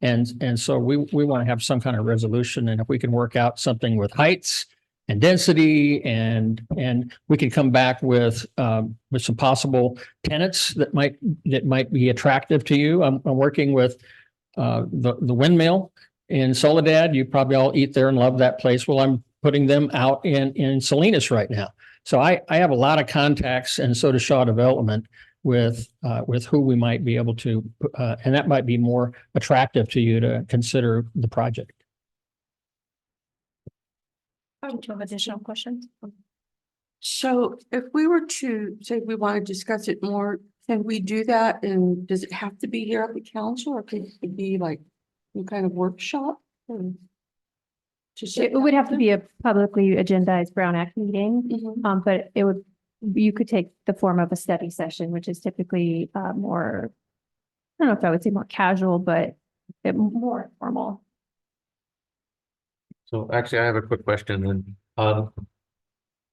And so we want to have some kind of resolution, and if we can work out something with heights and density and we can come back with some possible tenants that might be attractive to you. I'm working with the windmill in Soledad. You probably all eat there and love that place. Well, I'm putting them out in Salinas right now. So I have a lot of contacts, and so does Shaw Development with who we might be able to, and that might be more attractive to you to consider the project. Do you have additional questions? So if we were to say we want to discuss it more, can we do that? And does it have to be here at the council, or could it be like some kind of workshop? It would have to be a publicly agendized Brown Act meeting, but it would, you could take the form of a study session, which is typically more, I don't know if I would say more casual, but more formal. So actually, I have a quick question then.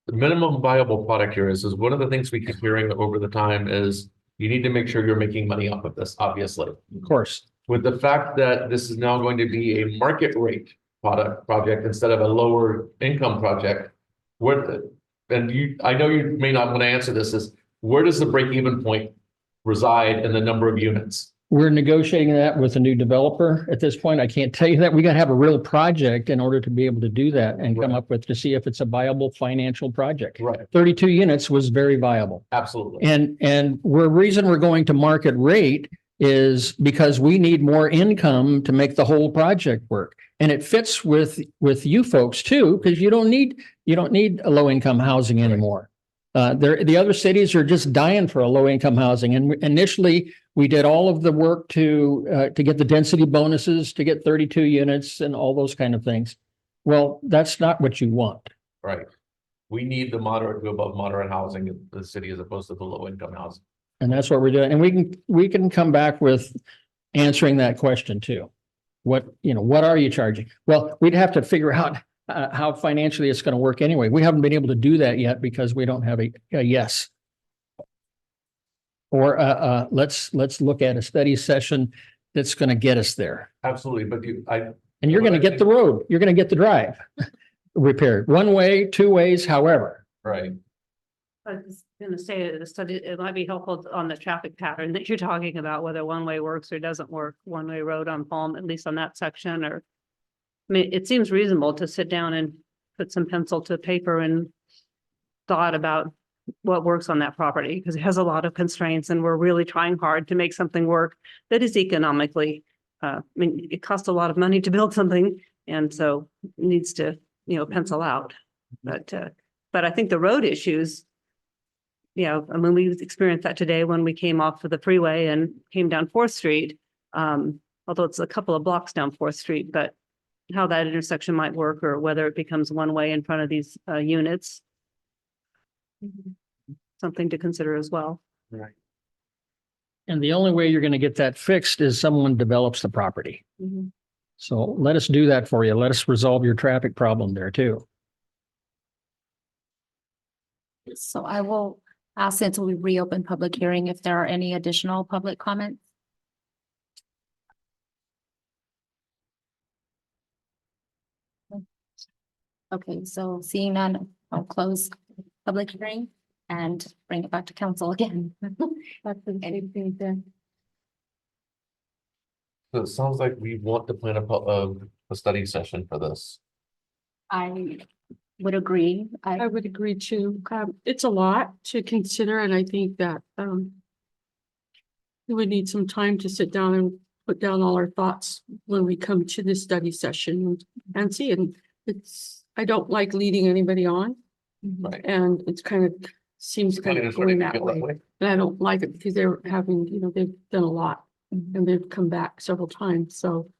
The minimum viable product here is one of the things we keep hearing over the time is you need to make sure you're making money off of this, obviously. Of course. With the fact that this is now going to be a market rate project instead of a lower income project, I know you may not want to answer this, is where does the break even point reside in the number of units? We're negotiating that with a new developer at this point. I can't tell you that. We got to have a real project in order to be able to do that and come up with to see if it's a viable financial project. Right. 32 units was very viable. Absolutely. And reason we're going to market rate is because we need more income to make the whole project work. And it fits with you folks too, because you don't need a low income housing anymore. The other cities are just dying for a low income housing. And initially we did all of the work to get the density bonuses, to get 32 units and all those kind of things. Well, that's not what you want. Right. We need the moderate to above moderate housing in the city as opposed to the low income housing. And that's what we're doing. And we can come back with answering that question too. What are you charging? Well, we'd have to figure out how financially it's going to work anyway. We haven't been able to do that yet because we don't have a yes. Or let's look at a study session that's going to get us there. Absolutely, but and you're going to get the road. You're going to get the drive repaired 1 way, 2 ways, however. Right. I was gonna say, the study, it might be helpful on the traffic pattern that you're talking about, whether one-way works or doesn't work, one-way road on Palm, at least on that section, or. I mean, it seems reasonable to sit down and put some pencil to paper and thought about what works on that property, because it has a lot of constraints and we're really trying hard to make something work that is economically, I mean, it costs a lot of money to build something, and so it needs to, pencil out. But I think the road issues, I mean, we experienced that today when we came off of the freeway and came down 4th Street. Although it's a couple of blocks down 4th Street, but how that intersection might work, or whether it becomes one way in front of these units. Something to consider as well. Right. And the only way you're going to get that fixed is someone develops the property. So let us do that for you. Let us resolve your traffic problem there too. So I will ask, since we reopen public hearing, if there are any additional public comments. Okay, so seeing none, I'll close public hearing and bring it back to council again. That's the same thing then. So it sounds like we want to plan a study session for this. I would agree. I would agree too. It's a lot to consider, and I think that we would need some time to sit down and put down all our thoughts when we come to this study session and see. And I don't like leading anybody on. Right. And it's seems kind of going that way. And I don't like it because they're having, they've done a lot and they've come back several times. So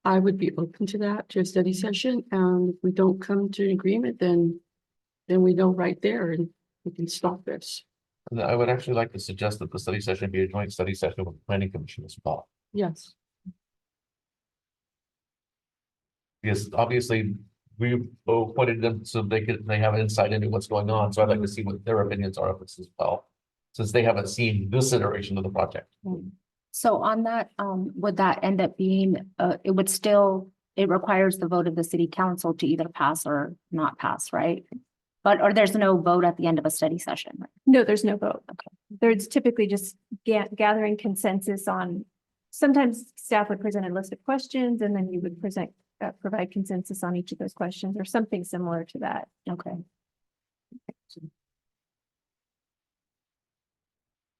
I would be open to that, to a study session. And if we don't come to an agreement, then we know right there and we can stop this. And I would actually like to suggest that the study session be a joint study session with the planning commission as well. Yes. Because obviously we appointed them so they have insight into what's going on. So I'd like to see what their opinions are of this as well, since they haven't seen this iteration of the project. So on that, would that end up being, it requires the vote of the city council to either pass or not pass, right? Or there's no vote at the end of a study session, right? No, there's no vote. Okay. There's typically just gathering consensus on, sometimes staff would present a list of questions and then you would provide consensus on each of those questions or something similar to that. Okay.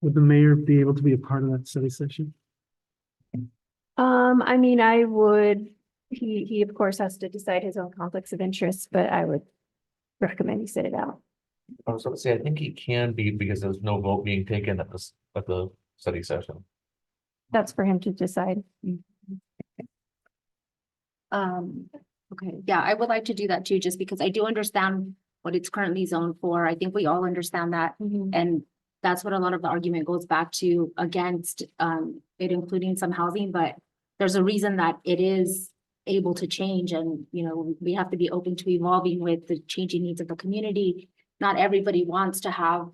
Would the mayor be able to be a part of that study session? I mean, I would, he of course has to decide his own conflicts of interest, but I would recommend he sit it out. I was going to say, I think he can be, because there's no vote being taken at the study session. That's for him to decide. Okay, yeah, I would like to do that too, just because I do understand what it's currently zoned for. I think we all understand that. And that's what a lot of the argument goes back to against it including some housing, but there's a reason that it is able to change and, you know, we have to be open to evolving with the changing needs of the community. Not everybody wants to have,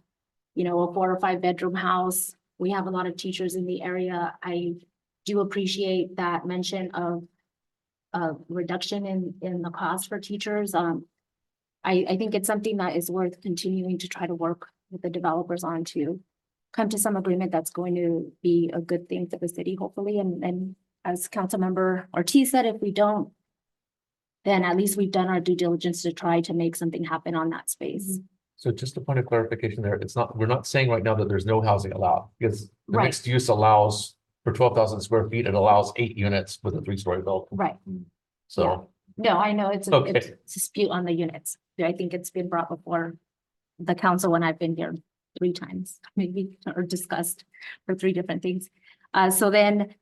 you know, a 4 or 5 bedroom house. We have a lot of teachers in the area. I do appreciate that mention of reduction in the cost for teachers. I think it's something that is worth continuing to try to work with the developers on to come to some agreement that's going to be a good thing for the city, hopefully. And as Councilmember Ortiz said, if we don't, then at least we've done our due diligence to try to make something happen on that space. So just a point of clarification there, it's not, we're not saying right now that there's no housing allowed, because the Right. mixed use allows for 12,000 square feet, it allows 8 units with a 3-story building. Right. So, No, I know it's a Okay. dispute on the units. I think it's been brought before the council when I've been here 3 times, maybe, or discussed for 3 different things. So then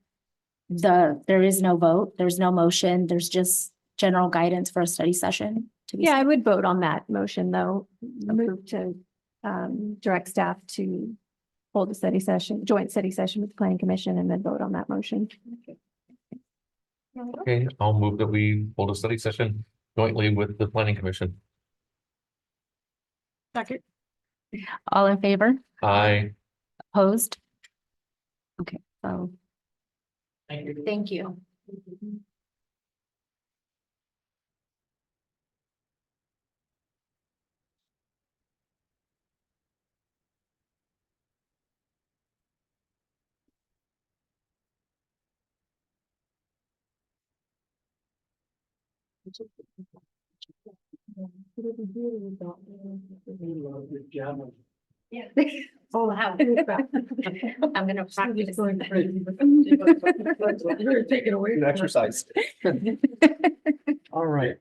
there is no vote, there's no motion, there's just general guidance for a study session to be. Yeah, I would vote on that motion, though. Move to direct staff to hold a study session, joint study session with the planning commission and then vote on that motion. okay, I'll move that we hold a study session jointly with the planning commission. Second. All in favor? Aye. Opposed? Okay, so. Thank you. Oh, wow. I'm gonna practice. Take it away. Exercise. All right.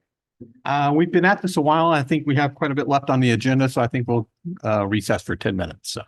We've been at this a while. I think we have quite a bit left on the agenda, so I think we'll recess for 10 minutes, so.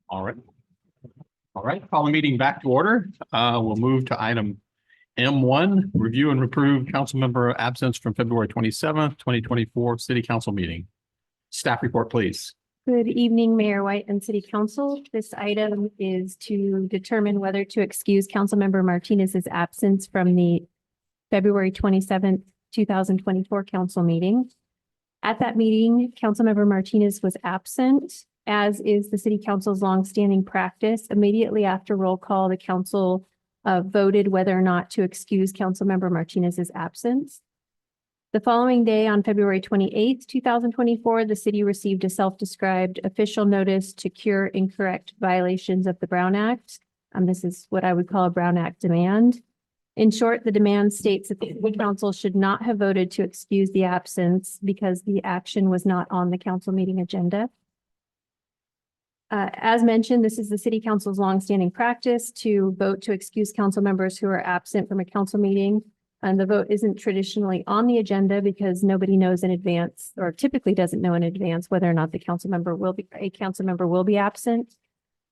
All right. All right, call the meeting back to order. We'll move to item M1, review and approve council member absence from February 27th, 2024 city council meeting. Staff report, please. Good evening, Mayor White and City Council. This item is to determine whether to excuse Councilmember Martinez's absence from the February 27th, 2024 council meeting. At that meeting, Councilmember Martinez was absent, as is the City Council's longstanding practice. Immediately after roll call, the council voted whether or not to excuse Councilmember Martinez's absence. The following day, on February 28th, 2024, the city received a self-described official notice to cure incorrect violations of the Brown Act. This is what I would call a Brown Act demand. In short, the demand states that the City Council should not have voted to excuse the absence because the action was not on the council meeting agenda. As mentioned, this is the City Council's longstanding practice to vote to excuse council members who are absent from a council meeting. And the vote isn't traditionally on the agenda because nobody knows in advance, or typically doesn't know in advance, whether or not a council member will be absent.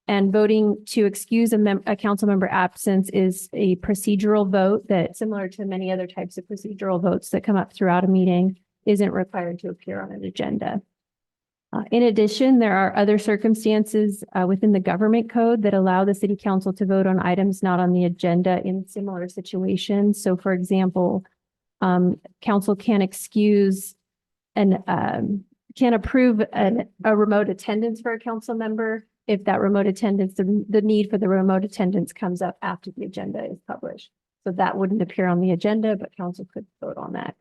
And voting to excuse a council member absence is a procedural vote that, similar to many other types of procedural votes that come up throughout a meeting, isn't required to appear on an agenda. In addition, there are other circumstances within the government code that allow the city council to vote on items not on the agenda in similar situations. So for example, council can excuse and can approve a remote attendance for a council member if that remote attendance, the need for the remote attendance comes up after the agenda is published. So that wouldn't appear on the agenda, but council could vote on that.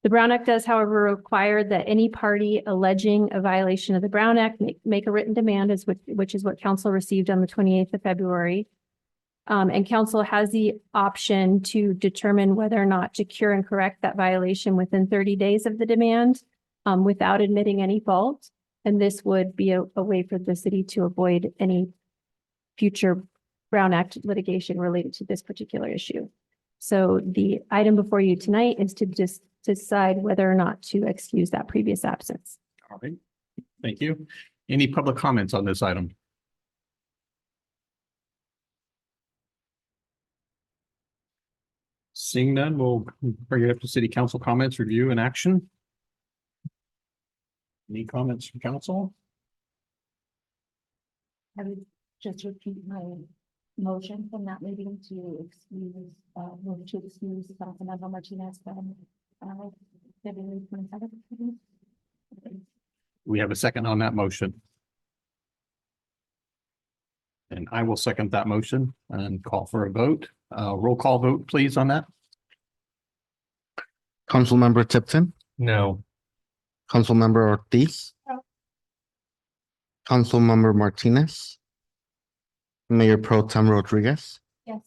The Brown Act does, however, require that any party alleging a violation of the Brown Act make a written demand, which is what council received on the 28th of February. And council has the option to determine whether or not to cure and correct that violation within 30 days of the demand without admitting any fault. And this would be a way for the city to avoid any future Brown Act litigation related to this particular issue. So the item before you tonight is to just decide whether or not to excuse that previous absence. All right, thank you. Any public comments on this item? Seeing none, we'll bring it up to city council comments, review and action. Any comments from council? I would just repeat my motion from that meeting to excuse, move to excuse Councilmember Martinez from February 27th. We have a second on that motion. And I will second that motion and call for a vote. Roll call vote, please, on that. Councilmember Tipton, No. Councilmember Ortiz. No. Councilmember Martinez. Mayor Pro Tem Rodriguez, Yes.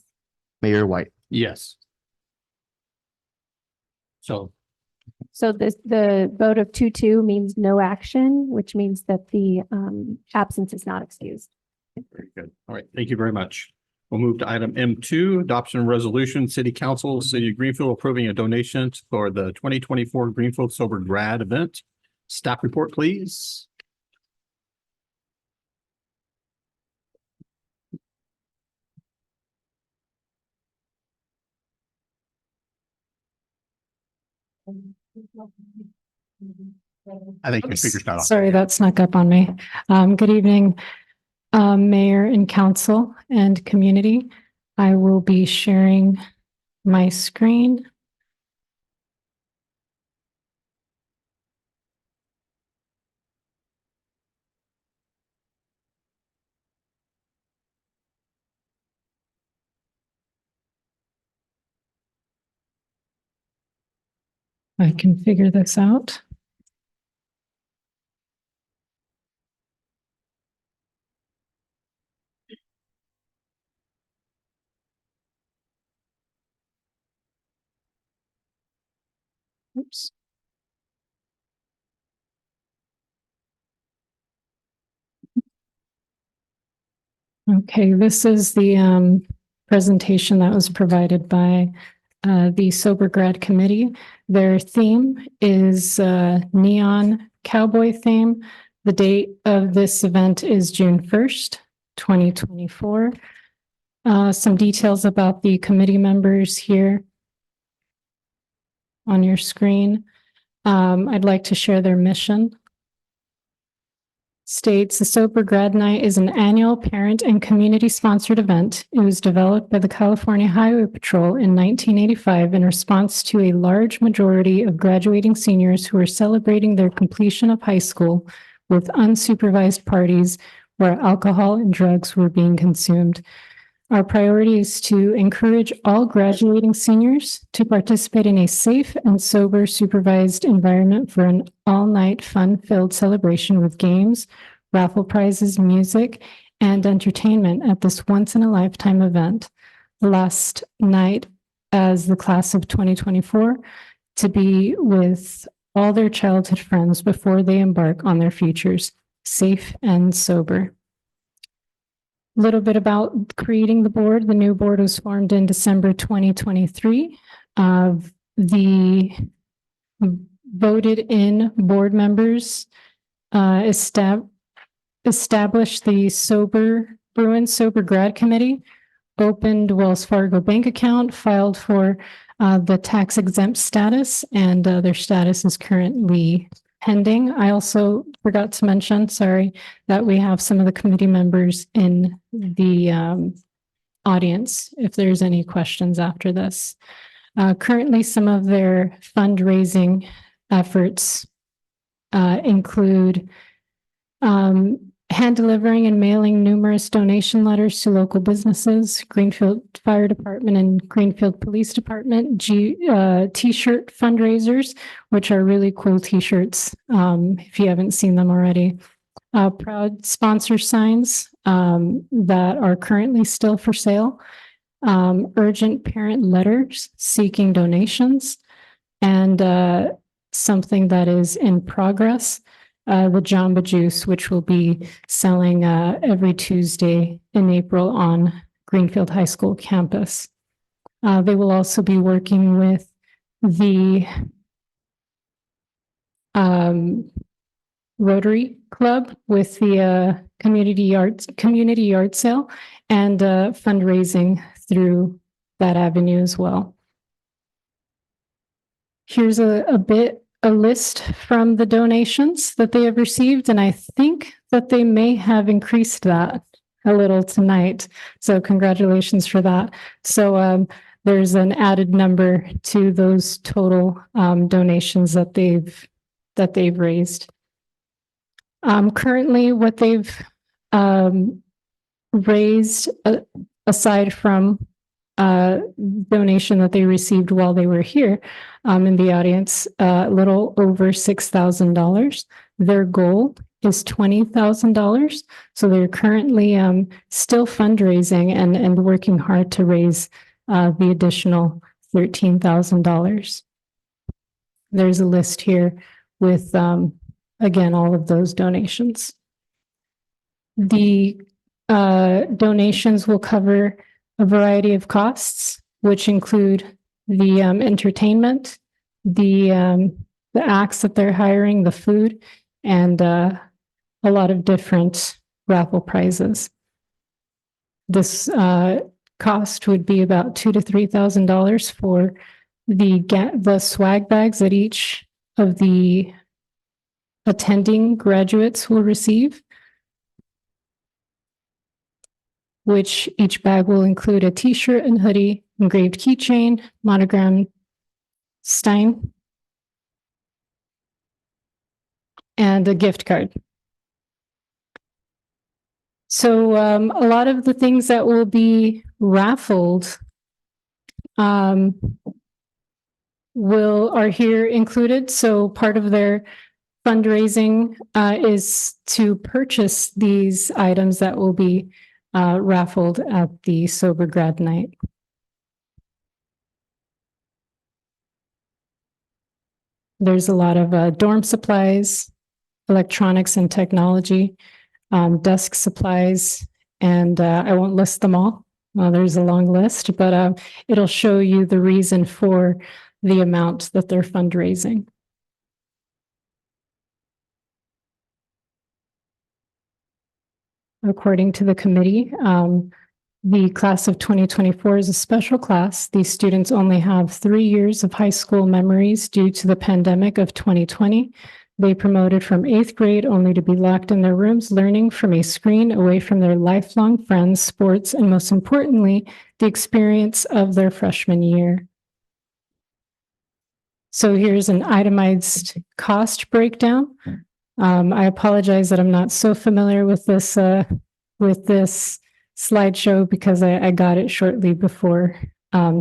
Mayor White. Yes. So So the vote of 2-2 means no action, which means that the absence is not excused. very good. All right, thank you very much. We'll move to item M2, adoption of resolution, City Council, City of Greenfield approving a donation for the 2024 Greenfield Sober Grad event. Staff report, please. I think you figured that out. Sorry, that snuck up on me. Good evening, Mayor and Council and community. I will be sharing my screen. I can figure this out. Oops. Okay, this is the presentation that was provided by the Sober Grad Committee. Their theme is neon cowboy theme. The date of this event is June 1st, 2024. Some details about the committee members here on your screen. I'd like to share their mission. States the Sober Grad Night is an annual parent and community sponsored event. It was developed by the California Highway Patrol in 1985 in response to a large majority of graduating seniors who were celebrating their completion of high school with unsupervised parties where alcohol and drugs were being consumed. Our priority is to encourage all graduating seniors to participate in a safe and sober supervised environment for an all-night fun-filled celebration with games, raffle prizes, music, and entertainment at this once-in-a-lifetime event. The last night as the class of 2024 to be with all their childhood friends before they embark on their futures, safe and sober. A little bit about creating the board. The new board was formed in December 2023. The voted in board members established the Bruin Sober Grad Committee, opened Wells Fargo bank account, filed for the tax exempt status, and their status is currently pending. I also forgot to mention, sorry, that we have some of the committee members in the audience, if there's any questions after this. Currently, some of their fundraising efforts include hand delivering and mailing numerous donation letters to local businesses, Greenfield Fire Department and Greenfield Police Department, t-shirt fundraisers, which are really cool t-shirts if you haven't seen them already. Proud sponsor signs that are currently still for sale, urgent parent letters seeking donations, and something that is in progress, the Jamba Juice, which will be selling every Tuesday in April on Greenfield High School campus. They will also be working with the Rotary Club with the community yard sale and fundraising through that avenue as well. Here's a list from the donations that they have received, and I think that they may have increased that a little tonight. So congratulations for that. So there's an added number to those total donations that they've raised. Currently, what they've raised, aside from donation that they received while they were here in the audience, a little over $6,000. Their goal is $20,000. So they're currently still fundraising and working hard to raise the additional $13,000. There's a list here with, again, all of those donations. The donations will cover a variety of costs, which include the entertainment, the acts that they're hiring, the food, and a lot of different raffle prizes. This cost would be about $2,000 to $3,000 for the swag bags that each of the attending graduates will receive, which each bag will include a t-shirt and hoodie, engraved keychain, monogram Stein, and a gift card. So a lot of the things that will be raffled are here included. So part of their fundraising is to purchase these items that will be raffled at the Sober Grad Night. There's a lot of dorm supplies, electronics and technology, desk supplies, and I won't list them all, well, there's a long list, but it'll show you the reason for the amount that they're fundraising. According to the committee, the class of 2024 is a special class. These students only have 3 years of high school memories due to the pandemic of 2020. They promoted from 8th grade only to be locked in their rooms, learning from a screen away from their lifelong friends, sports, and most importantly, the experience of their freshman year. So here's an itemized cost breakdown. I apologize that I'm not so familiar with this slideshow because I got it shortly before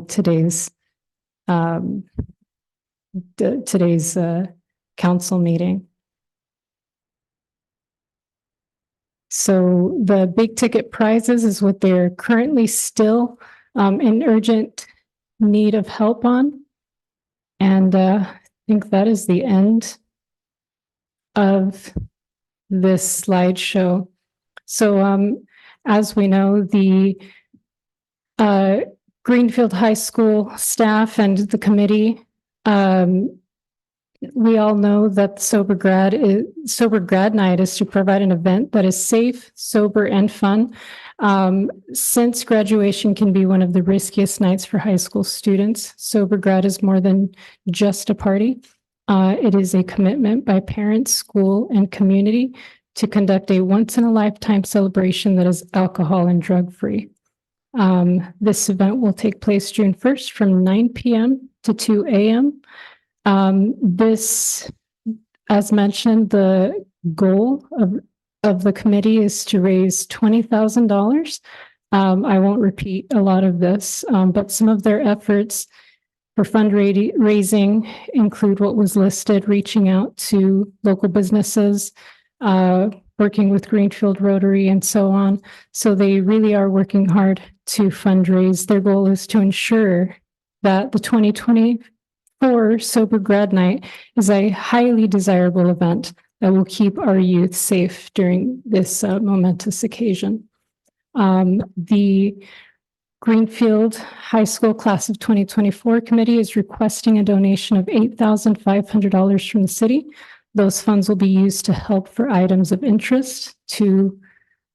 today's council meeting. So the big ticket prizes is what they're currently still in urgent need of help on. And I think that is the end of this slideshow. So as we know, the Greenfield High School staff and the committee, we all know that Sober Grad Night is to provide an event that is safe, sober, and fun. Since graduation can be one of the riskiest nights for high school students, Sober Grad is more than just a party. It is a commitment by parents, school, and community to conduct a once-in-a-lifetime celebration that is alcohol and drug-free. This event will take place June 1st from 9 p.m. to 2 a.m. This, as mentioned, the goal of the committee is to raise $20,000. I won't repeat a lot of this, but some of their efforts for fundraising include what was listed, reaching out to local businesses, working with Greenfield Rotary, and so on. So they really are working hard to fundraise. Their goal is to ensure that the 2024 Sober Grad Night is a highly desirable event that will keep our youth safe during this momentous occasion. The Greenfield High School Class of 2024 Committee is requesting a donation of $8,500 from the city. Those funds will be used to help for items of interest to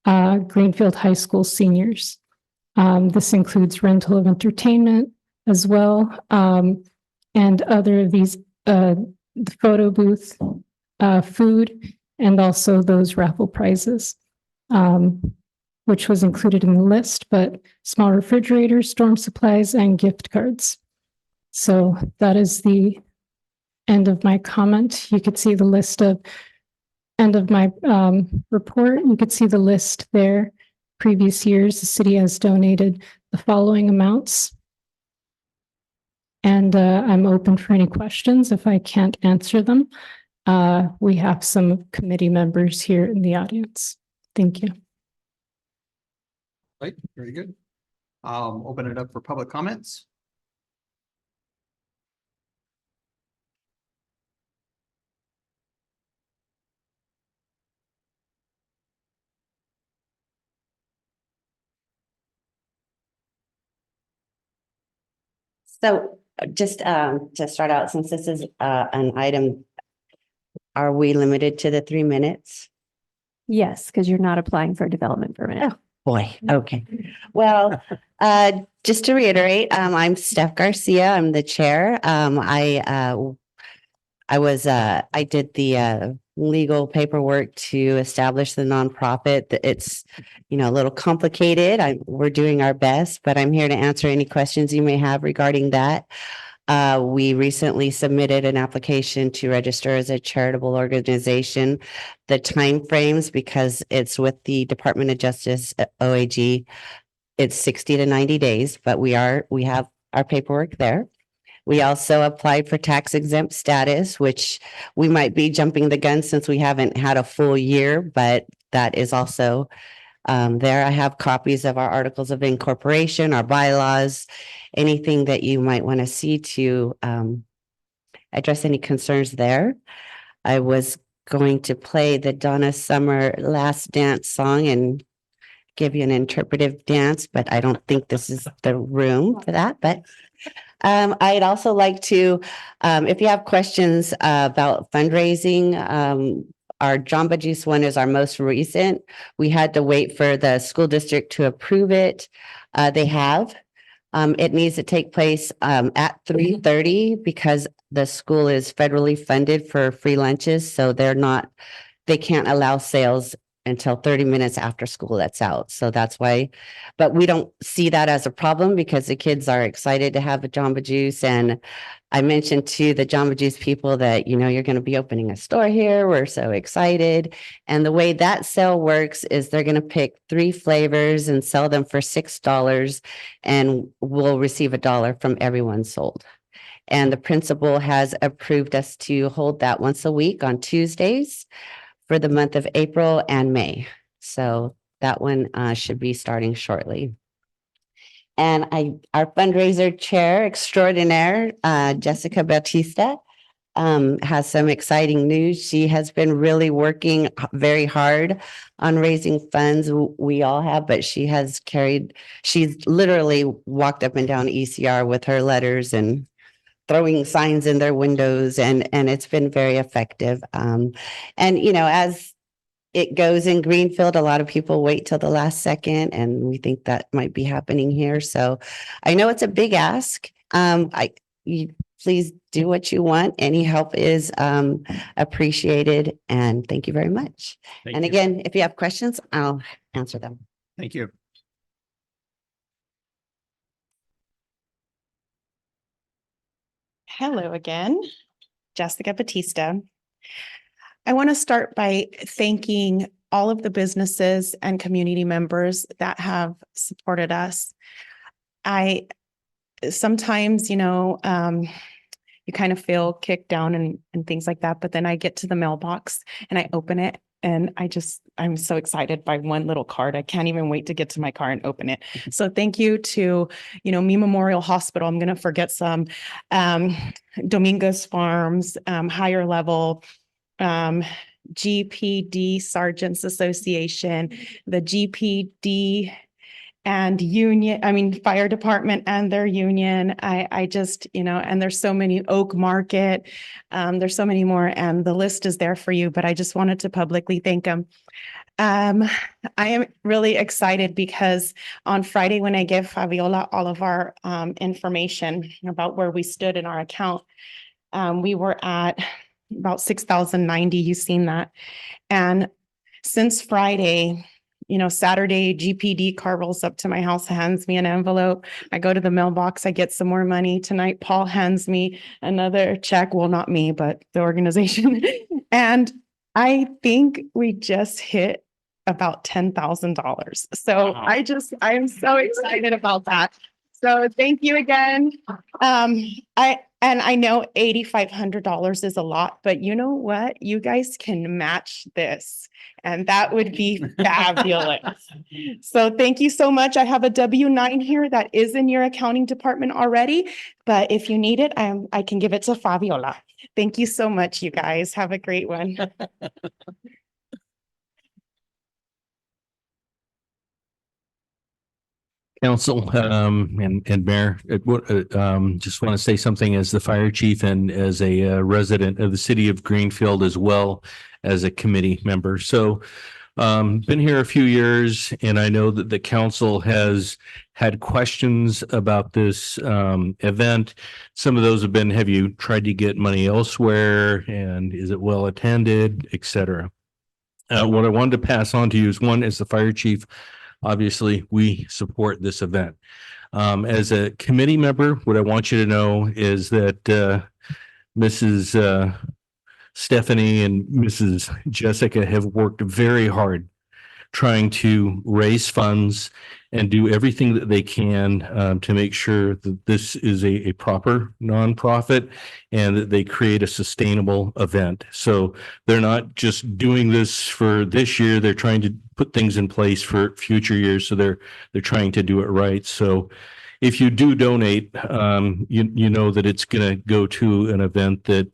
Greenfield High School seniors. This includes rental of entertainment as well, and other of these, the photo booth, food, and also those raffle prizes, which was included in the list, but small refrigerators, storm supplies, and gift cards. So that is the end of my comment. You could see the list of end of my report. You could see the list there. Previous years, the city has donated the following amounts. And I'm open for any questions if I can't answer them. We have some committee members here in the audience. Thank you. Right, very good. Open it up for public comments. So just to start out, since this is an item, are we limited to the 3 minutes? Yes, because you're not applying for a development permit. Oh, boy, okay. Well, just to reiterate, I'm Steph Garcia. I'm the chair. I did the legal paperwork to establish the nonprofit. It's, a little complicated. We're doing our best, but I'm here to answer any questions you may have regarding that. We recently submitted an application to register as a charitable organization. The timeframes, because it's with the Department of Justice, OAG, it's 60 to 90 days, but we have our paperwork there. We also applied for tax exempt status, which we might be jumping the gun since we haven't had a full year, but that is also there. I have copies of our articles of incorporation, our bylaws, anything that you might want to see to address any concerns there. I was going to play the Donna Summer Last Dance song in give you an interpretive dance, but I don't think this is the room for that, but I'd also like to, if you have questions about fundraising, our Jamba Juice one is our most recent. We had to wait for the school district to approve it. They have. It needs to take place at 3:30 because the school is federally funded for free lunches, so they can't allow sales until 30 minutes after school lets out. So that's why, but we don't see that as a problem because the kids are excited to have a Jamba Juice. And I mentioned to the Jamba Juice people that, you're going to be opening a store here. We're so excited. And the way that sale works is they're going to pick 3 flavors and sell them for $6 and we'll receive $1 from everyone sold. And the principal has approved us to hold that once a week on Tuesdays for the month of April and May. So that one should be starting shortly. And our fundraiser chair extraordinaire, Jessica Bautista, has some exciting news. She has been really working very hard on raising funds. We all have, but she's literally walked up and down ECR with her letters and throwing signs in their windows, and it's been very effective. And as it goes in Greenfield, a lot of people wait till the last second, and we think that might be happening here. So I know it's a big ask. Please do what you want. Any help is appreciated, and thank you very much. Thank you. Again, if you have questions, I'll answer them. Thank you. Hello again, Jessica Batista. I want to start by thanking all of the businesses and community members that have supported us. Sometimes, you kind of feel kicked down and things like that, but then I get to the mailbox and I open it and I'm so excited by one little card. I can't even wait to get to my car and open it. So thank you to, Me Memorial Hospital. I'm going to forget some, Dominguez Farms, Higher Level, GPD Sergeants Association, the GPD and fire department and their union. I just, and there's so many, Oak Market, there's so many more, and the list is there for you, but I just wanted to publicly thank them. I am really excited because on Friday, when I give Fabiola all of our information about where we stood in our account, we were at about 6,090. You've seen that. And since Friday, Saturday, GPD car rolls up to my house, hands me an envelope. I go to the mailbox, I get some more money. Tonight, Paul hands me another check. Well, not me, but the organization. And I think we just hit about $10,000. So I am so excited about that. So thank you again. I know $8,500 is a lot, but you know what? You guys can match this, and that would be fabulous. So thank you so much. I have a W-9 here that is in your accounting department already, but if you need it, I can give it to Fabiola. Thank you so much, you guys. Have a great one. Council, and Mayor, just want to say something as the fire chief and as a resident of the city of Greenfield, as well as a committee member. So, been here a few years, and I know that the council has had questions about this event. Some of those have been, have you tried to get money elsewhere, and is it well attended, et cetera? What I wanted to pass on to you is, one, as the fire chief, obviously, we support this event. As a committee member, what I want you to know is that Mrs. Stephanie and Mrs. Jessica have worked very hard trying to raise funds and do everything that they can to make sure that this is a proper nonprofit and that they create a sustainable event. So they're not just doing this for this year, they're trying to put things in place for future years. So they're trying to do it right. So if you do donate, you know that it's going to go to an event that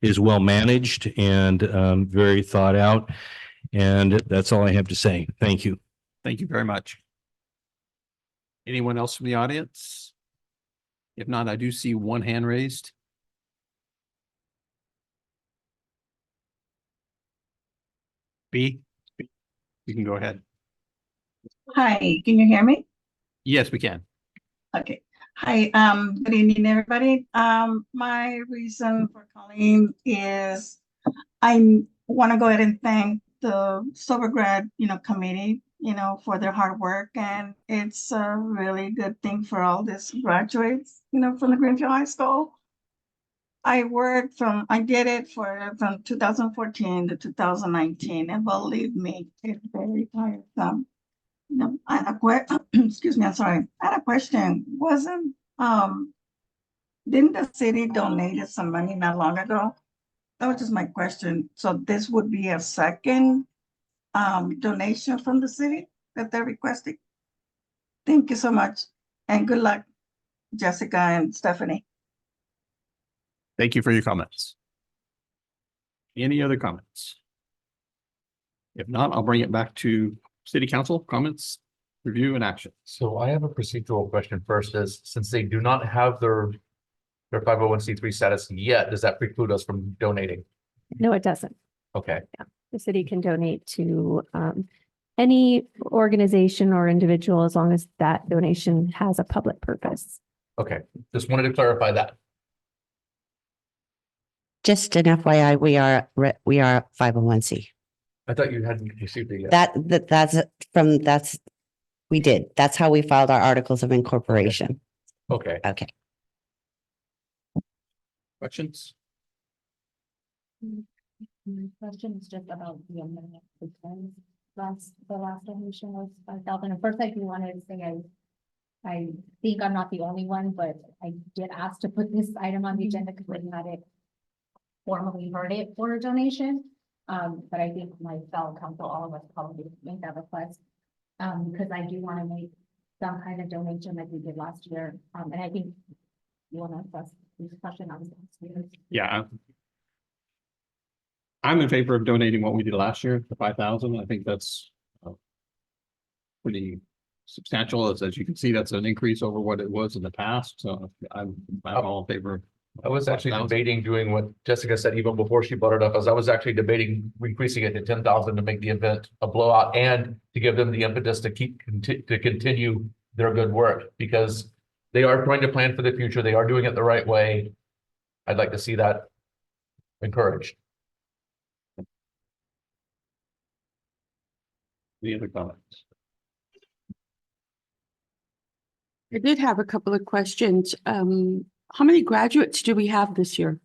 is well managed and very thought out. And that's all I have to say. Thank you. Thank you very much. Anyone else from the audience? If not, I do see one hand raised. B, you can go ahead. Hi, can you hear me? Yes, we can. Okay. Hi, good evening, everybody. My reason for calling is I want to go ahead and thank the Sober Grad, committee, for their hard work. And it's a really good thing for all these graduates, from the Greenfield High School. I did it from 2014 to 2019, and believe me, it's very tiresome. No, I had excuse me, I'm sorry. I had a question. Didn't the city donated some money not long ago? That was just my question. So this would be a second donation from the city that they're requesting? Thank you so much. And good luck, Jessica and Stephanie. Thank you for your comments. Any other comments? If not, I'll bring it back to city council comments, review and action. So I have a procedural question first is, since they do not have their 501c3 status yet, does that preclude us from donating? No, it doesn't. Okay. The city can donate to any organization or individual as long as that donation has a public purpose. Okay, just wanted to clarify that. Just an FYI, we are 501c. I thought you hadn't received it yet. That's we did. That's how we filed our articles of incorporation. Okay. Okay. Questions? My question is just about the amendment. Because the last donation was 5,000. At first, I do want to say I think I'm not the only one, but I did ask to put this item on the agenda because I had it formally heard it for a donation. But I think my fellow council, all of us probably make that request. Because I do want to make some kind of donation like we did last year. And I think you want to address this question on this. Yeah. I'm in favor of donating what we did last year, the 5,000. I think that's pretty substantial. As you can see, that's an increase over what it was in the past. So I'm all in favor. I was actually debating doing what Jessica said even before she brought it up, as I was actually debating increasing it to 10,000 to make the event a blowout and to give them the impetus to continue their good work, because they are trying to plan for the future. They are doing it the right way. I'd like to see that encouraged. Any other comments? I did have a couple of questions. How many graduates do we have this year?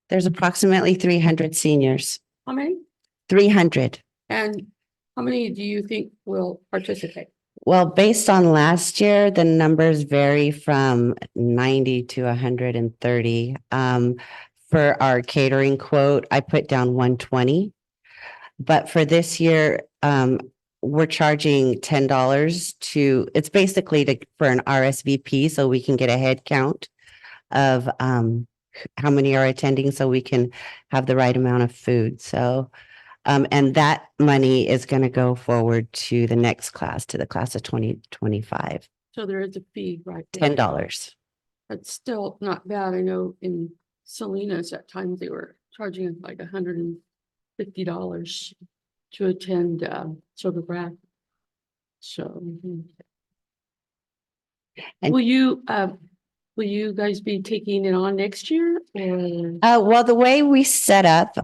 There's approximately 300 seniors. How many? 300. And how many do you think will participate? Well, based on last year, the numbers vary from 90 to 130. For our catering quote, I put down 120. But for this year, we're charging $10 it's basically for an RSVP, so we can get a head count of how many are attending, so we can have the right amount of food. So and that money is going to go forward to the next class, to the class of 2025. So there is a fee, right? there. $10. That's still not bad. I know in Salinas at times they were charging like $150 to attend Sober Grad. So will you guys be taking it on next year? Or? Well, the way we set up,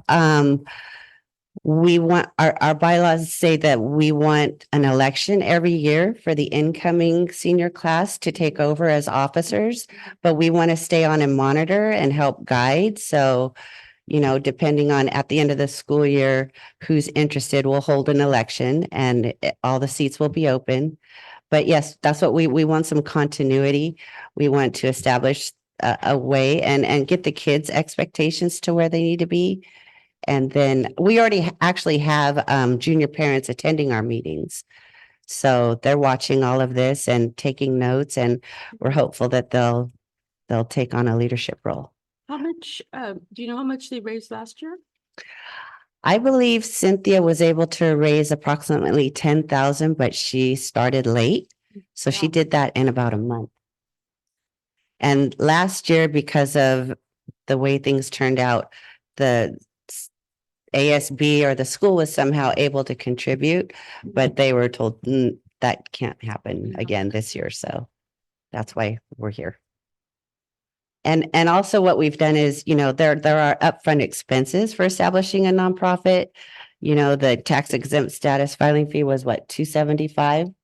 we want our bylaws say that we want an election every year for the incoming senior class to take over as officers, but we want to stay on and monitor and help guide. So, depending on at the end of the school year, who's interested, we'll hold an election and all the seats will be open. But yes, that's what we want, some continuity. We want to establish a way and get the kids' expectations to where they need to be. And then we already actually have junior parents attending our meetings. So they're watching all of this and taking notes, and we're hopeful that they'll take on a leadership role. How much, do you know how much they raised last year? I believe Cynthia was able to raise approximately 10,000, but she started late. So she did that in about a month. And last year, because of the way things turned out, the ASB or the school was somehow able to contribute, but they were told that can't happen again this year. So that's why we're here. And also what we've done is, there are upfront expenses for establishing a nonprofit. The tax exempt status filing fee was what, $275?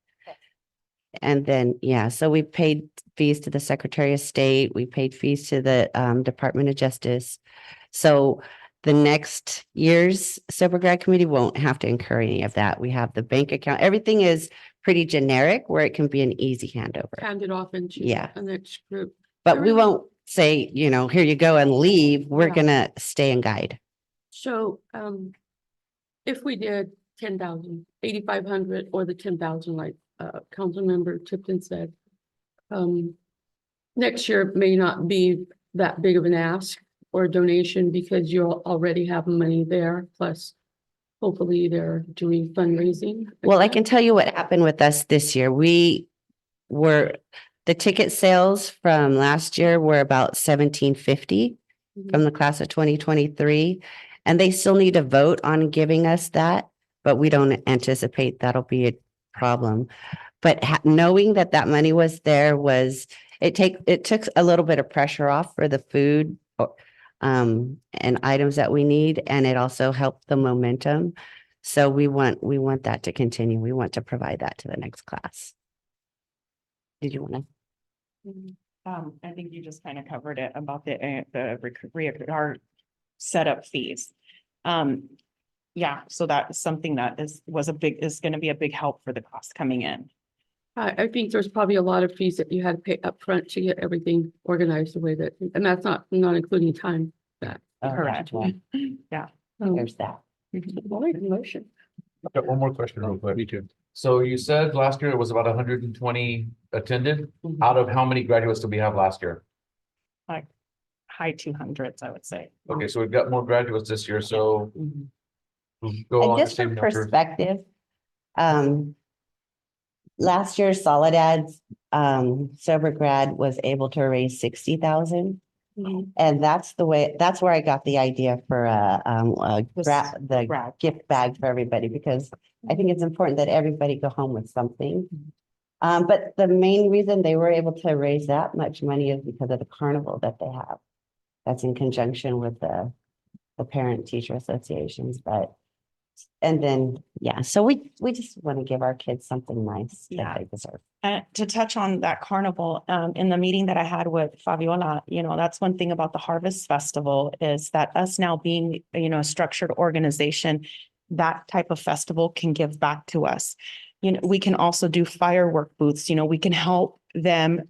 And then, so we paid fees to the Secretary of State. We paid fees to the Department of Justice. So the next year's Sober Grad Committee won't have to incur any of that. We have the bank account. Everything is pretty generic where it can be an easy handover. Hand it off into Yeah. the next group. But we won't say, here you go and leave. We're Yeah. gonna stay and guide. So, if we did 10,000, 8,500, or the 10,000, like, Councilmember Tipton said, next year may not be that big of an ask or a donation because you'll already have money there, plus hopefully they're doing fundraising. Well, I can tell you what happened with us this year. The ticket sales from last year were about 1,750 from the class of 2023. And they still need to vote on giving us that, but we don't anticipate that'll be a problem. But knowing that that money was there it took a little bit of pressure off for the food and items that we need, and it also helped the momentum. So we want that to continue. We want to provide that to the next class. Did you want to? I think you just kind of covered it about our setup fees. Yeah, so that is something that is going to be a big help for the cost coming in. I think there's probably a lot of fees that you had to pay upfront to get everything organized the way that, and that's not including time that. Correct. Yeah. There's that. Motion. I've got one more question real quick. Me too. So you said last year it was about 120 attended. Out of how many graduates did we have last year? Like high 200s, I would say. Okay, so we've got more graduates this year, so. we'll go And on the just for same numbers. perspective, last year Soledad's Sober Grad was able to raise 60,000. And that's where I got the idea for the gift bag for everybody, because I think it's important that everybody go home with something. But the main reason they were able to raise that much money is because of the carnival that they have. That's in conjunction with the parent teacher associations, and then, so we just want to give our kids something nice that they deserve. To touch on that carnival, in the meeting that I had with Fabiola, that's one thing about the Harvest Festival is that us now being, a structured organization, that type of festival can give back to us. We can also do firework booths, we can help them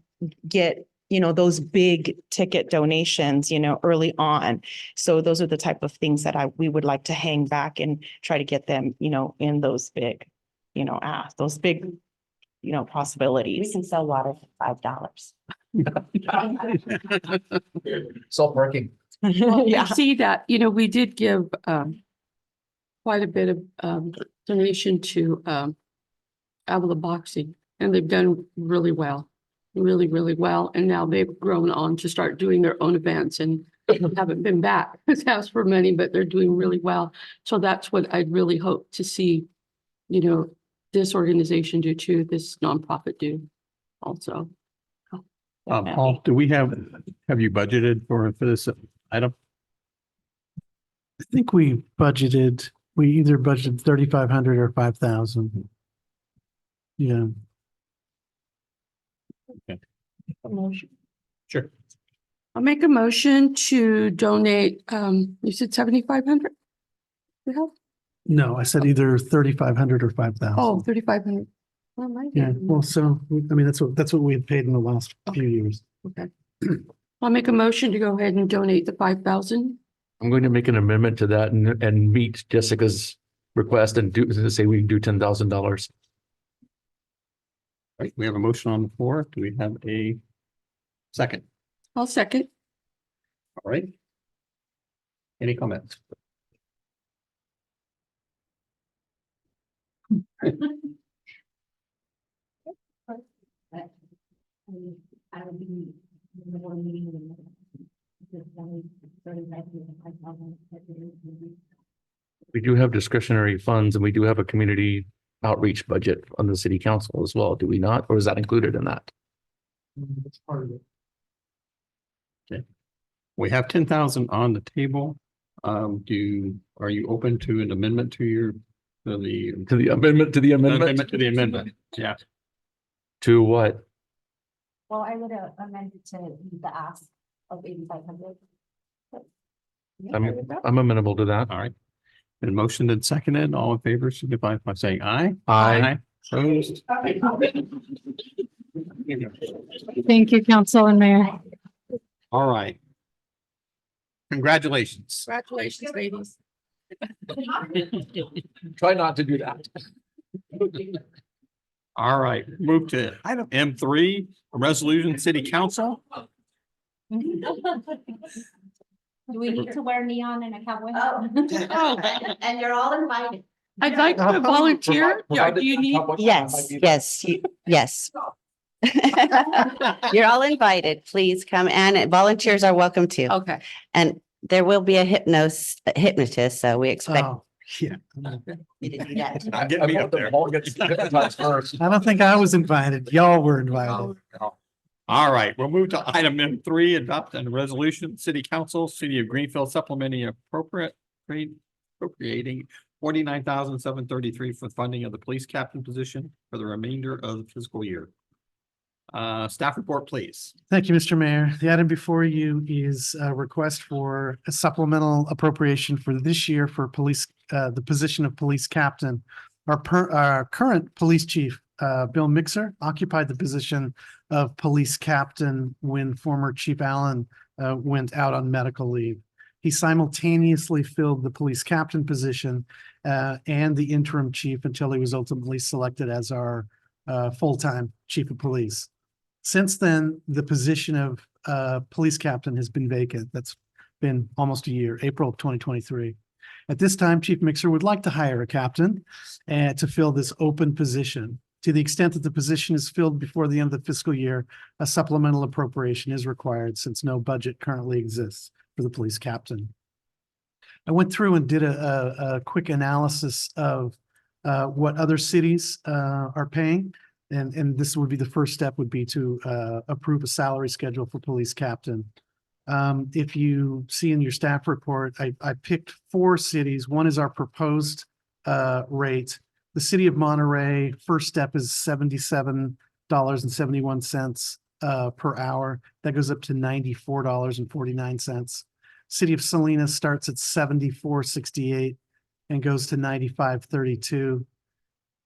get, those big ticket donations, early on. So those are the type of things that we would like to hang back and try to get them, in those big, those big, possibilities. We can sell water for $5. Salt parking. Well, Yeah. I see that, we did give quite a bit of donation to Avila Boxing, and they've done really well. Really, really well. And now they've grown on to start doing their own events and haven't been back to ask for money, but they're doing really well. So that's what I'd really hope to see, this organization do too, this nonprofit do also. Paul, have you budgeted for this item? I think we either budgeted 3,500 or 5,000. Yeah. Okay. Motion. Sure. I'll make a motion to donate, you said 7,500? No, I said either 3,500 or 5,000. Oh, 3,500. Yeah, well, so, I mean, that's what we had paid in the last few years. Okay. I'll make a motion to go ahead and donate the 5,000. I'm going to make an amendment to that and meet Jessica's request and say we can do $10,000. Right, we have a motion on the floor. Do we have a second? I'll second. All right. Any comments? We do have discretionary funds and we do have a community outreach budget on the city council as well, do we not? Or is that included in that? That's part of it. We have 10,000 on the table. Are you open to an amendment to your, to the amendment to the amendment to the amendment? Yeah. To what? Well, I would amend it to the ask of 8,500. I'm amenable to that. All right. Been motioned and seconded. All in favor, signify by saying aye. Aye. Opposed? Thank you, council and mayor. All right. Congratulations. Congratulations, ladies. Try not to do that. All right, move to item M3, a resolution, city council. Do we need to wear neon and a cowboy hat? And you're all invited. I'd like to volunteer. Yeah, do you need? Yes, yes. You're all invited. Please come, and volunteers are welcome too. Okay. And there will be a hypnotist, so we expect Oh, yeah. you to do that. Get me up there. I don't think I was invited. Y'all were invited. All right, we'll move to item M3, adopt a resolution, city council, city of Greenfield supplementing appropriating 49,733 for funding of the police captain position for the remainder of the fiscal year. Staff report, please. Thank you, Mr. Mayor. The item before you is a request for a supplemental appropriation for this year for police, the position of police captain. Our current police chief, Bill Mixer, occupied the position of police captain when former Chief Allen went out on medical leave. He simultaneously filled the police captain position and the interim chief until he was ultimately selected as our full-time chief of police. Since then, the position of police captain has been vacant. That's been almost a year, April of 2023. At this time, Chief Mixer would like to hire a captain to fill this open position. To the extent that the position is filled before the end of the fiscal year, a supplemental appropriation is required since no budget currently exists for the police captain. I went through and did a quick analysis of what other cities are paying. And this would be the first step would be to approve a salary schedule for police captain. If you see in your staff report, I picked 4 cities. One is our proposed rate. The city of Monterey, first step is $77.71 per hour. That goes up to $94.49. City of Salinas starts at $74.68 and goes to $95.32.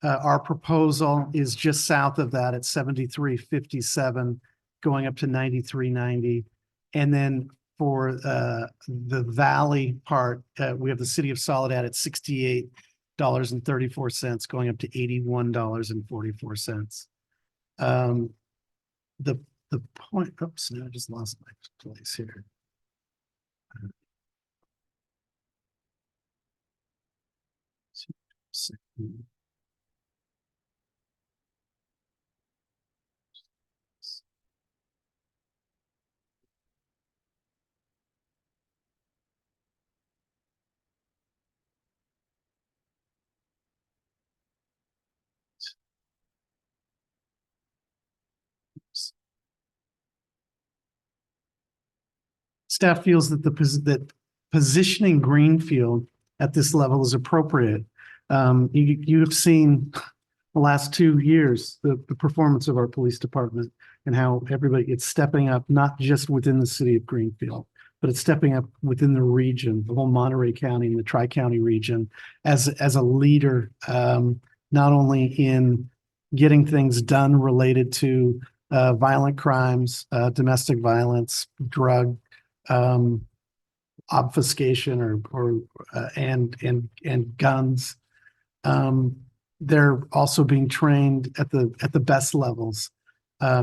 Our proposal is just south of that at $73.57, going up to $93.90. And then for the valley part, we have the city of Soledad at $68.34, going up to $81.44. The point, oops, now I just lost my place here. Staff feels that that positioning Greenfield at this level is appropriate. You have seen the last 2 years, the performance of our police department and how it's stepping up, not just within the city of Greenfield, but it's stepping up within the region, the whole Monterey County and the Tri-County region as a leader, not only in getting things done related to violent crimes, domestic violence, drug obfuscation and guns. They're also being trained at the best levels.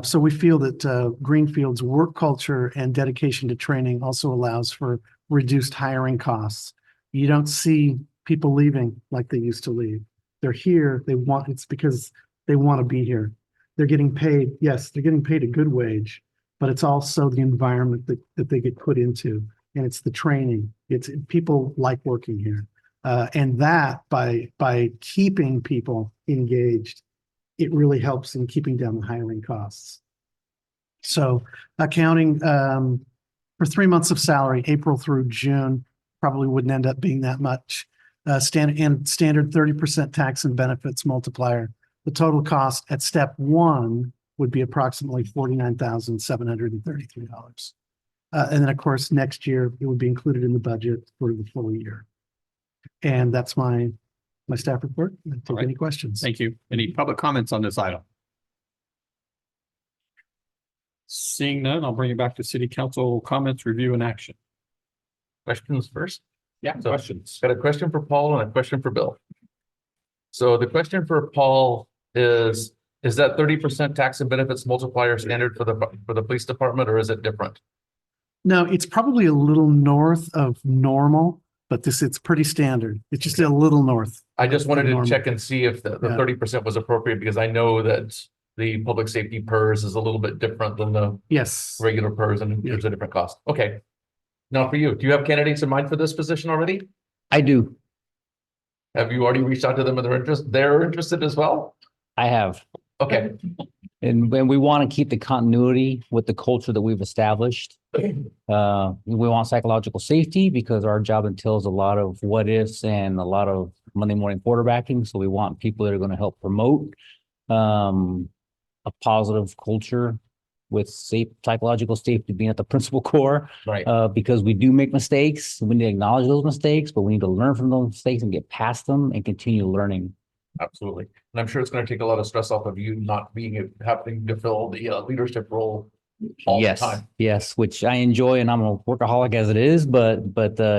So we feel that Greenfield's work culture and dedication to training also allows for reduced hiring costs. You don't see people leaving like they used to leave. they're here, it's because they want to be here. They're getting paid, yes, they're getting paid a good wage, but it's also the environment that they get put into. And it's the training. It's people like working here. And that by keeping people engaged, it really helps in keeping down the hiring costs. So accounting for 3 months of salary, April through June, probably wouldn't end up being that much. Standard 30% tax and benefits multiplier. The total cost at step one would be approximately $49,733. And then, of course, next year, it would be included in the budget for the full year. And that's my staff report. I'll take any questions. Thank you. Any public comments on this item? Seeing none, I'll bring it back to city council comments, review and action. Questions first? Yeah, So, questions. Got a question for Paul and a question for Bill. So the question for Paul is that 30% tax and benefits multiplier standard for the police department, or is it different? No, it's probably a little north of normal, but it's pretty standard. It's just a little north. I just wanted to Normal. check and see if the Yeah. 30% was appropriate, because I know that the public safety PERS is a little bit different than the Yes. regular PERS, and there's a different cost. Okay. Now for you, do you have candidates in mind for this position already? I do. Have you already reached out to them and they're interested as well? I have. Okay. And when we want to keep the continuity with the culture that we've established, we want psychological safety because our job entails a lot of what ifs and a lot of Monday morning quarterbacking. So we want people that are going to help promote a positive culture with psychological safety being at the principal core. Right. Because we do make mistakes. We need to acknowledge those mistakes, but we need to learn from those mistakes and get past them and continue learning. Absolutely. And I'm sure it's going to take a lot of stress off of you not having to fill the leadership role all the time. Yes, which I enjoy, and I'm a workaholic as it is, but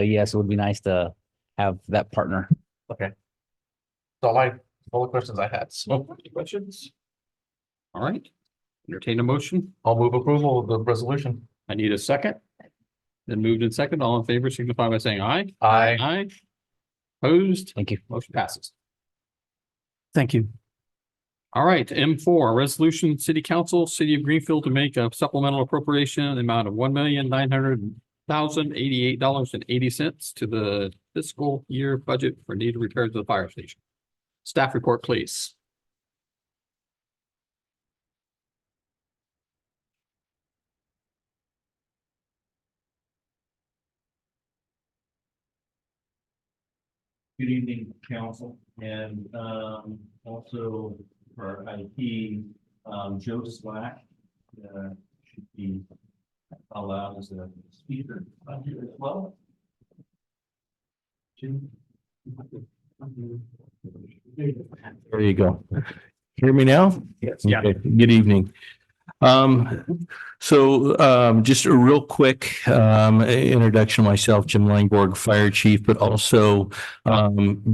yes, it would be nice to have that partner. Okay. That's all the questions I had. So any questions? All right. Entertain a motion. I'll move approval of the resolution. I need a second. Then moved in second. All in favor signify by saying aye. Aye. Aye. Opposed? Thank you. Motion passes. Thank you. All right, M4, resolution, city council, city of Greenfield to make a supplemental appropriation in the amount of $1,900,088.80 to the fiscal year budget for needed repairs to the fire station. Staff report, please. Good evening, council, and also for IP, Joe Slack should be allowed as a speaker on here as well. There you go. Hear me now? Yes. Yeah. Okay. Good evening. Just a real quick introduction of myself, Jim Langborg, Fire Chief, but also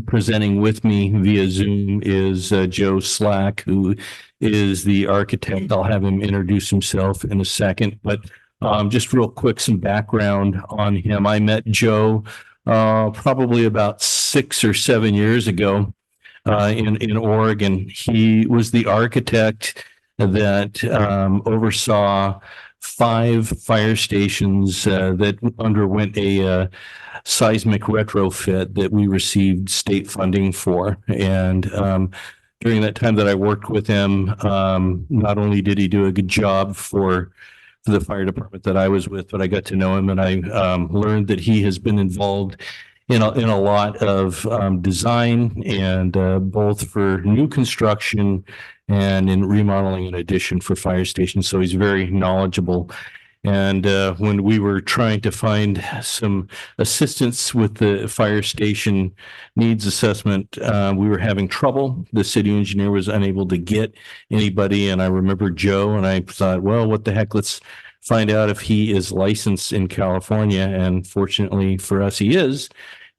presenting with me via Zoom is Joe Slack, who is the architect. I'll have him introduce himself in a second, but just real quick, some background on him. I met Joe probably about 6 or 7 years ago in Oregon. He was the architect that oversaw 5 fire stations that underwent a seismic retrofit that we received state funding for. And during that time that I worked with him, not only did he do a good job for the fire department that I was with, but I got to know him, and I learned that he has been involved in a lot of design, and both for new construction and in remodeling and addition for fire stations. So he's very knowledgeable. And when we were trying to find some assistance with the fire station needs assessment, we were having trouble. The city engineer was unable to get anybody. And I remember Joe, and I thought, well, what the heck, let's find out if he is licensed in California. And fortunately for us, he is.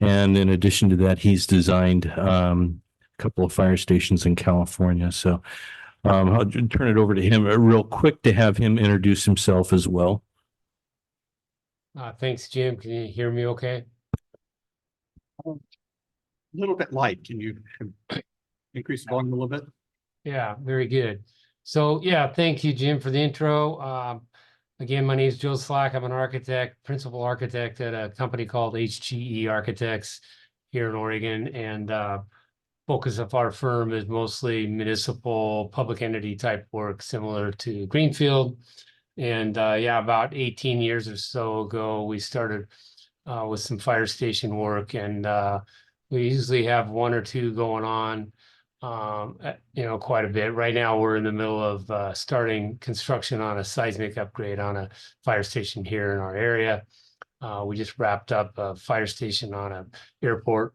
And in addition to that, he's designed a couple of fire stations in California. So I'll turn it over to him real quick to have him introduce himself as well. Thanks, Jim. Can you hear me okay? A little bit light. Can you? increase the volume a little bit? Yeah, very good. So, yeah, thank you, Jim, for the intro. Again, my name is Joe Slack. I'm an architect, principal architect at a company called HGE Architects here in Oregon. And focus of our firm is mostly municipal, public entity type work, similar to Greenfield. And yeah, about 18 years or so ago, we started with some fire station work, and we usually have one or two going on, quite a bit. Right now, we're in the middle of starting construction on a seismic upgrade on a fire station here in our area. We just wrapped up a fire station on an airport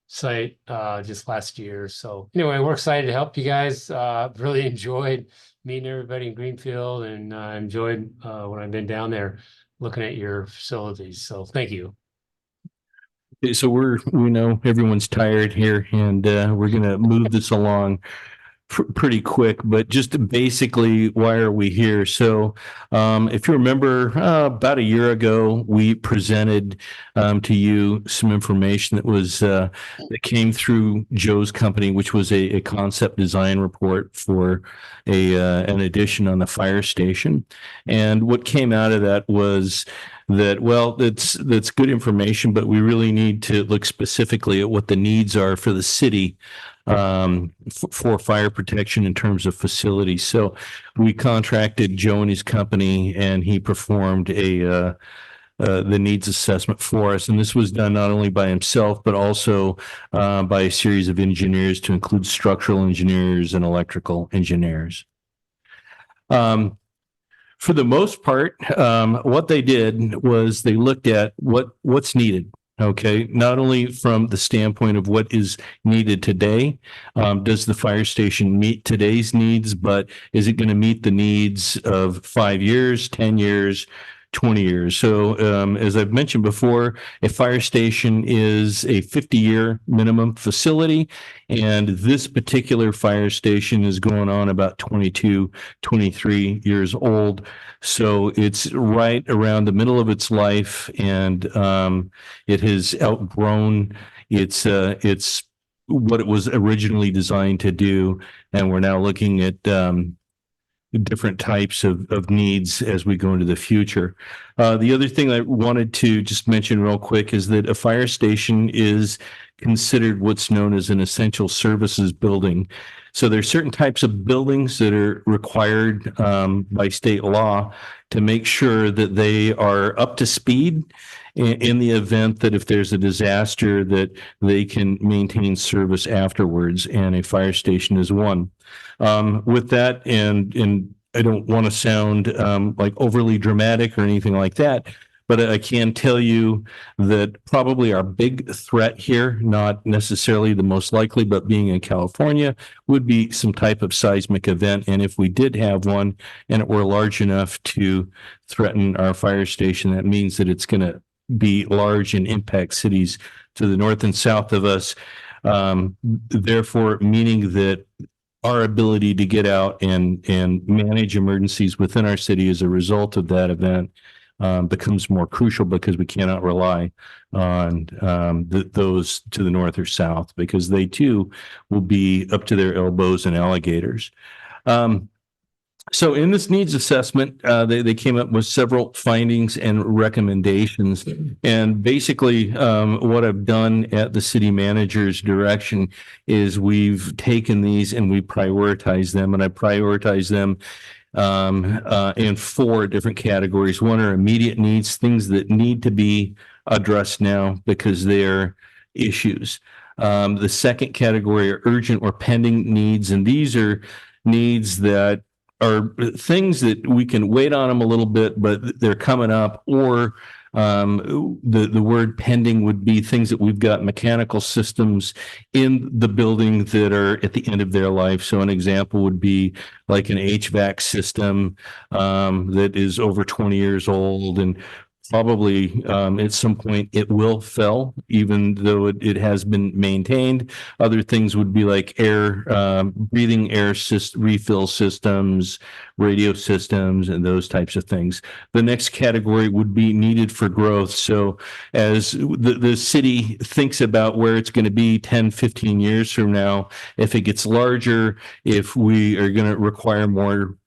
site just last year. So anyway, we're excited to help you guys. Really enjoyed meeting everybody in Greenfield, and enjoyed when I've been down there looking at your facilities. So thank you. Okay, so we know everyone's tired here, and we're gonna move this along pretty quick, but just basically, why are we here? So if you remember, about a year ago, we presented to you some information that was that came through Joe's company, which was a concept design report for an addition on the fire station. And what came out of that was that, well, that's good information, but we really need to look specifically at what the needs are for the city for fire protection in terms of facilities. So we contracted Joe and his company, and he performed the needs assessment for us. And this was done not only by himself, but also by a series of engineers, to include structural engineers and electrical engineers. For the most part, what they did was they looked at what's needed. Okay, not only from the standpoint of what is needed today, does the fire station meet today's needs, but is it going to meet the needs of 5 years, 10 years, 20 years? So as I've mentioned before, a fire station is a 50-year minimum facility, and this particular fire station is going on about 22, 23 years old. So it's right around the middle of its life, and it has outgrown its what it was originally designed to do, and we're now looking at different types of needs as we go into the future. The other thing I wanted to just mention real quick is that a fire station is considered what's known as an essential services building. So there's certain types of buildings that are required by state law to make sure that they are up to speed in the event that if there's a disaster, that they can maintain service afterwards, and a fire station is one. With that, and I don't want to sound like overly dramatic or anything like that, but I can tell you that probably our big threat here, not necessarily the most likely, but being in California, would be some type of seismic event. And if we did have one and it were large enough to threaten our fire station, that means that it's going to be large and impact cities to the north and south of us. Therefore, meaning that our ability to get out and manage emergencies within our city as a result of that event becomes more crucial, because we cannot rely on those to the north or south, because they too will be up to their elbows in alligators. So in this needs assessment, they came up with several findings and recommendations. And basically, what I've done at the city manager's direction is we've taken these and we prioritize them. And I prioritize them in 4 different categories. One are immediate needs, things that need to be addressed now because they're issues. The second category are urgent or pending needs. And these are needs that are things that we can wait on them a little bit, but they're coming up. Or the word pending would be things that we've got mechanical systems in the building that are at the end of their life. So an example would be like an HVAC system that is over 20 years old, and probably at some point it will fail, even though it has been maintained. Other things would be like air, breathing air refill systems, radio systems, and those types of things. The next category would be needed for growth. So as the city thinks about where it's going to be 10, 15 years from now, if it gets larger, if we are going to require more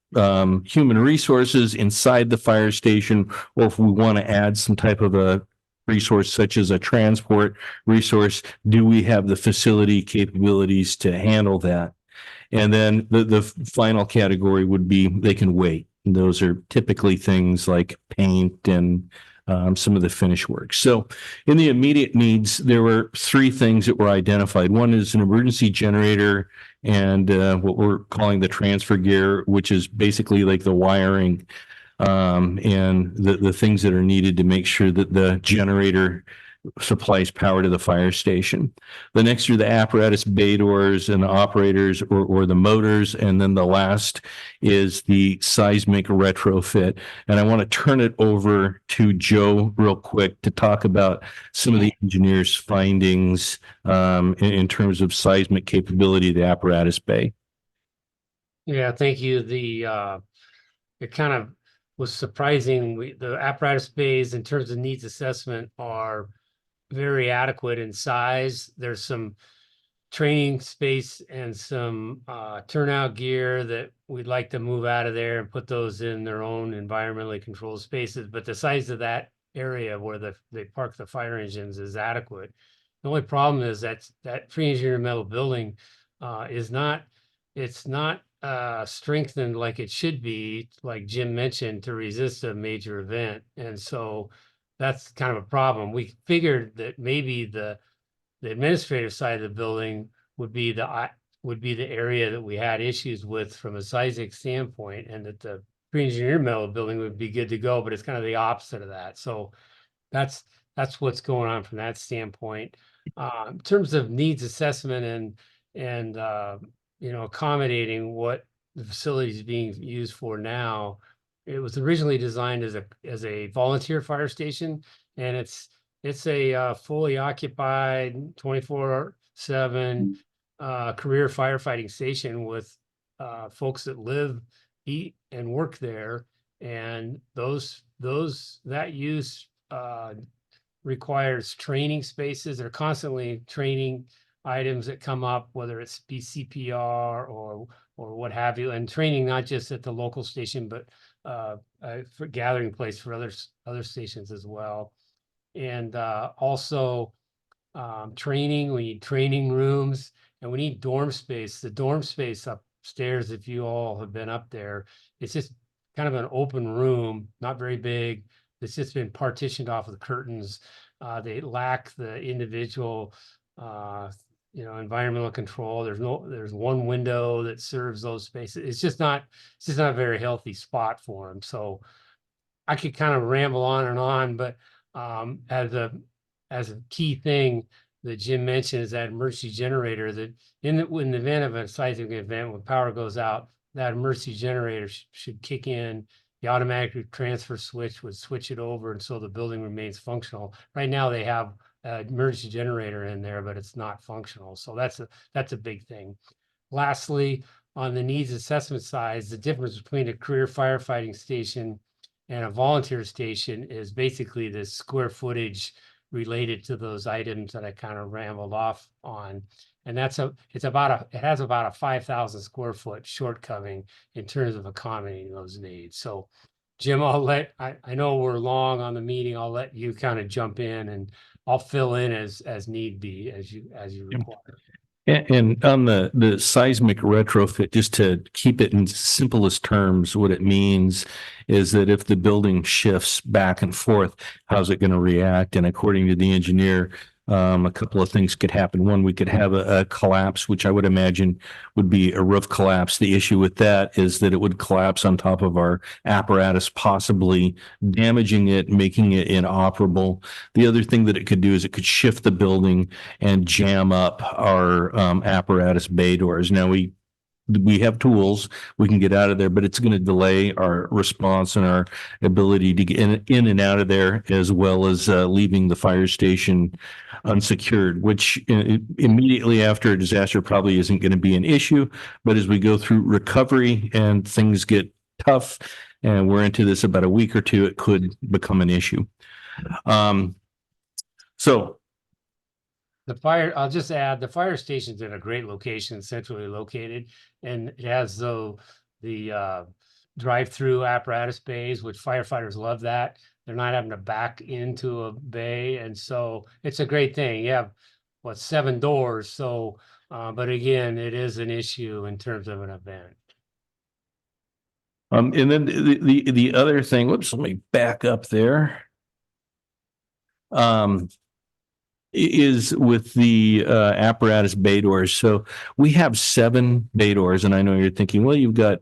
human resources inside the fire station, or if we want to add some type of a resource such as a transport resource, do we have the facility capabilities to handle that? And then the final category would be they can wait. And those are typically things like paint and some of the finish work. So in the immediate needs, there were three things that were identified. One is an emergency generator and what we're calling the transfer gear, which is basically like the wiring and the things that are needed to make sure that the generator supplies power to the fire station. The next are the apparatus bay doors and the operators or the motors. And then the last is the seismic retrofit. And I want to turn it over to Joe real quick to talk about some of the engineers' findings in terms of seismic capability of the apparatus bay. Yeah, thank you. It kind of was surprising. The apparatus bays in terms of needs assessment are very adequate in size. There's some training space and some turnout gear that we'd like to move out of there and put those in their own environmentally controlled spaces. But the size of that area where they park the fire engines is adequate. The only problem is that pre-engineered metal building it's not strengthened like it should be, like Jim mentioned, to resist a major event. And so that's kind of a problem. We figured that maybe the administrative side of the building would be the area that we had issues with from a seismic standpoint, and that the pre-engineered metal building would be good to go, but it's kind of the opposite of that. So that's what's going on from that standpoint. In terms of needs assessment and accommodating what the facility is being used for now, it was originally designed as a volunteer fire station, and it's a fully occupied 24/7 career firefighting station with folks that live, eat, and work there. And that use requires training spaces. They're constantly training items that come up, whether it's be CPR or what have you, and training not just at the local station, but for gathering place for other stations as well. And also training, we need training rooms, and we need dorm space. The dorm space upstairs, if you all have been up there, it's just kind of an open room, not very big. It's just been partitioned off with curtains. They lack the individual environmental control. There's one window that serves those spaces. It's just not a very healthy spot for them. So I could kind of ramble on, but as a key thing that Jim mentioned is that emergency generator, that in the event of a seismic event, when power goes out, that emergency generator should kick in. The automatic transfer switch would switch it over, and so the building remains functional. Right now they have an emergency generator in there, but it's not functional. So that's a big thing. Lastly, on the needs assessment side, the difference between a career firefighting station and a volunteer station is basically the square footage related to those items that I kind of rambled off on. And it has about a 5,000 square foot shortcoming in terms of accommodating those needs. So Jim, I know we're long on the meeting. I'll let you kind of jump in, and I'll fill in as need be, as you require. And on the seismic retrofit, just to keep it in simplest terms, what it means is that if the building shifts back and forth, how's it going to react? And according to the engineer, a couple of things could happen. One, we could have a collapse, which I would imagine would be a roof collapse. The issue with that is that it would collapse on top of our apparatus, possibly damaging it, making it inoperable. The other thing that it could do is it could shift the building and jam up our apparatus bay doors. Now, we we have tools, we can get out of there, but it's going to delay our response and our ability to get in and out of there, as well as leaving the fire station unsecured, which immediately after a disaster probably isn't going to be an issue. But as we go through recovery and things get tough, and we're into this about a week or two, it could become an issue. So The fire, I'll just add, the fire station's in a great location, centrally located, and it has the drive-through apparatus bays, which firefighters love that. They're not having to back into a bay, and so it's a great thing. You have, 7 doors, so, but again, it is an issue in terms of an event. and then the other thing, whoops, let me back up there. Is with the apparatus bay doors. So we have 7 bay doors, and I know you're thinking, well, you've got,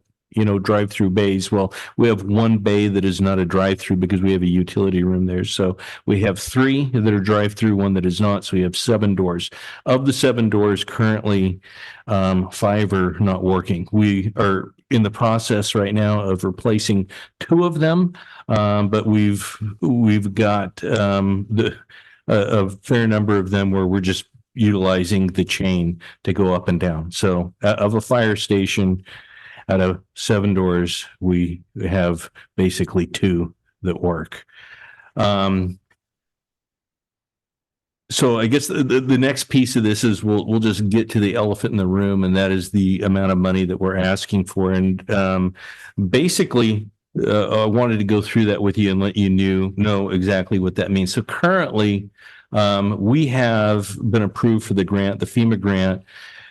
drive-through bays. Well, we have 1 bay that is not a drive-through because we have a utility room there. So we have 3 that are drive-through, 1 that is not. So we have 7 doors. Of the 7 doors, currently 5 are not working. We are in the process right now of replacing 2 of them, but we've got a fair number of them where we're just utilizing the chain to go up and down. So of a fire station, out of 7 doors, we have basically 2 that work. So I guess the next piece of this is we'll just get to the elephant in the room, and that is the amount of money that we're asking for. And basically, I wanted to go through that with you and let you know exactly what that means. So currently, we have been approved for the grant, the FEMA grant,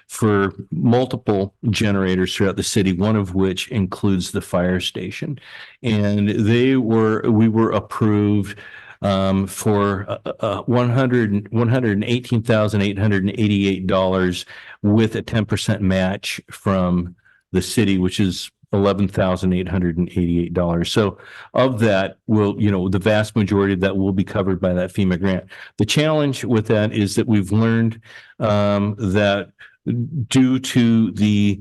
for multiple generators throughout the city, one of which includes the fire station. And we were approved for $118,888 with a 10% match from the city, which is $11,888. So of that the vast majority of that will be covered by that FEMA grant. The challenge with that is that we've learned that due to the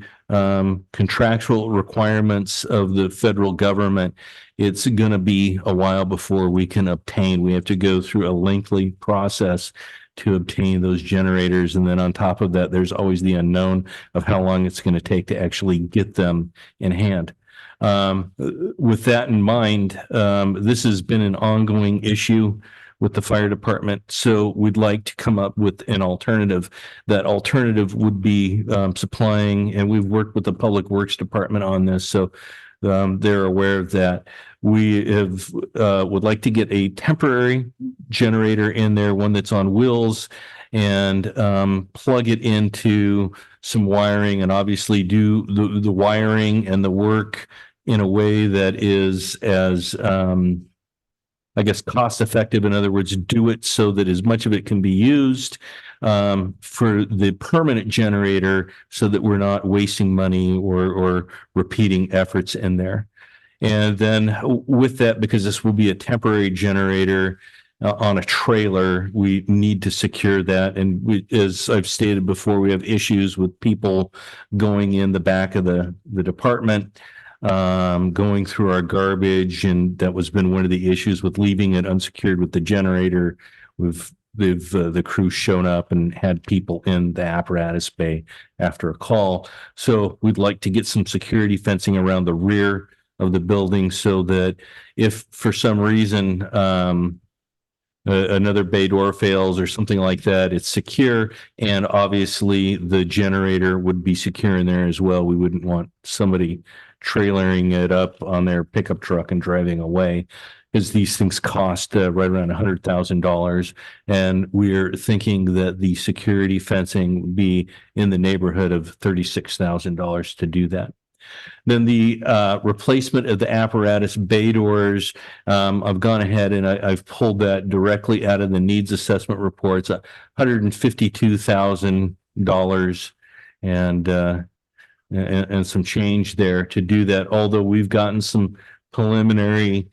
contractual requirements of the federal government, it's going to be a while before we can obtain. We have to go through a lengthy process to obtain those generators. And then on top of that, there's always the unknown of how long it's going to take to actually get them in hand. With that in mind, this has been an ongoing issue with the fire department. So we'd like to come up with an alternative. That alternative would be supplying, and we've worked with the Public Works Department on this, so they're aware of that. We would like to get a temporary generator in there, one that's on wheels, and plug it into some wiring, and obviously do the wiring and the work in a way that is as cost effective. In other words, do it so that as much of it can be used for the permanent generator, so that we're not wasting money or repeating efforts in there. And then with that, because this will be a temporary generator on a trailer, we need to secure that. And as I've stated before, we have issues with people going in the back of the department, going through our garbage, and that was been one of the issues with leaving it unsecured with the generator. The crew shown up and had people in the apparatus bay after a call. So we'd like to get some security fencing around the rear of the building, so that if for some reason another bay door fails or something like that, it's secure. And obviously the generator would be secure in there as well. We wouldn't want somebody trailering it up on their pickup truck and driving away, because these things cost right around $100,000. And we're thinking that the security fencing would be in the neighborhood of $36,000 to do that. Then the replacement of the apparatus bay doors, I've gone ahead and I've pulled that directly out of the needs assessment reports, $152,000 and some change there to do that. Although we've gotten some preliminary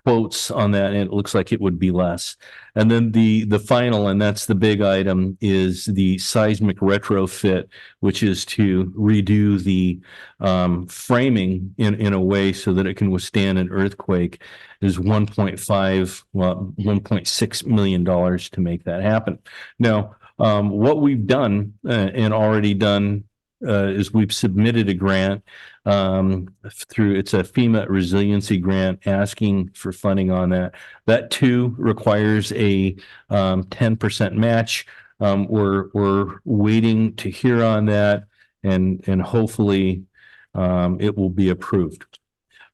quotes on that, and it looks like it would be less. And then the final, and that's the big item, is the seismic retrofit, which is to redo the framing in a way so that it can withstand an earthquake. Is 1.6 million dollars to make that happen. Now, what we've done and already done is we've submitted a grant it's a FEMA resiliency grant asking for funding on that. That too requires a 10% match. We're waiting to hear on that, and hopefully it will be approved.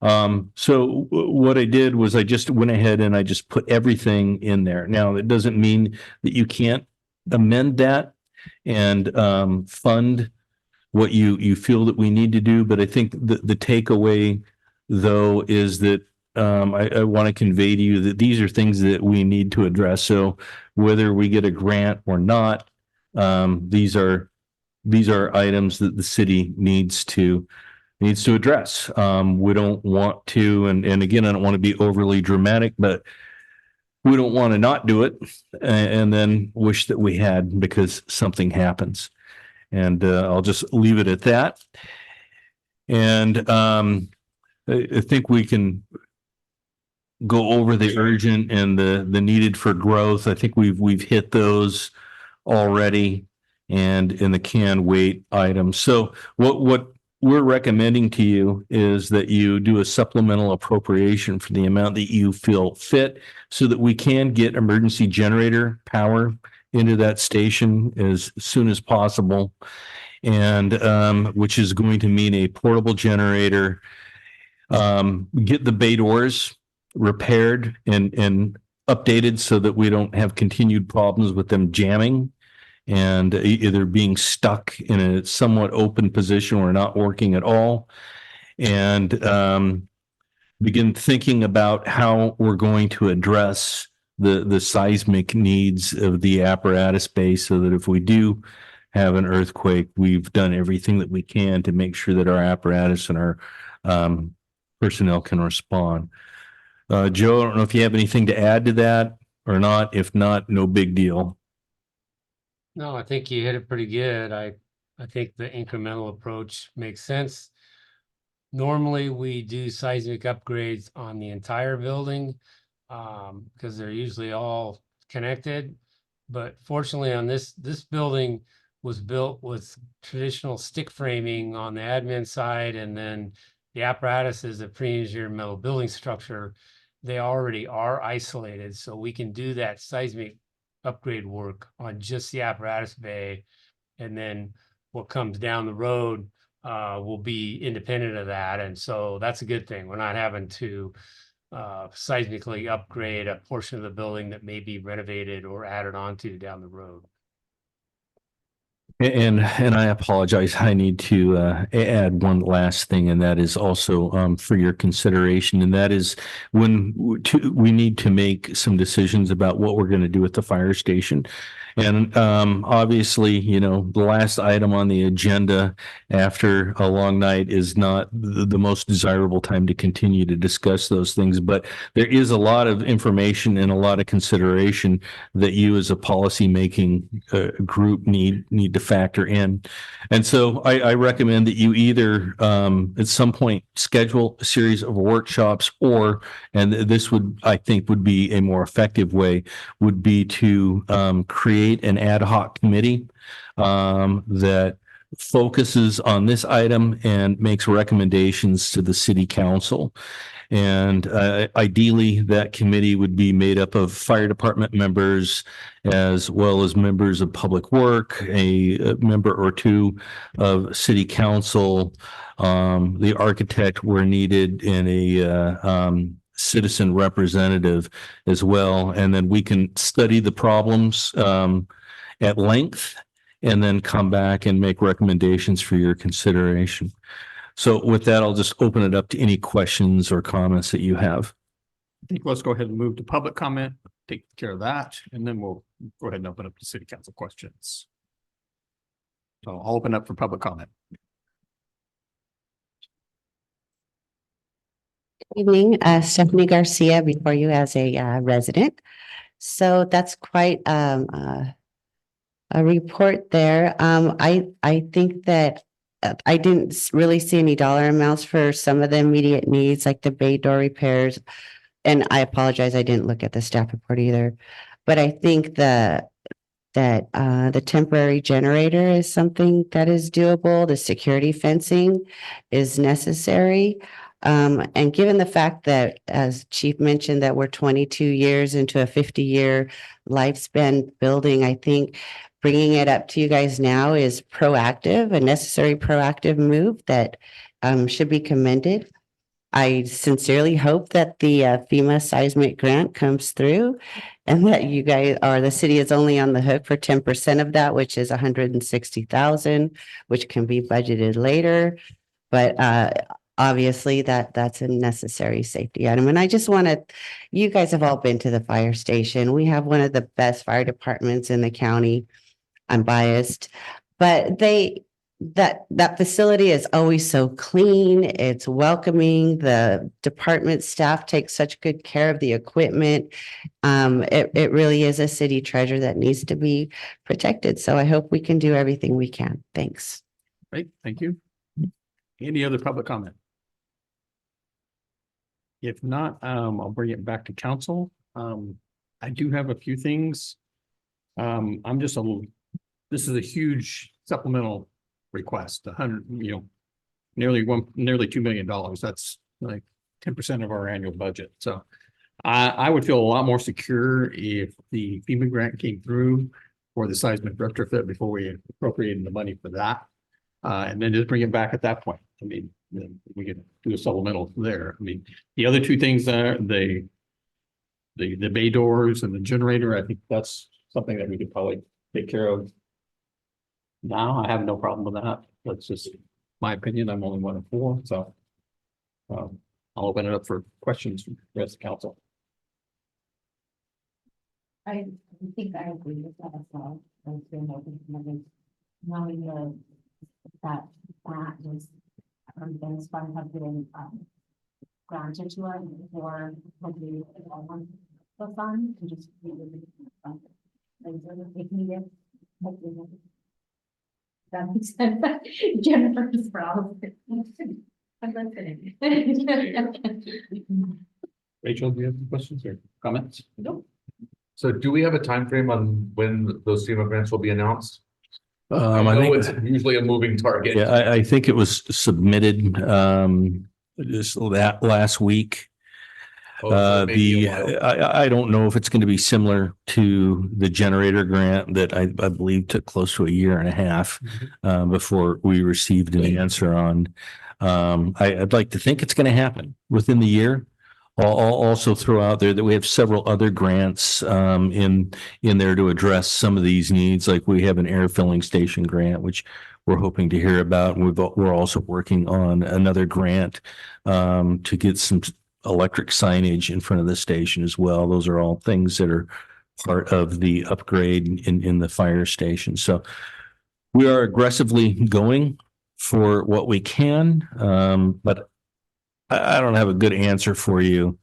So what I did was I just went ahead and I just put everything in there. Now, it doesn't mean that you can't amend that and fund what you feel that we need to do, but I think the takeaway though is that I want to convey to you that these are things that we need to address. So whether we get a grant or not, these are items that the city needs to address. We don't want to, and again, I don't want to be overly dramatic, but we don't want to not do it and then wish that we had because something happens. And I'll just leave it at that. And I think we can go over the urgent and the needed for growth. I think we've hit those already, and in the can wait items. So what we're recommending to you is that you do a supplemental appropriation for the amount that you feel fit so that we can get emergency generator power into that station as soon as possible, and which is going to mean a portable generator, get the bay doors repaired and updated so that we don't have continued problems with them jamming and either being stuck in a somewhat open position or not working at all, and begin thinking about how we're going to address the seismic needs of the apparatus base so that if we do have an earthquake, we've done everything that we can to make sure that our apparatus and our personnel can respond. Joe, I don't know if you have anything to add to that or not. If not, no big deal. No, I think you hit it pretty good. I think the incremental approach makes sense. Normally, we do seismic upgrades on the entire building because they're usually all connected. But fortunately on this building was built with traditional stick framing on the admin side, and then the apparatus is a pre-engineered metal building structure. They already are isolated, so we can do that seismic upgrade work on just the apparatus bay, and then what comes down the road will be independent of that. And so that's a good thing. We're not having to seismically upgrade a portion of the building that may be renovated or added onto down the road. And I apologize. I need to add one last thing, and that is also for your consideration. And that is when we need to make some decisions about what we're going to do with the fire station. And obviously, you know, the last item on the agenda after a long night is not the most desirable time to continue to discuss those things. But there is a lot of information and a lot of consideration that you as a policy making group need to factor in. And so I recommend that you either at some point schedule a series of workshops, or, and this would, I think, would be a more effective way, would be to create an ad hoc committee that focuses on this item and makes recommendations to the city council. And ideally, that committee would be made up of fire department members as well as members of public work, a member or two of city council, the architect where needed, and a citizen representative as well. And then we can study the problems at length and then come back and make recommendations for your consideration. So with that, I'll just open it up to any questions or comments that you have. I think let's go ahead and move to public comment, take care of that, and then we'll go ahead and open up to city council questions. So I'll open up for public comment. Evening, Stephanie Garcia before you as a resident. So that's quite a report there. I think that I didn't really see any dollar amounts for some of the immediate needs, like the bay door repairs. And I apologize, I didn't look at the staff report either. But I think that the temporary generator is something that is doable. The security fencing is necessary. And given the fact that, as Chief mentioned, that we're 22 years into a 50-year lifespan building, I think bringing it up to you guys now is proactive, a necessary proactive move that should be commended. I sincerely hope that the FEMA seismic grant comes through and that you guys, or the city, is only on the hook for 10% of that, which is 160,000, which can be budgeted later. But obviously that's a necessary safety item. And I just want to, you guys have all been to the fire station. We have one of the best fire departments in the county. I'm biased, but that facility is always so clean. It's welcoming. The department staff take such good care of the equipment. It really is a city treasure that needs to be protected. So I hope we can do everything we can. Thanks. Great, thank you. Any other public comment? If not, I'll bring it back to council. I do have a few things. I'm just a little, this is a huge supplemental request, nearly $2 million. That's like 10% of our annual budget. So I would feel a lot more secure if the FEMA grant came through for the seismic retrofit before we appropriated the money for that. And then just bring it back at that point. I mean, then we could do a supplemental there. I mean, the other two things are the bay doors and the generator. I think that's something that we could probably take care of now. I have no problem with that. That's just my opinion. I'm only 1 of 4, so I'll open it up for questions from the rest of the council. I think I agree with that as well. Knowing that was Dennis Fund have been granted to us for the fund to just if needed. That makes sense. Jennifer's proud. I'm listening. Rachel, do you have any questions or comments? No. So do we have a time frame on when those FEMA grants will be announced? I know think it's usually a moving target. Yeah, I think it was submitted just that last week. I don't know if it's going to be similar to the generator grant that I believe took close to 1.5 years before we received an answer on. I'd like to think it's going to happen within the year. I'll also throw out there that we have several other grants in there to address some of these needs. Like we have an air filling station grant, which we're hoping to hear about. And we're also working on another grant to get some electric signage in front of the station as well. Those are all things that are part of the upgrade in the fire station. So we are aggressively going for what we can, but I don't have a good answer for you,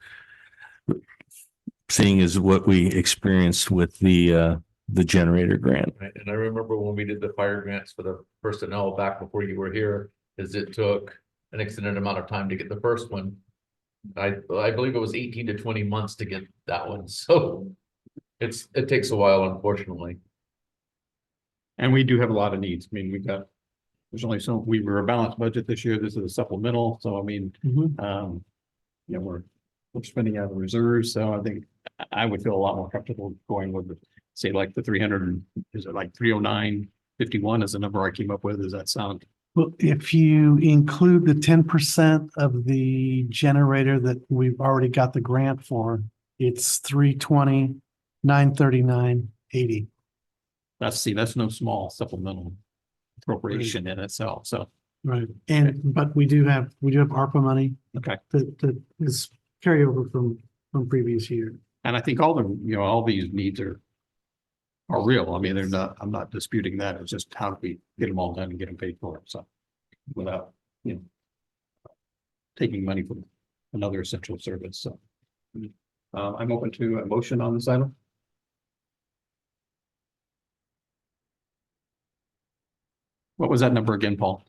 seeing as what we experienced with the generator grant. Right. And I remember when we did the fire grants for the personnel back before you were here, is it took an extended amount of time to get the first one. I believe it was 18 to 20 months to get that one. So it takes a while, unfortunately. And we do have a lot of needs. I mean, there's only so we were a balanced budget this year. This is a supplemental. So I mean, we're spending out of reserves. So I think I would feel a lot more comfortable going with say like the 300, is it like 309.51 is the number I came up with. Does that sound? Well, if you include the 10% of the generator that we've already got the grant for, it's 320, 939.80. That's no small supplemental appropriation in itself. So right. But we do have ARPA money. Okay. That is carryover from previous year. And I think all these needs are real. I mean, I'm not disputing that. It's just how do we get them all done and get them paid for. So without, taking money from another essential service, so. I'm open to a motion on this item. What was that number again, Paul?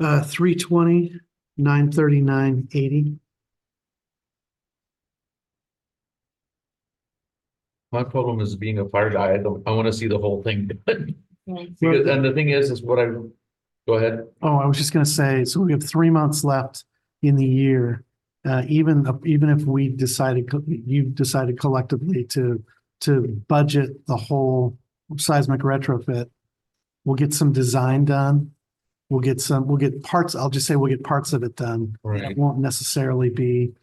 320, 939, 80. My problem is being a fire guy. I want to see the whole thing. Because, and the thing is what go ahead. Oh, I was just gonna say, so we have 3 months left in the year. Even if we decided, you decided collectively to budget the whole seismic retrofit, we'll get some design done. We'll get parts, I'll just say we'll get parts of it done. Right. It won't necessarily be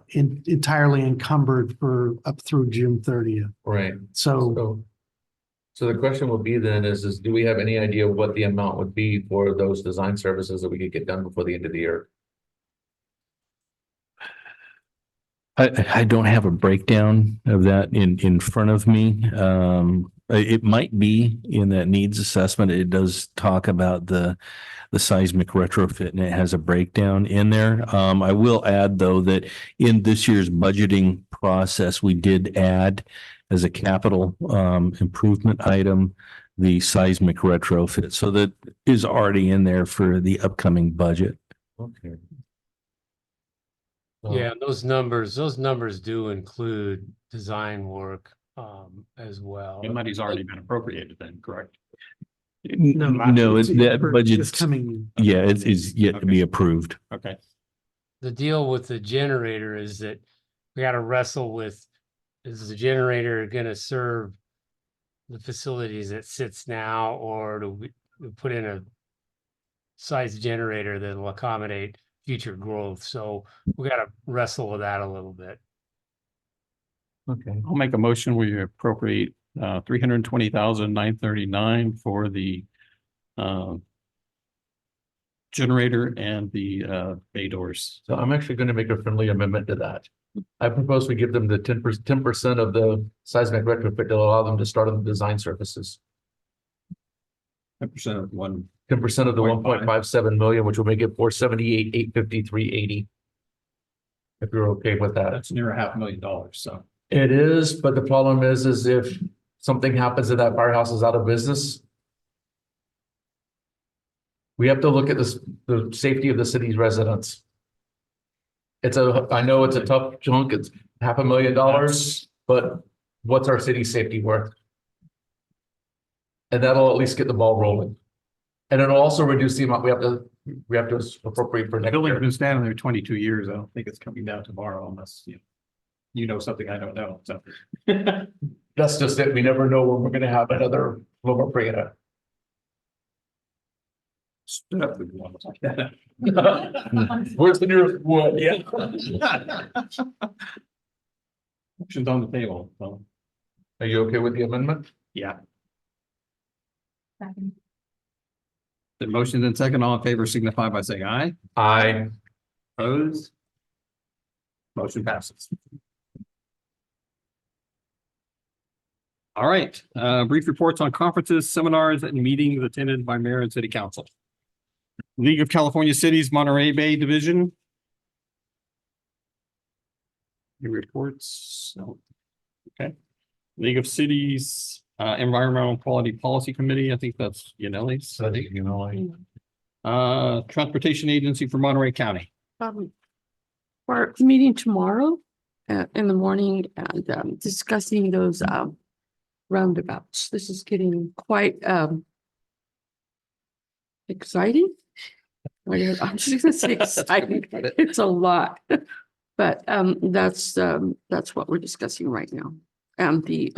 entirely encumbered for up through June 30th. Right. So So the question would be then is do we have any idea what the amount would be for those design services that we could get done before the end of the year? I don't have a breakdown of that in front of me. It might be in that needs assessment. It does talk about the seismic retrofit and it has a breakdown in there. I will add though that in this year's budgeting process, we did add as a capital improvement item, the seismic retrofit. So that is already in there for the upcoming budget. Okay. Yeah, those numbers do include design work as well. The money's already been appropriated then, correct? No, it's that budget's coming. Yeah, it is yet to be approved. Okay. The deal with the generator is that we got to wrestle with, is the generator going to serve the facilities it sits now, or do we put in a size generator that will accommodate future growth? So we got to wrestle with that a little bit. Okay. I'll make a motion. We appropriate 320,939 for the generator and the bay doors. So I'm actually going to make a friendly amendment to that. I propose we give them the 10% of the seismic retrofit to allow them to start on the design services. 10% of one. 10% of the 1.57 million, which will make it 478, 853, 80. If you're okay with that. That's near $500,000, so. It is, but the problem is if something happens and that firehouse is out of business, we have to look at this, the safety of the city's residents. I know it's a tough chunk, it's $500,000, but what's our city safety worth? And that'll at least get the ball rolling. And it'll also reduce the amount we have to appropriate for The next building's year. been standing there 22 years. I don't think it's coming down tomorrow unless you know something I don't know, so. That's just it. We never know when we're gonna have another Loma Prieta. Where's the nearest one? Yeah. Options on the table, so. Are you okay with the amendment? Yeah. The motion and second, all in favor signify by saying aye. Aye. Opposed? Motion passes. All right, brief reports on conferences, seminars, and meetings attended by mayor and city council. League of California Cities Monterey Bay Division. Any reports? No. Okay. League of Cities Environmental Quality Policy Committee, I think that's Yaneli's. I think Transportation Agency for Monterey County. We're meeting tomorrow in the morning and discussing those roundabouts. This is getting quite exciting. I'm just gonna say exciting. It's a lot. But that's what we're discussing right now. And the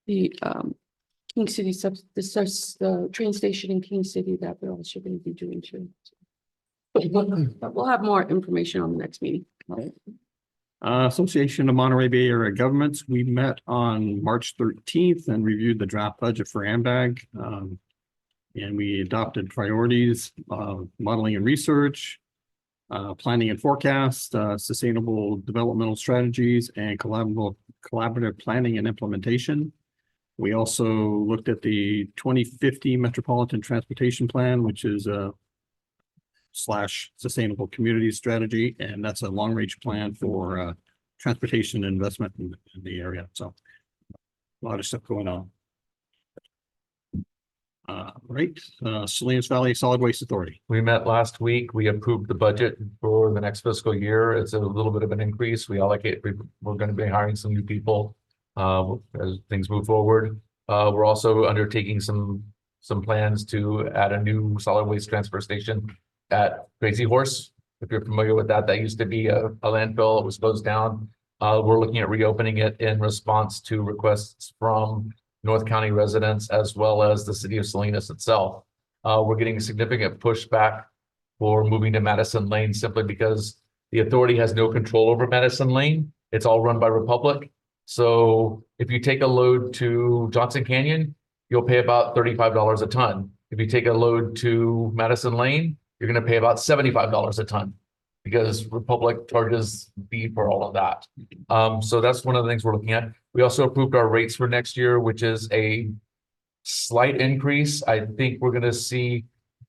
King City the train station in King City that we're also going to be doing too. But we'll have more information on the next meeting. Association of Monterey Bay Area Governments, we met on March 13th and reviewed the draft budget for AMBAG. And we adopted priorities, modeling and research, planning and forecast, sustainable developmental strategies, and collaborative planning and implementation. We also looked at the 2050 Metropolitan Transportation Plan, which is slash sustainable community strategy, and that's a long range plan for transportation and investment in the area. So a lot of stuff going on. Right, Salinas Valley Solid Waste Authority. We met last week. We approved the budget for the next fiscal year. It's a little bit of an increase. We're going to be hiring some new people as things move forward. We're also undertaking some plans to add a new solid waste transfer station at Crazy Horse. If you're familiar with that, that used to be a landfill. It was closed down. We're looking at reopening it in response to requests from North County residents as well as the city of Salinas itself. We're getting significant pushback for moving to Madison Lane simply because the authority has no control over Madison Lane. It's all run by Republic. So if you take a load to Johnson Canyon, you'll pay about $35 a ton. If you take a load to Madison Lane, you're going to pay about $75 a ton because Republic charges fee for all of that. So that's one of the things we're looking at. We also approved our rates for next year, which is a slight increase. I think we're going to see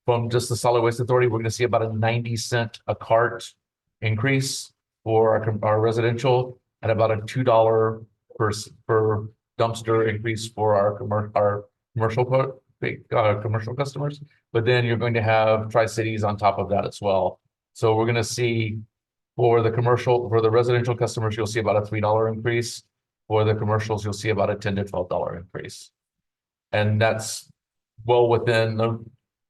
from just the Solid Waste Authority, we're going to see about a 90 cent a cart increase for our residential and about a $2 per dumpster increase for our commercial customers. But then you're going to have Tri-Cities on top of that as well. So we're going to see for the residential customers, you'll see about a $3 increase. For the commercials, you'll see about a $10 to $12 increase. And that's well within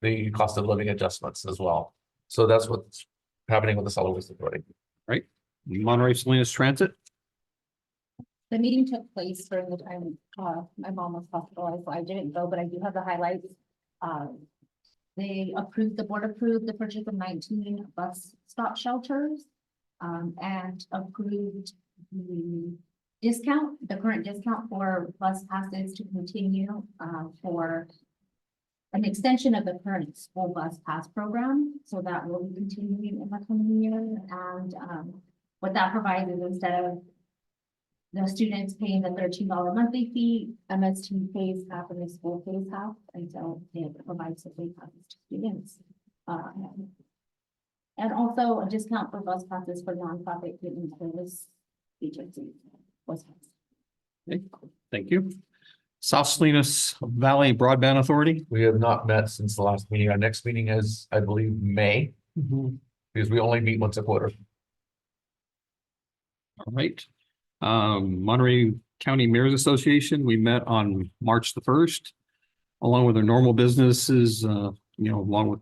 the cost of living adjustments as well. So that's what's happening with the Solid Waste Authority. Right. Monterey Salinas Transit. The meeting took place during the time my mom was hospitalized, so I didn't go, but I do have the highlights. The board approved the purchase of 19 bus stop shelters and approved the current discount for bus passes to continue for an extension of the current school bus pass program. So that will be continuing in the coming year. And what that provides is instead of the students paying the $13 monthly fee, MST pays half and the school pays half. And so it provides the free passes to students. And also a discount for bus passes for nonprofit fitness service agencies. Okay, thank you. South Salinas Valley Broadband Authority. We have not met since the last meeting. Our next meeting is, I believe, May, because we only meet once a quarter. All right. Monterey County Mayor's Association, we met on March the 1st, along with our normal businesses, along with,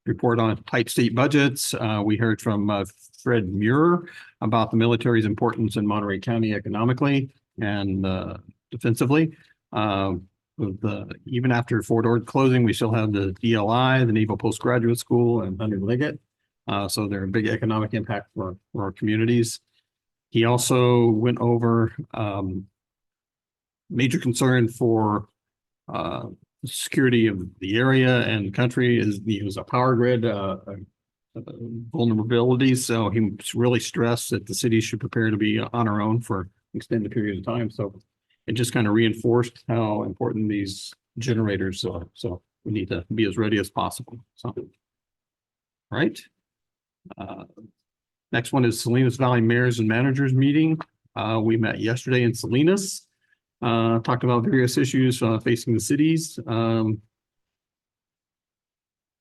report on tight state budgets. We heard from Fred Muir about the military's importance in Monterey County economically and defensively. Even after Fort Ord closing, we still have the DLI, the Naval Postgraduate School, and Thunder Liggett. So they're a big economic impact for our communities. He also went over major concern for security of the area and country is a power grid vulnerabilities. So he really stressed that the city should prepare to be on our own for extended periods of time. So it just kind of reinforced how important these generators are. So we need to be as ready as possible. So, right. Next one is Salinas Valley Mayors and Managers Meeting. We met yesterday in Salinas. Talked about various issues facing the cities.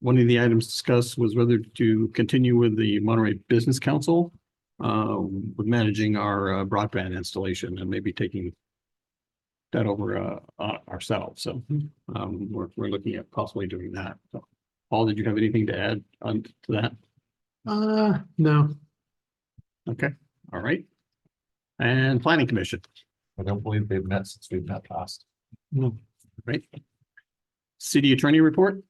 One of the items discussed was whether to continue with the Monterey Business Council with managing our broadband installation and maybe taking that over ourselves. So we're looking at possibly doing that. So, Paul, did you have anything to add to that? No. Okay. All right. And Planning Commission. I don't believe they've met since we've met last. No. Right. City Attorney report.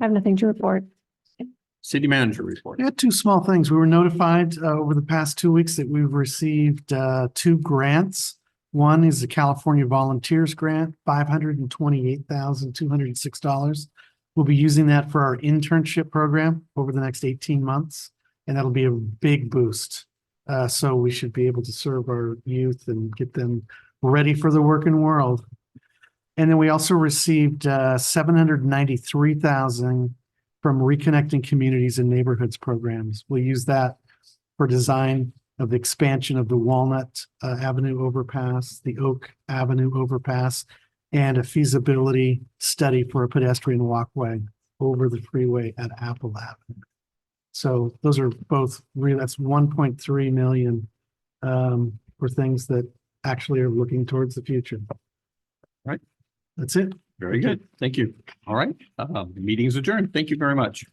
I have nothing to report. City Manager report. Yeah, two small things. We were notified over the past 2 weeks that we've received 2 grants. One is the California Volunteers Grant, $528,206. We'll be using that for our internship program over the next 18 months, and that'll be a big boost. So we should be able to serve our youth and get them ready for the working world. And then we also received $793,000 from Reconnecting Communities and Neighborhoods programs. We'll use that for design of the expansion of the Walnut Avenue overpass, the Oak Avenue overpass, and a feasibility study for a pedestrian walkway over the freeway at Apple Avenue. So those are both that's 1.3 million for things that actually are looking towards the future. Right. That's it. Very good. Thank you. All right. The meeting is adjourned. Thank you very much.